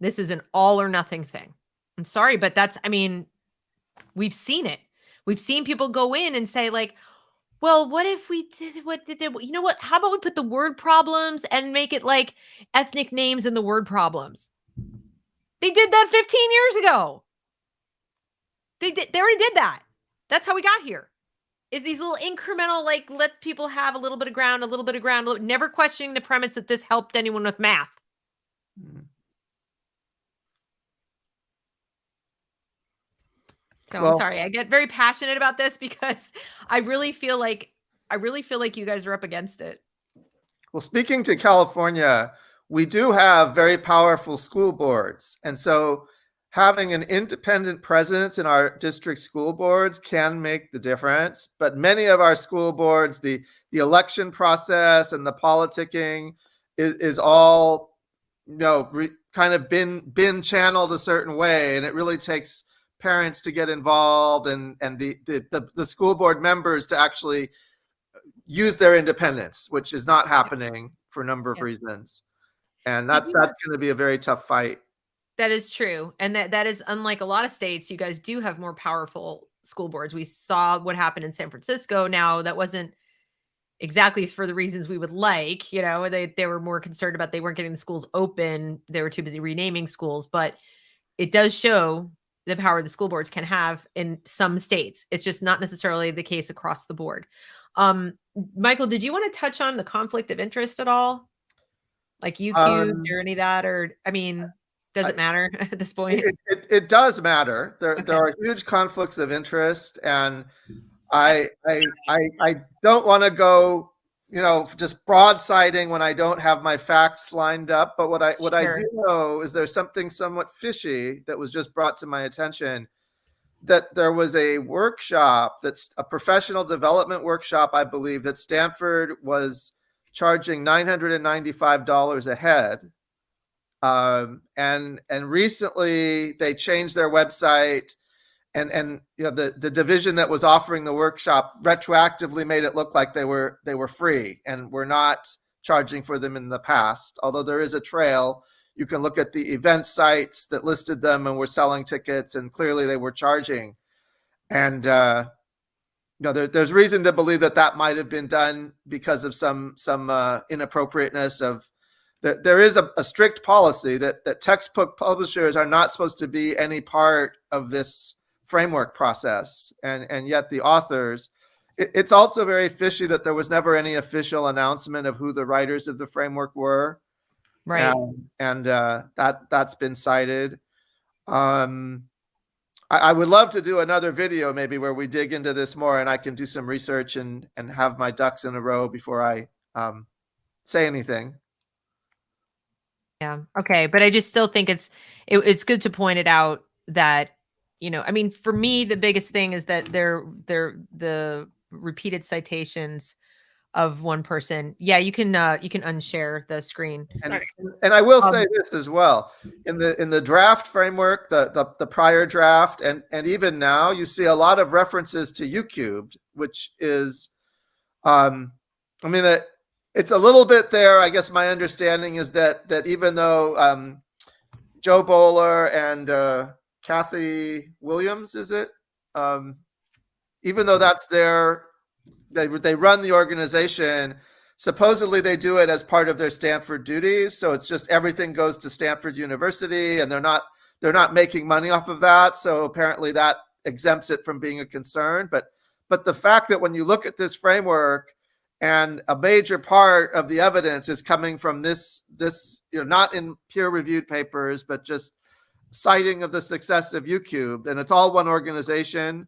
This is an all or nothing thing. I'm sorry, but that's, I mean, we've seen it. We've seen people go in and say like, well, what if we did what did it, you know what? How about we put the word problems and make it like ethnic names in the word problems? They did that 15 years ago. They already did that. That's how we got here. Is these little incremental, like, let people have a little bit of ground, never questioning the premise that this helped anyone with math. So I'm sorry. I get very passionate about this because I really feel like you guys are up against it. Well, speaking to California, we do have very powerful school boards. And so having an independent presence in our district school boards can make the difference. But many of our school boards, the election process and the politicking is all, kind of been channeled a certain way. And it really takes parents to get involved and the school board members to actually use their independence, which is not happening for a number of reasons. And that's going to be a very tough fight. That is true. And that is unlike a lot of states. You guys do have more powerful school boards. We saw what happened in San Francisco. Now, that wasn't exactly for the reasons we would like. They were more concerned about they weren't getting the schools open. They were too busy renaming schools. But it does show the power the school boards can have in some states. It's just not necessarily the case across the board. Michael, did you want to touch on the conflict of interest at all? Like UQ or any of that? Or, I mean, does it matter at this point? It does matter. There are huge conflicts of interest, and I don't want to go, just broadsiding when I don't have my facts lined up. But what I do know is there's something somewhat fishy that was just brought to my attention. That there was a workshop, that's a professional development workshop, I believe, that Stanford was charging $995 a head. And recently they changed their website, and the division that was offering the workshop retroactively made it look like they were free and were not charging for them in the past. Although there is a trail, you can look at the event sites that listed them and were selling tickets, and clearly they were charging. And there's reason to believe that might have been done because of some inappropriateness of. There is a strict policy that textbook publishers are not supposed to be any part of this framework process, and yet the authors. It's also very fishy that there was never any official announcement of who the writers of the framework were. Right. And that's been cited. I would love to do another video maybe where we dig into this more, and I can do some research and have my ducks in a row before I say anything. Yeah. Okay. But I just still think it's good to point it out that, I mean, for me, the biggest thing is that they're the repeated citations of one person. Yeah, you can unshare the screen. And I will say this as well. In the draft framework, the prior draft, and even now, you see a lot of references to U-cubed, which is it's a little bit there. I guess my understanding is that even though Joe Boaler and Kathy Williams, is it? Even though that's their, they run the organization, supposedly they do it as part of their Stanford duties. So it's just everything goes to Stanford University, and they're not making money off of that. So apparently that exempts it from being a concern. But the fact that when you look at this framework, and a major part of the evidence is coming from this, not in peer-reviewed papers, but just citing of the success of U-cubed, and it's all one organization.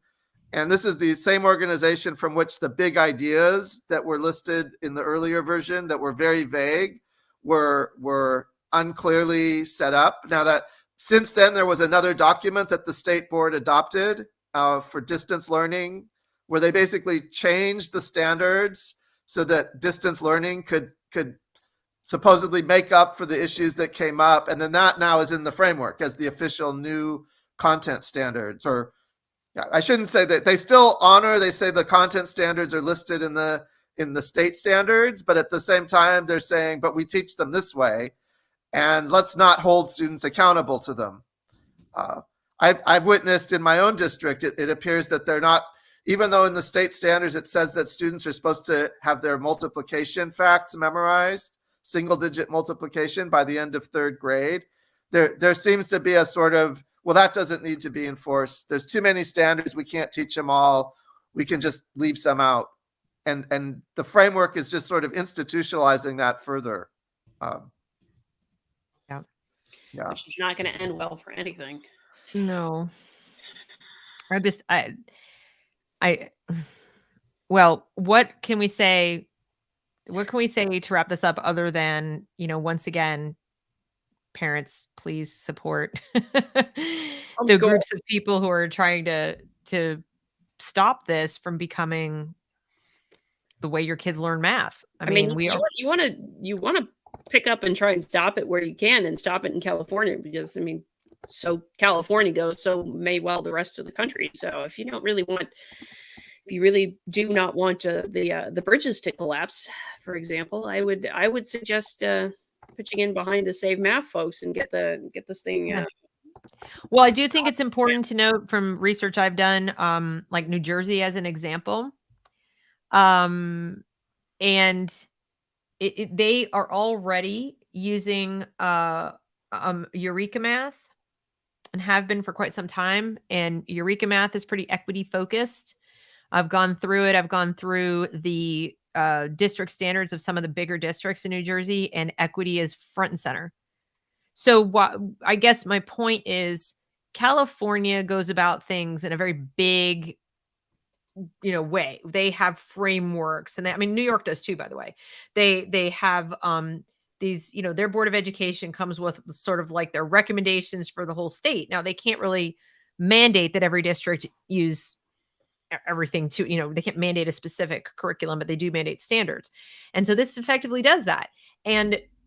And this is the same organization from which the big ideas that were listed in the earlier version that were very vague were unclearly set up. Now that since then, there was another document that the state board adopted for distance learning, where they basically changed the standards so that distance learning could supposedly make up for the issues that came up. And then that now is in the framework as the official new content standards. Or I shouldn't say that they still honor, they say the content standards are listed in the state standards, but at the same time, they're saying, but we teach them this way. and let's not hold students accountable to them. I've witnessed in my own district, it appears that they're not, even though in the state standards it says that students are supposed to have their multiplication facts memorized, single-digit multiplication by the end of third grade, there seems to be a sort of, well, that doesn't need to be enforced. There's too many standards. We can't teach them all. We can just leave some out. And the framework is just sort of institutionalizing that further. Yeah. Which is not going to end well for anything. No. Well, what can we say? What can we say to wrap this up other than, once again, parents, please support the groups of people who are trying to stop this from becoming the way your kids learn math. I mean, you want to pick up and try and stop it where you can, and stop it in California, because so California goes, so may well the rest of the country. So if you really do not want the bridges to collapse, for example, I would suggest pitching in behind the Save Math folks and get this thing. Yeah. Well, I do think it's important to note from research I've done, like New Jersey as an example, and they are already using Eureka Math and have been for quite some time. And Eureka Math is pretty equity focused. I've gone through it. I've gone through the district standards of some of the bigger districts in New Jersey, and equity is front and center. So I guess my point is, California goes about things in a very big, way. They have frameworks, and New York does too, by the way. They have these, their Board of Education comes with sort of like their recommendations for the whole state. Now, they can't really mandate that every district use everything to, they can't mandate a specific curriculum, but they do mandate standards. And so this effectively does that.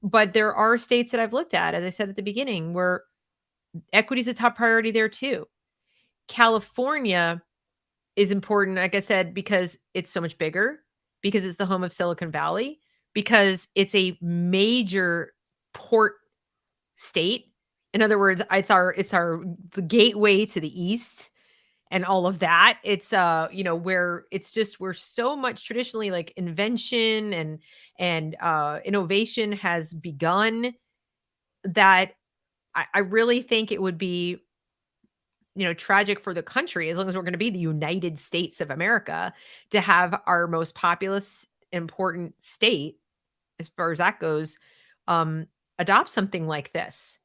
But there are states that I've looked at, as I said at the beginning, where equity is a top priority there too. California is important, like I said, because it's so much bigger, because it's the home of Silicon Valley, because it's a major port state. In other words, it's the gateway to the East and all of that. It's where we're so much traditionally, like, invention and innovation has begun, that I really think it would be tragic for the country, as long as we're going to be the United States of America, to have our most populous, important state, as far as that goes, adopt something like this.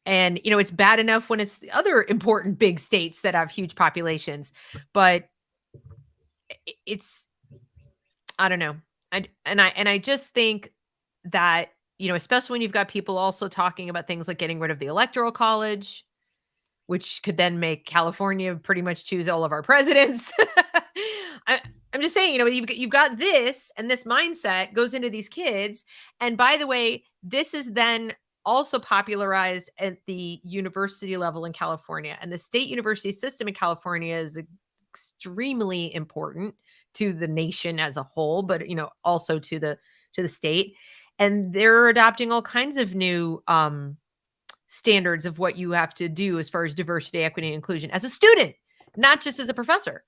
And, it's bad enough when it's the other important big states that have huge populations, but I don't know. I just think that, especially when you've got people also talking about things like getting rid of the Electoral College, which could then make California pretty much choose all of our presidents. I'm just saying, you've got this, and this mindset goes into these kids. And by the way, this is then also popularized at the university level in California. And the state university system in California is extremely important to the nation as a whole, but, also to the state. And they're adopting all kinds of new standards of what you have to do as far as diversity, equity, and inclusion as a student, not just as a professor.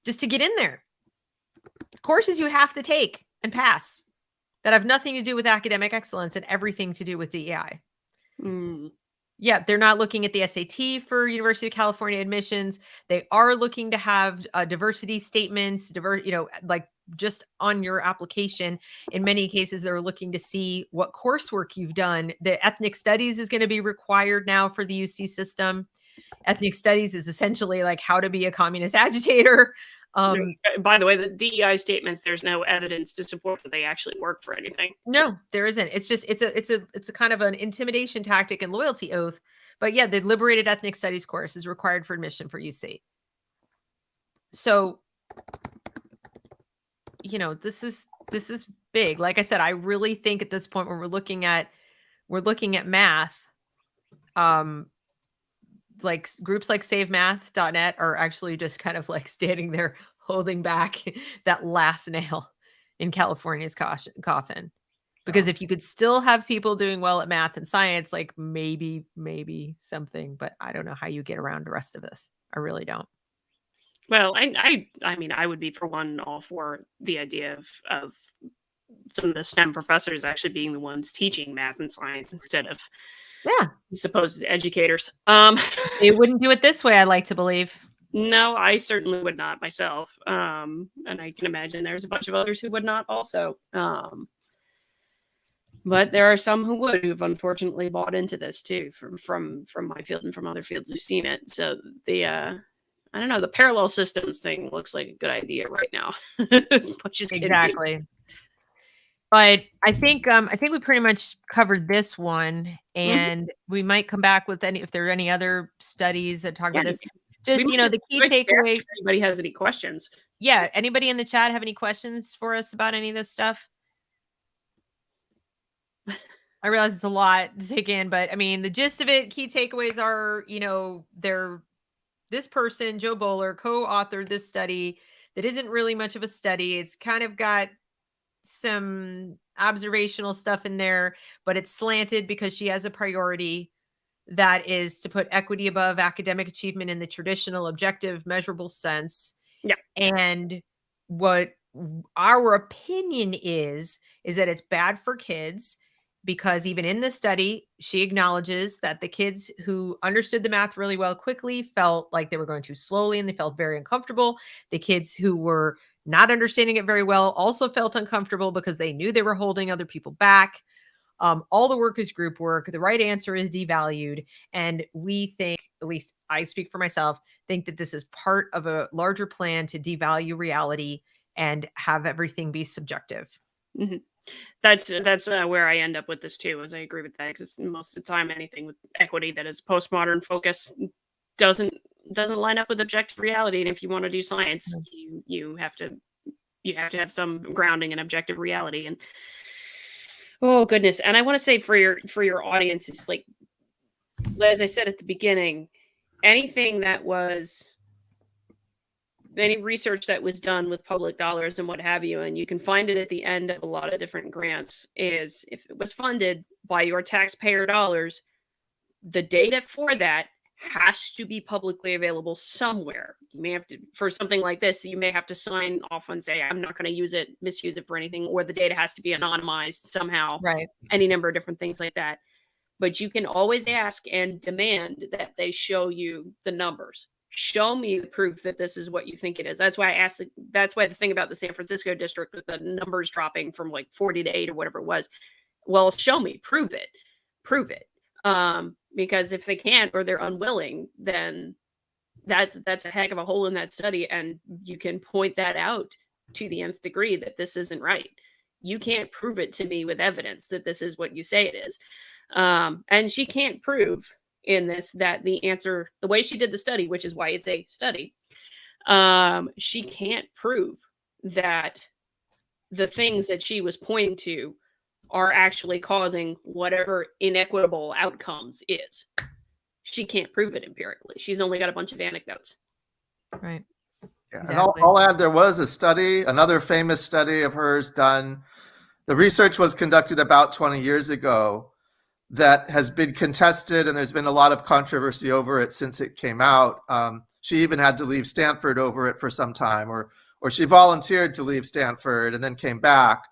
Just to get in there. Courses you have to take and pass that have nothing to do with academic excellence and everything to do with DEI. Yeah, they're not looking at the SAT for University of California admissions. They are looking to have diversity statements, like just on your application. In many cases, they're looking to see what coursework you've done. The ethnic studies is going to be required now for the UC system. Ethnic studies is essentially like how to be a communist agitator. By the way, the DEI statements, there's no evidence to support that they actually work for anything. No, there isn't. It's just it's a kind of an intimidation tactic and loyalty oath. But yeah, the liberated ethnic studies course is required for admission for UC. So, this is big. Like I said, I really think at this point when we're looking at math, like groups like SaveMath.net are actually just kind of like standing there holding back that last nail in California's coffin. Because if you could still have people doing well at math and science, like maybe something, but I don't know how you get around the rest of this. I really don't. Well, I mean, I would be for one all for the idea of some of the STEM professors actually being the ones teaching math and science instead of Yeah, supposed educators. they wouldn't do it this way, I like to believe. No, I certainly would not myself. And I can imagine there's a bunch of others who would not also. But there are some who would, who've unfortunately bought into this too, from my field and from other fields who've seen it. So I don't know, the parallel systems thing looks like a good idea right now. Exactly. But I think we pretty much covered this one, and we might come back with if there are any other studies that talk about this. Just the key takeaway. If anybody has any questions? Yeah, anybody in the chat have any questions for us about any of this stuff? I realize it's a lot to take in, but I mean, the gist of it, key takeaways are, this person, Joe Boaler, co-authored this study that isn't really much of a study. It's kind of got some observational stuff in there, but it's slanted because she has a priority that is to put equity above academic achievement in the traditional objective measurable sense. Yeah. And what our opinion is that it's bad for kids, because even in this study, she acknowledges that the kids who understood the math really well quickly felt like they were going too slowly and they felt very uncomfortable. The kids who were not understanding it very well also felt uncomfortable because they knew they were holding other people back. All the work is group work. The right answer is devalued. And we think, at least I speak for myself, think that this is part of a larger plan to devalue reality and have everything be subjective. Mm-hmm. That's where I end up with this too, as I agree with that, because most of the time anything with equity that is postmodern focus doesn't line up with objective reality. And if you want to do science, you have to have some grounding in objective reality. And oh goodness. And I want to say for your audience, it's like, as I said at the beginning, any research that was done with public dollars and what have you, and you can find it at the end of a lot of different grants, is if it was funded by your taxpayer dollars, the data for that has to be publicly available somewhere. You may have to, for something like this, you may have to sign off and say, I'm not going to misuse it for anything, or the data has to be anonymized somehow. Right. Any number of different things like that. But you can always ask and demand that they show you the numbers. Show me the proof that this is what you think it is. That's why I asked. That's why the thing about the San Francisco district with the numbers dropping from like 40 to 8 or whatever it was. Well, show me, prove it. Because if they can't or they're unwilling, then that's a heck of a hole in that study, and you can point that out to the nth degree that this isn't right. You can't prove it to me with evidence that this is what you say it is. And she can't prove in this that the answer, the way she did the study, which is why it's a study, she can't prove that the things that she was pointing to are actually causing whatever inequitable outcomes is. She can't prove it empirically. She's only got a bunch of anecdotes. Right. Yeah. Exactly. And I'll add, there was a study, another famous study of hers done. The research was conducted about 20 years ago that has been contested, and there's been a lot of controversy over it since it came out. She even had to leave Stanford over it for some time, or she volunteered to leave Stanford and then came back.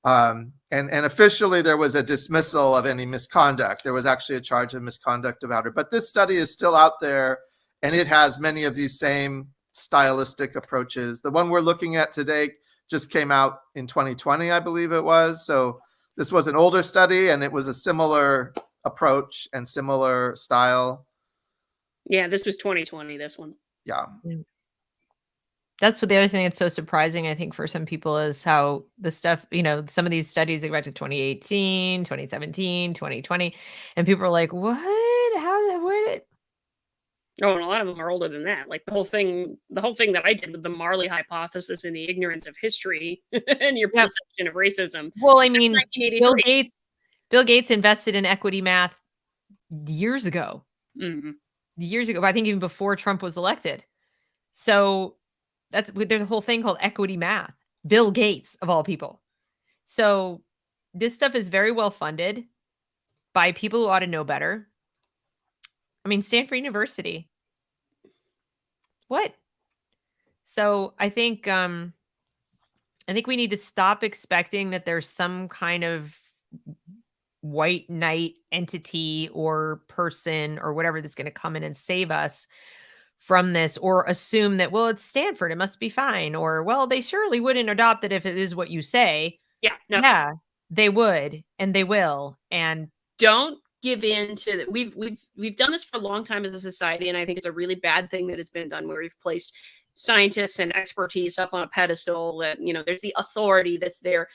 And officially there was a dismissal of any misconduct. There was actually a charge of misconduct about her. But this study is still out there, and it has many of these same stylistic approaches. The one we're looking at today just came out in 2020, I believe it was. So this was an older study, and it was a similar approach and similar style. Yeah, this was 2020, this one. Yeah. That's what the other thing that's so surprising, I think, for some people is how the stuff, some of these studies go back to 2018, 2017, 2020, and people are like, what? How, where did? Oh, and a lot of them are older than that. Like the whole thing that I did with the Marley hypothesis and the ignorance of history and your perception of racism. Well, I mean, Bill Gates invested in equity math years ago. Mm-hmm. Years ago, I think even before Trump was elected. So there's a whole thing called equity math. Bill Gates, of all people. So this stuff is very well funded by people who ought to know better. I mean, Stanford University. What? So I think we need to stop expecting that there's some kind of white knight entity or person or whatever that's going to come in and save us from this, or assume that, well, it's Stanford, it must be fine, or, well, they surely wouldn't adopt it if it is what you say. Yeah, no. Yeah, they would, and they will. And don't give in to that. We've done this for a long time as a society, and I think it's a really bad thing that it's been done, where we've placed scientists and expertise up on a pedestal, that, you know, there's the authority that's there.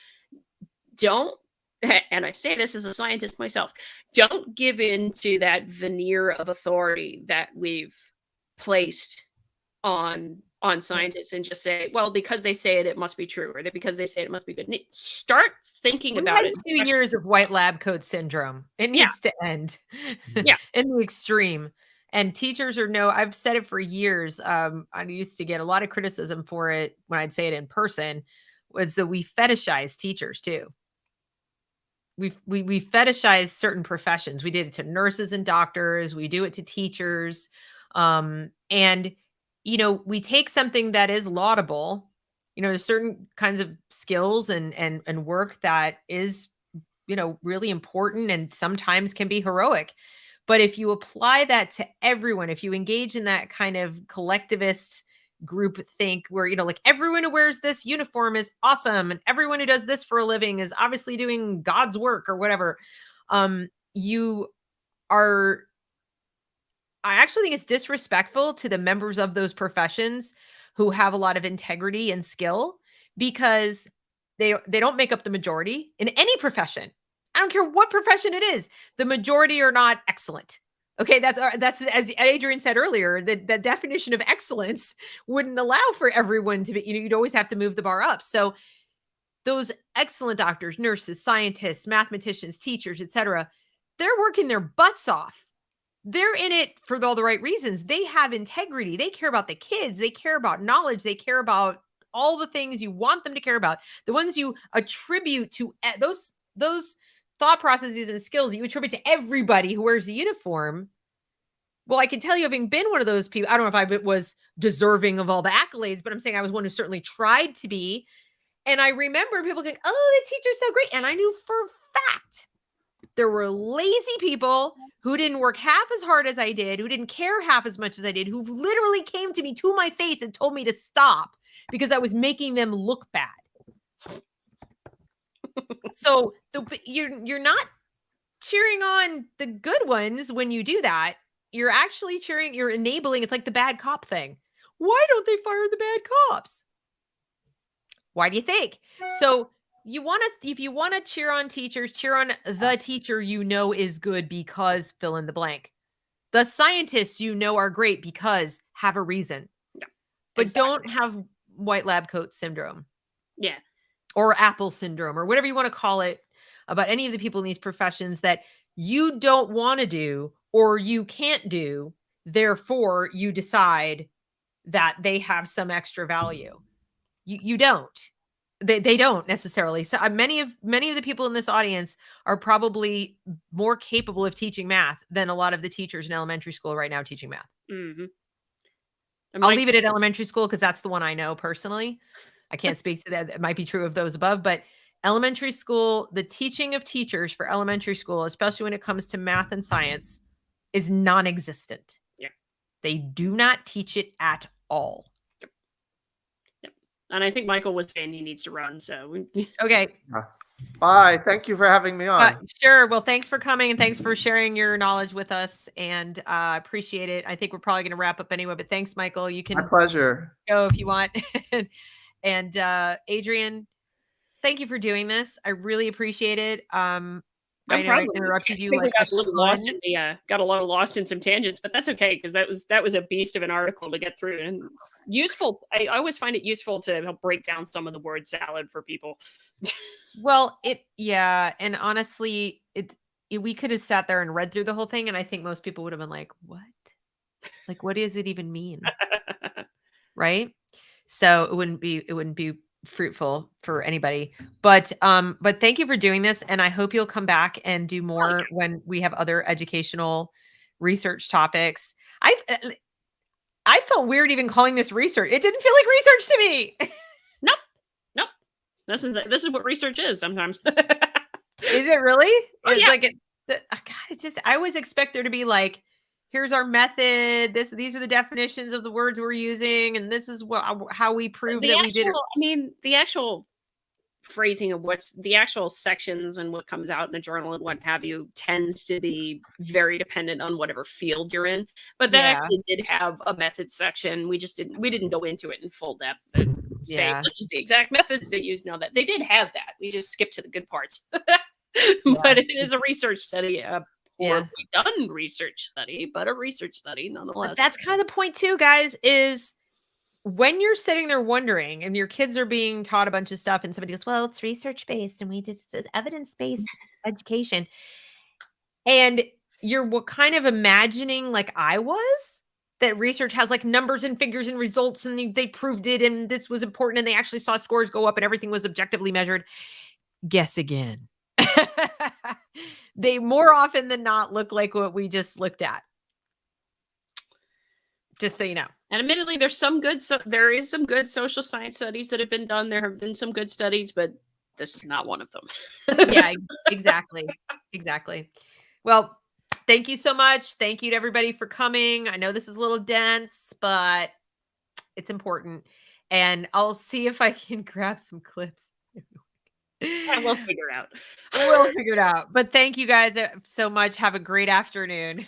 Don't, and I say this as a scientist myself, don't give in to that veneer of authority that we've placed on scientists, and just say, well, because they say it, it must be true, or that because they say it must be good. Start thinking about it. 2 years of white lab coat syndrome. It needs to end. Yeah. In the extreme. And teachers I've said it for years. I used to get a lot of criticism for it when I'd say it in person, was that we fetishize teachers too. We fetishize certain professions. We did it to nurses and doctors. We do it to teachers. And, you know, we take something that is laudable. You know, there's certain kinds of skills and work that is, you know, really important and sometimes can be heroic. But if you apply that to everyone, if you engage in that kind of collectivist group think where, you know, like, everyone who wears this uniform is awesome, and everyone who does this for a living is obviously doing God's work or whatever, I actually think it's disrespectful to the members of those professions who have a lot of integrity and skill, because they don't make up the majority in any profession. I don't care what profession it is. The majority are not excellent. Okay, that's as Adrian said earlier, the definition of excellence wouldn't allow for everyone to be, you know, you'd always have to move the bar up. So those excellent doctors, nurses, scientists, mathematicians, teachers, etc., they're working their butts off. They're in it for all the right reasons. They have integrity. They care about the kids. They care about knowledge. They care about all the things you want them to care about. The ones you attribute to those thought processes and skills that you attribute to everybody who wears the uniform. Well, I can tell you, having been one of those people, I don't know if I was deserving of all the accolades, but I'm saying I was one who certainly tried to be. And I remember people going, oh, the teacher's so great. And I knew for a fact there were lazy people who didn't work half as hard as I did, who didn't care half as much as I did, who literally came to me to my face and told me to stop because I was making them look bad. So you're not cheering on the good ones when you do that. You're actually you're enabling. It's like the bad cop thing. Why don't they fire the bad cops? Why do you think? So if you want to cheer on teachers, cheer on the teacher you know is good because fill in the blank. The scientists you know are great because have a reason. Yeah, but exactly. Don't have white lab coat syndrome. Yeah. Or Apple syndrome, or whatever you want to call it, about any of the people in these professions that you don't want to do or you can't do. Therefore, you decide that they have some extra value. You don't. They don't necessarily. So many of the people in this audience are probably more capable of teaching math than a lot of the teachers in elementary school right now teaching math. Mm-hmm. I'll leave it at elementary school because that's the one I know personally. I can't speak to that. It might be true of those above, but elementary school, the teaching of teachers for elementary school, especially when it comes to math and science, is non-existent. Yeah. They do not teach it at all. Yep. And I think Michael was saying he needs to run. So okay. Bye. Thank you for having me on. Sure. Well, thanks for coming and thanks for sharing your knowledge with us, and appreciate it. I think we're probably going to wrap up anyway, but thanks, Michael. You can My pleasure. Go if you want. And Adrian, thank you for doing this. I really appreciate it. I know I interrupted you. We got a little lost in got a little lost in some tangents, but that's okay because that was a beast of an article to get through, and useful. I always find it useful to help break down some of the word salad for people. Well, and honestly, we could have sat there and read through the whole thing, and I think most people would have been like, "What? Like, what does it even mean?" Right? So it wouldn't be fruitful for anybody. But thank you for doing this, and I hope you'll come back and do more when we have other educational research topics. I felt weird even calling this research. It didn't feel like research to me. Nope. This is what research is sometimes. Is it really? Oh, It's yeah. like God, it's just I always expect there to be like, here's our method. These are the definitions of the words we're using, and this is how we prove that we did it. I mean, the actual phrasing of what's the actual sections and what comes out in a journal and what have you tends to be very dependent on whatever field you're in. But that actually did have a method section. We didn't go into it in full depth and say this is the exact methods they use. Now that they did have that, we just skipped to the good parts. But it is a research study, a poorly done research study, but a research study nonetheless. But that's kind of the point too, guys, is when you're sitting there wondering and your kids are being taught a bunch of stuff and somebody goes, well, it's research-based and we just evidence-based education. And you're kind of imagining, like I was, that research has like numbers and figures and results and they proved it and this was important and they actually saw scores go up and everything was objectively measured. Guess again. They more often than not look like what we just looked at. Just so you know. And admittedly, there is some good social science studies that have been done. There have been some good studies, but this is not one of them. Yeah, exactly. Exactly. Well, thank you so much. Thank you to everybody for coming. I know this is a little dense, but it's important. And I'll see if I can grab some clips. Yeah, we'll figure it out. We'll figure it out. But thank you guys so much. Have a great afternoon.